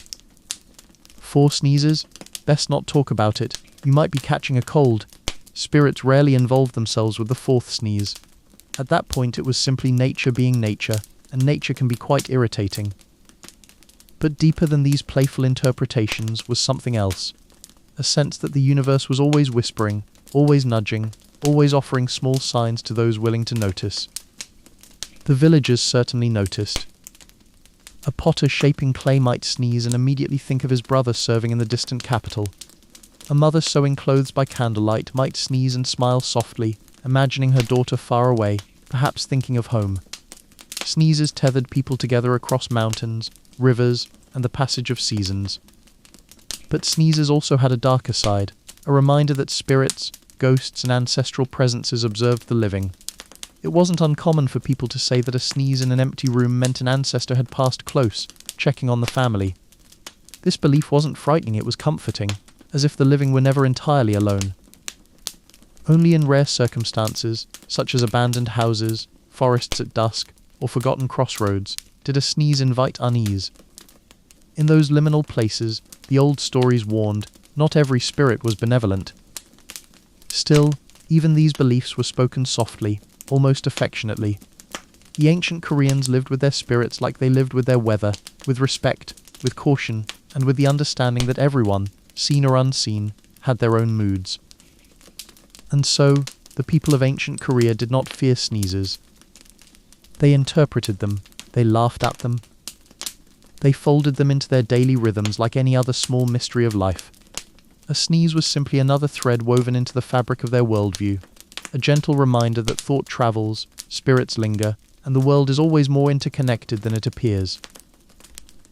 4 sneezes, best not talk about it, you might be catching a cold. Spirits rarely involved themselves with the 4th sneeze. At that point it was simply nature being nature, and nature can be quite irritating. But deeper than these playful interpretations was something else. A sense that the universe was always whispering, always nudging, always offering small signs to those willing to notice. The villagers certainly noticed. A potter shaping clay might sneeze and immediately think of his brother serving in the distant capital. A mother sewing clothes by candlelight might sneeze and smile softly, imagining her daughter far away, perhaps thinking of home. Sneezes tethered people together across mountains, rivers, and the passage of seasons. But sneezes also had a darker side, a reminder that spirits, ghosts, and ancestral presences observed the living. It wasn't uncommon for people to say that a sneeze in an empty room meant an ancestor had passed close, checking on the family. This belief wasn't frightening, it was comforting, as if the living were never entirely alone. Only in rare circumstances, such as abandoned houses, forests at dusk, or forgotten crossroads, did a sneeze invite unease. In those liminal places, the old stories warned, not every spirit was benevolent. Still, even these beliefs were spoken softly, almost affectionately. The ancient Koreans lived with their spirits like they lived with their weather, with respect, with caution, and with the understanding that everyone, seen or unseen, had their own moods. And so, the people of ancient Korea did not fear sneezes. They interpreted them, they laughed at them. They folded them into their daily rhythms like any other small mystery of life. A sneeze was simply another thread woven into the fabric of their worldview, a gentle reminder that thought travels, spirits linger, and the world is always more interconnected than it appears.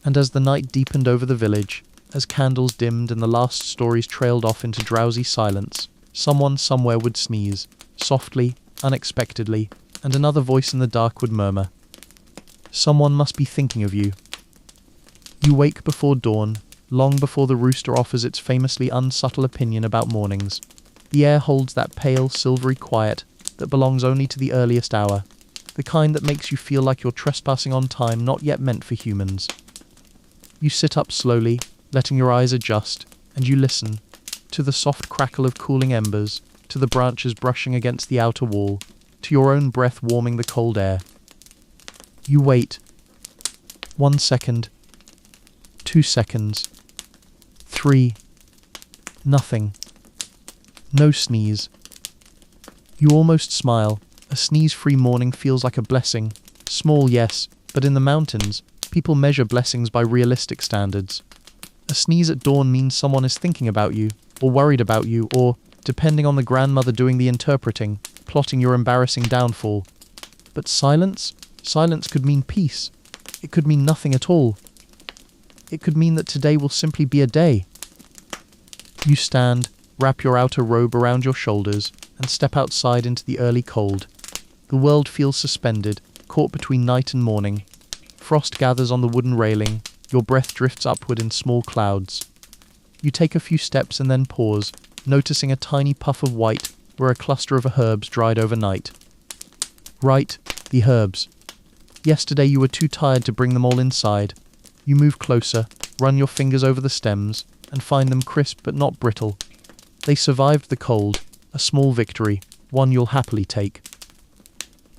And as the night deepened over the village, as candles dimmed and the last stories trailed off into drowsy silence, someone somewhere would sneeze, softly, unexpectedly, and another voice in the dark would murmur, "Someone must be thinking of you." You wake before dawn, long before the rooster offers its famously unsubtle opinion about mornings. The air holds that pale, silvery quiet that belongs only to the earliest hour, the kind that makes you feel like you're trespassing on time not yet meant for humans. You sit up slowly, letting your eyes adjust, and you listen, to the soft crackle of cooling embers, to the branches brushing against the outer wall, to your own breath warming the cold air. You wait. 1 second. 2 seconds. 3. Nothing. No sneeze. You almost smile. A sneeze-free morning feels like a blessing, Small, yes, but in the mountains, people measure blessings by realistic standards. A sneeze at dawn means someone is thinking about you, or worried about you, or, depending on the grandmother doing the interpreting, plotting your embarrassing downfall. But silence? Silence could mean peace. It could mean nothing at all. It could mean that today will simply be a day. You stand, wrap your outer robe around your shoulders, and step outside into the early cold. The world feels suspended, caught between night and morning. Frost gathers on the wooden railing, your breath drifts upward in small clouds. You take a few steps and then pause, noticing a tiny puff of white where a cluster of herbs dried overnight. Right, the herbs. Yesterday you were too tired to bring them all inside. You move closer, run your fingers over the stems, and find them crisp but not brittle. They survived the cold, a small victory, one you'll happily take.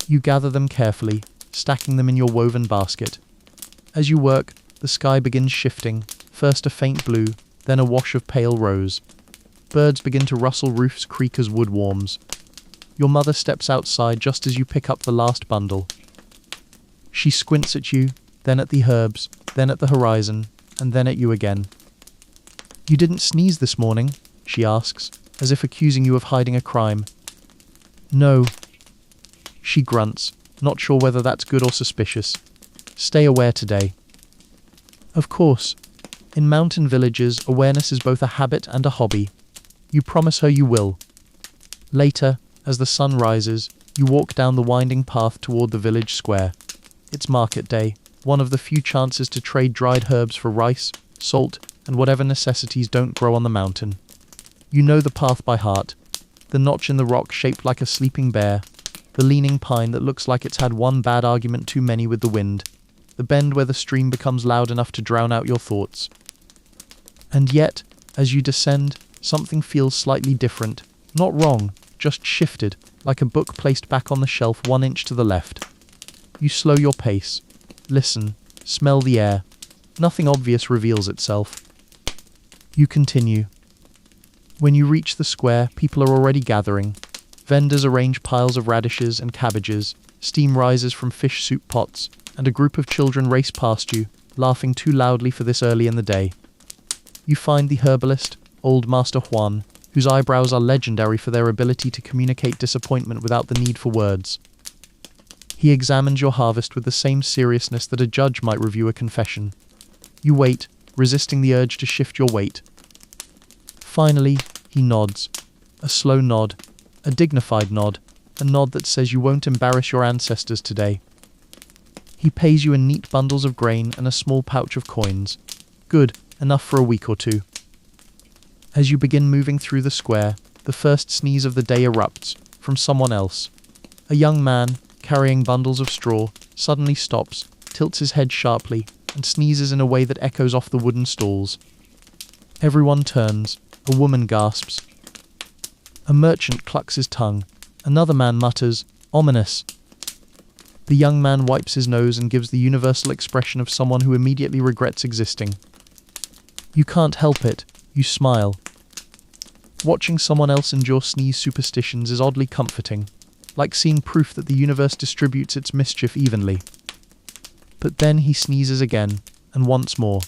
You gather them carefully, stacking them in your woven basket. As you work, the sky begins shifting, first a faint blue, then a wash of pale rose. Birds begin to rustle, roofs creak as wood warms. Your mother steps outside just as you pick up the last bundle. She squints at you, then at the herbs, then at the horizon, and then at you again. "You didn't sneeze this morning?" she asks, as if accusing you of hiding a crime. "No." She grunts, not sure whether that's good or suspicious. "Stay aware today." Of course. In mountain villages, awareness is both a habit and a hobby. You promise her you will. Later, as the sun rises, you walk down the winding path toward the village square. It's market day, one of the few chances to trade dried herbs for rice, salt, and whatever necessities don't grow on the mountain. You know the path by heart. The notch in the rock shaped like a sleeping bear, the leaning pine that looks like it's had one bad argument too many with the wind, the bend where the stream becomes loud enough to drown out your thoughts. And yet, as you descend, something feels slightly different. Not wrong, just shifted, like a book placed back on the shelf 1 inch to the left. You slow your pace. Listen, smell the air. Nothing obvious reveals itself. You continue. When you reach the square, people are already gathering. Vendors arrange piles of radishes and cabbages, steam rises from fish soup pots, and a group of children race past you, laughing too loudly for this early in the day. You find the herbalist, old Master Juan, whose eyebrows are legendary for their ability to communicate disappointment without the need for words. He examines your harvest with the same seriousness that a judge might review a confession. You wait, resisting the urge to shift your weight. Finally, he nods. A slow nod, a dignified nod, a nod that says you won't embarrass your ancestors today. He pays you in neat bundles of grain and a small pouch of coins. Good, enough for a week or two. As you begin moving through the square, the first sneeze of the day erupts, from someone else. A young man, carrying bundles of straw, suddenly stops, tilts his head sharply, and sneezes in a way that echoes off the wooden stalls. Everyone turns. A woman gasps. A merchant clucks his tongue. Another man mutters, "Ominous." The young man wipes his nose and gives the universal expression of someone who immediately regrets existing. You can't help it. You smile. Watching someone else endure sneeze superstitions is oddly comforting, like seeing proof that the universe distributes its mischief evenly. But then he sneezes again, and once more.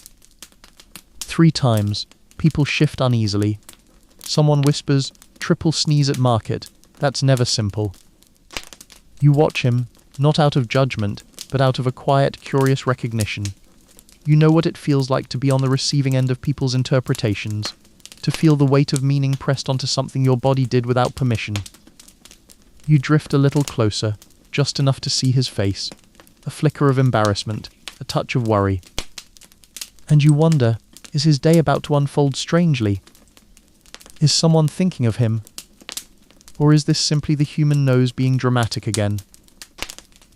3 times. People shift uneasily. Someone whispers, "Triple sneeze at market. That's never simple." You watch him, not out of judgment, but out of a quiet, curious recognition. You know what it feels like to be on the receiving end of people's interpretations, to feel the weight of meaning pressed onto something your body did without permission. You drift a little closer, just enough to see his face, a flicker of embarrassment, a touch of worry. And you wonder, is his day about to unfold strangely? Is someone thinking of him? Or is this simply the human nose being dramatic again?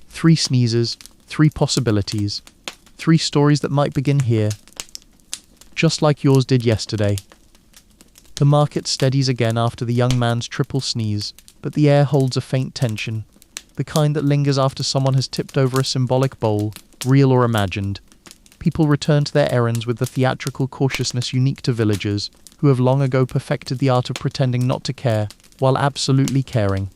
3 sneezes, 3 possibilities, 3 stories that might begin here, just like yours did yesterday. The market steadies again after the young man's triple sneeze, but the air holds a faint tension, the kind that lingers after someone has tipped over a symbolic bowl, real or imagined. People return to their errands with the theatrical cautiousness unique to villagers, who have long ago perfected the art of pretending not to care, while absolutely caring.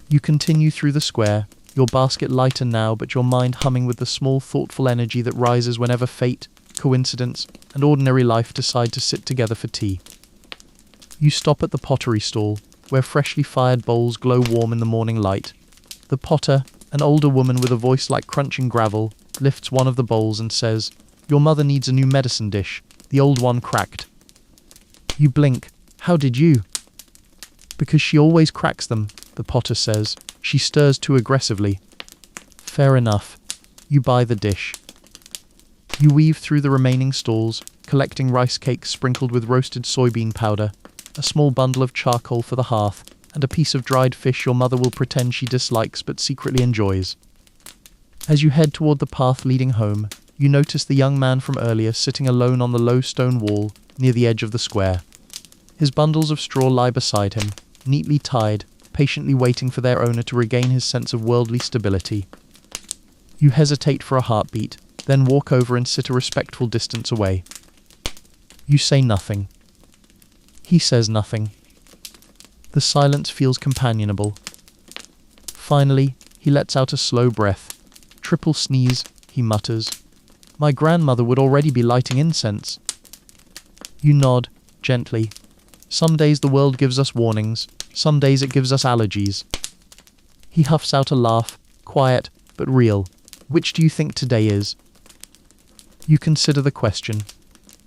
You continue through the square, your basket lighter now, but your mind humming with the small, thoughtful energy that rises whenever fate, coincidence, and ordinary life decide to sit together for tea. You stop at the pottery stall, where freshly fired bowls glow warm in the morning light. The potter, an older woman with a voice like crunching gravel, lifts one of the bowls and says, "Your mother needs a new medicine dish. The old one cracked." You blink. "How did you?" "Because she always cracks them," the potter says. "She stirs too aggressively." "Fair enough." You buy the dish. You weave through the remaining stalls, collecting rice cakes sprinkled with roasted soybean powder, a small bundle of charcoal for the hearth, and a piece of dried fish your mother will pretend she dislikes but secretly enjoys. As you head toward the path leading home, you notice the young man from earlier sitting alone on the low stone wall near the edge of the square. His bundles of straw lie beside him, neatly tied, patiently waiting for their owner to regain his sense of worldly stability. You hesitate for a heartbeat, then walk over and sit a respectful distance away. You say nothing. He says nothing. The silence feels companionable. Finally, he lets out a slow breath. "Triple sneeze," he mutters. "My grandmother would already be lighting incense." You nod, gently. Some days the world gives us warnings, some days it gives us allergies. He huffs out a laugh, quiet but real. "Which do you think today is?" You consider the question.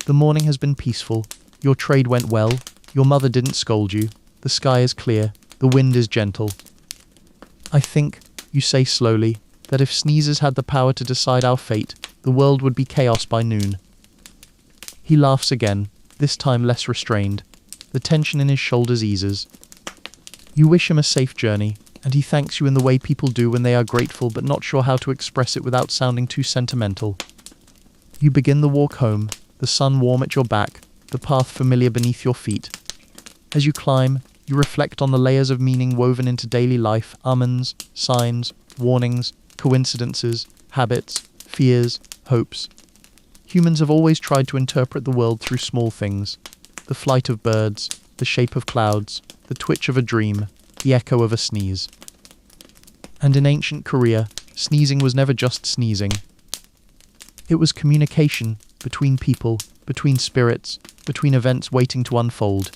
The morning has been peaceful. Your trade went well. Your mother didn't scold you. The sky is clear. The wind is gentle. "I think," you say slowly, "that if sneezes had the power to decide our fate, the world would be chaos by noon." He laughs again, this time less restrained. The tension in his shoulders eases. You wish him a safe journey, and he thanks you in the way people do when they are grateful but not sure how to express it without sounding too sentimental. You begin the walk home, the sun warm at your back, the path familiar beneath your feet. As you climb, you reflect on the layers of meaning woven into daily life: omens, signs, warnings, coincidences, habits, fears, hopes. Humans have always tried to interpret the world through small things: the flight of birds, the shape of clouds, the twitch of a dream, the echo of a sneeze. And in ancient Korea, sneezing was never just sneezing. It was communication between people, between spirits, between events waiting to unfold.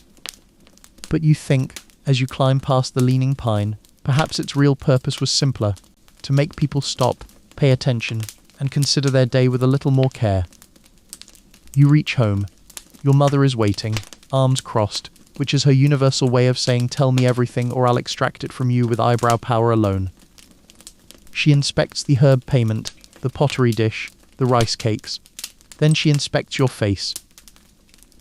But you think, as you climb past the leaning pine, perhaps its real purpose was simpler: to make people stop, pay attention, and consider their day with a little more care. You reach home. Your mother is waiting, arms crossed, which is her universal way of saying, "Tell me everything or I'll extract it from you with eyebrow power alone." She inspects the herb payment, the pottery dish, the rice cakes. Then she inspects your face.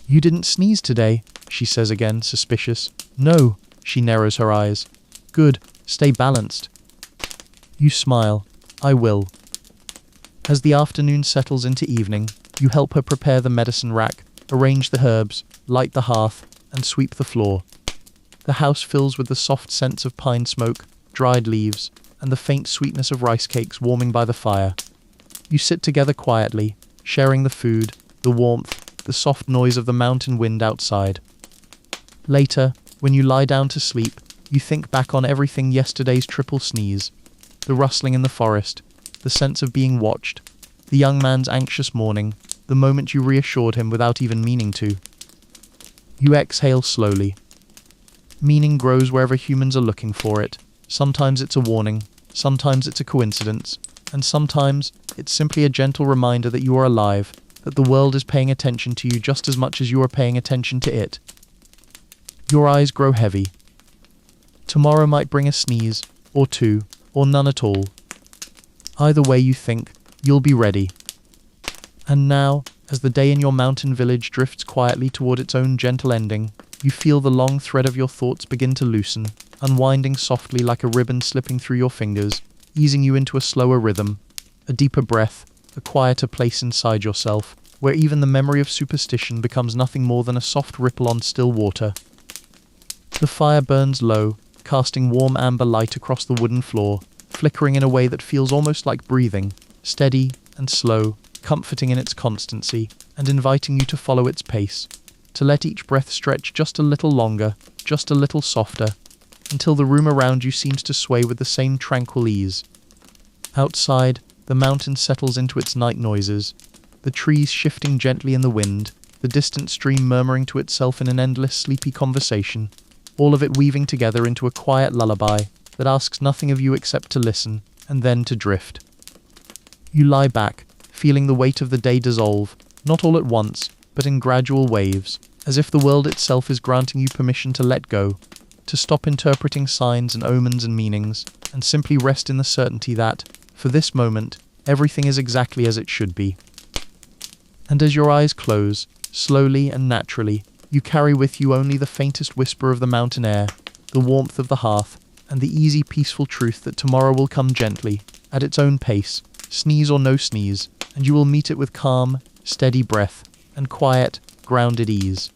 "You didn't sneeze today," she says again, suspicious. "No," she narrows her eyes. "Good, stay balanced." You smile. "I will." As the afternoon settles into evening, you help her prepare the medicine rack, arrange the herbs, light the hearth, and sweep the floor. The house fills with the soft scents of pine smoke, dried leaves, and the faint sweetness of rice cakes warming by the fire. You sit together quietly, sharing the food, the warmth, the soft noise of the mountain wind outside. Later, when you lie down to sleep, you think back on everything: yesterday's triple sneeze, the rustling in the forest, the sense of being watched, the young man's anxious morning, the moment you reassured him without even meaning to. You exhale slowly. Meaning grows wherever humans are looking for it. Sometimes it's a warning, sometimes it's a coincidence, and sometimes it's simply a gentle reminder that you are alive, that the world is paying attention to you just as much as you are paying attention to it. Your eyes grow heavy. Tomorrow might bring a sneeze, or two, or none at all. Either way you think, you'll be ready. And now, as the day in your mountain village drifts quietly toward its own gentle ending, you feel the long thread of your thoughts begin to loosen, unwinding softly like a ribbon slipping through your fingers, easing you into a slower rhythm, a deeper breath, a quieter place inside yourself, where even the memory of superstition becomes nothing more than a soft ripple on still water. The fire burns low, casting warm amber light across the wooden floor, flickering in a way that feels almost like breathing, steady and slow, comforting in its constancy, and inviting you to follow its pace, to let each breath stretch just a little longer, just a little softer, until the room around you seems to sway with the same tranquil ease, Outside, the mountain settles into its night noises, the trees shifting gently in the wind, the distant stream murmuring to itself in an endless sleepy conversation, all of it weaving together into a quiet lullaby that asks nothing of you except to listen, and then to drift. You lie back, feeling the weight of the day dissolve, not all at once, but in gradual waves, as if the world itself is granting you permission to let go, to stop interpreting signs and omens and meanings, and simply rest in the certainty that, for this moment, everything is exactly as it should be. And as your eyes close, slowly and naturally, you carry with you only the faintest whisper of the mountain air, the warmth of the hearth, and the easy, peaceful truth that tomorrow will come gently, at its own pace, sneeze or no sneeze, and you will meet it with calm, steady breath, and quiet, grounded ease.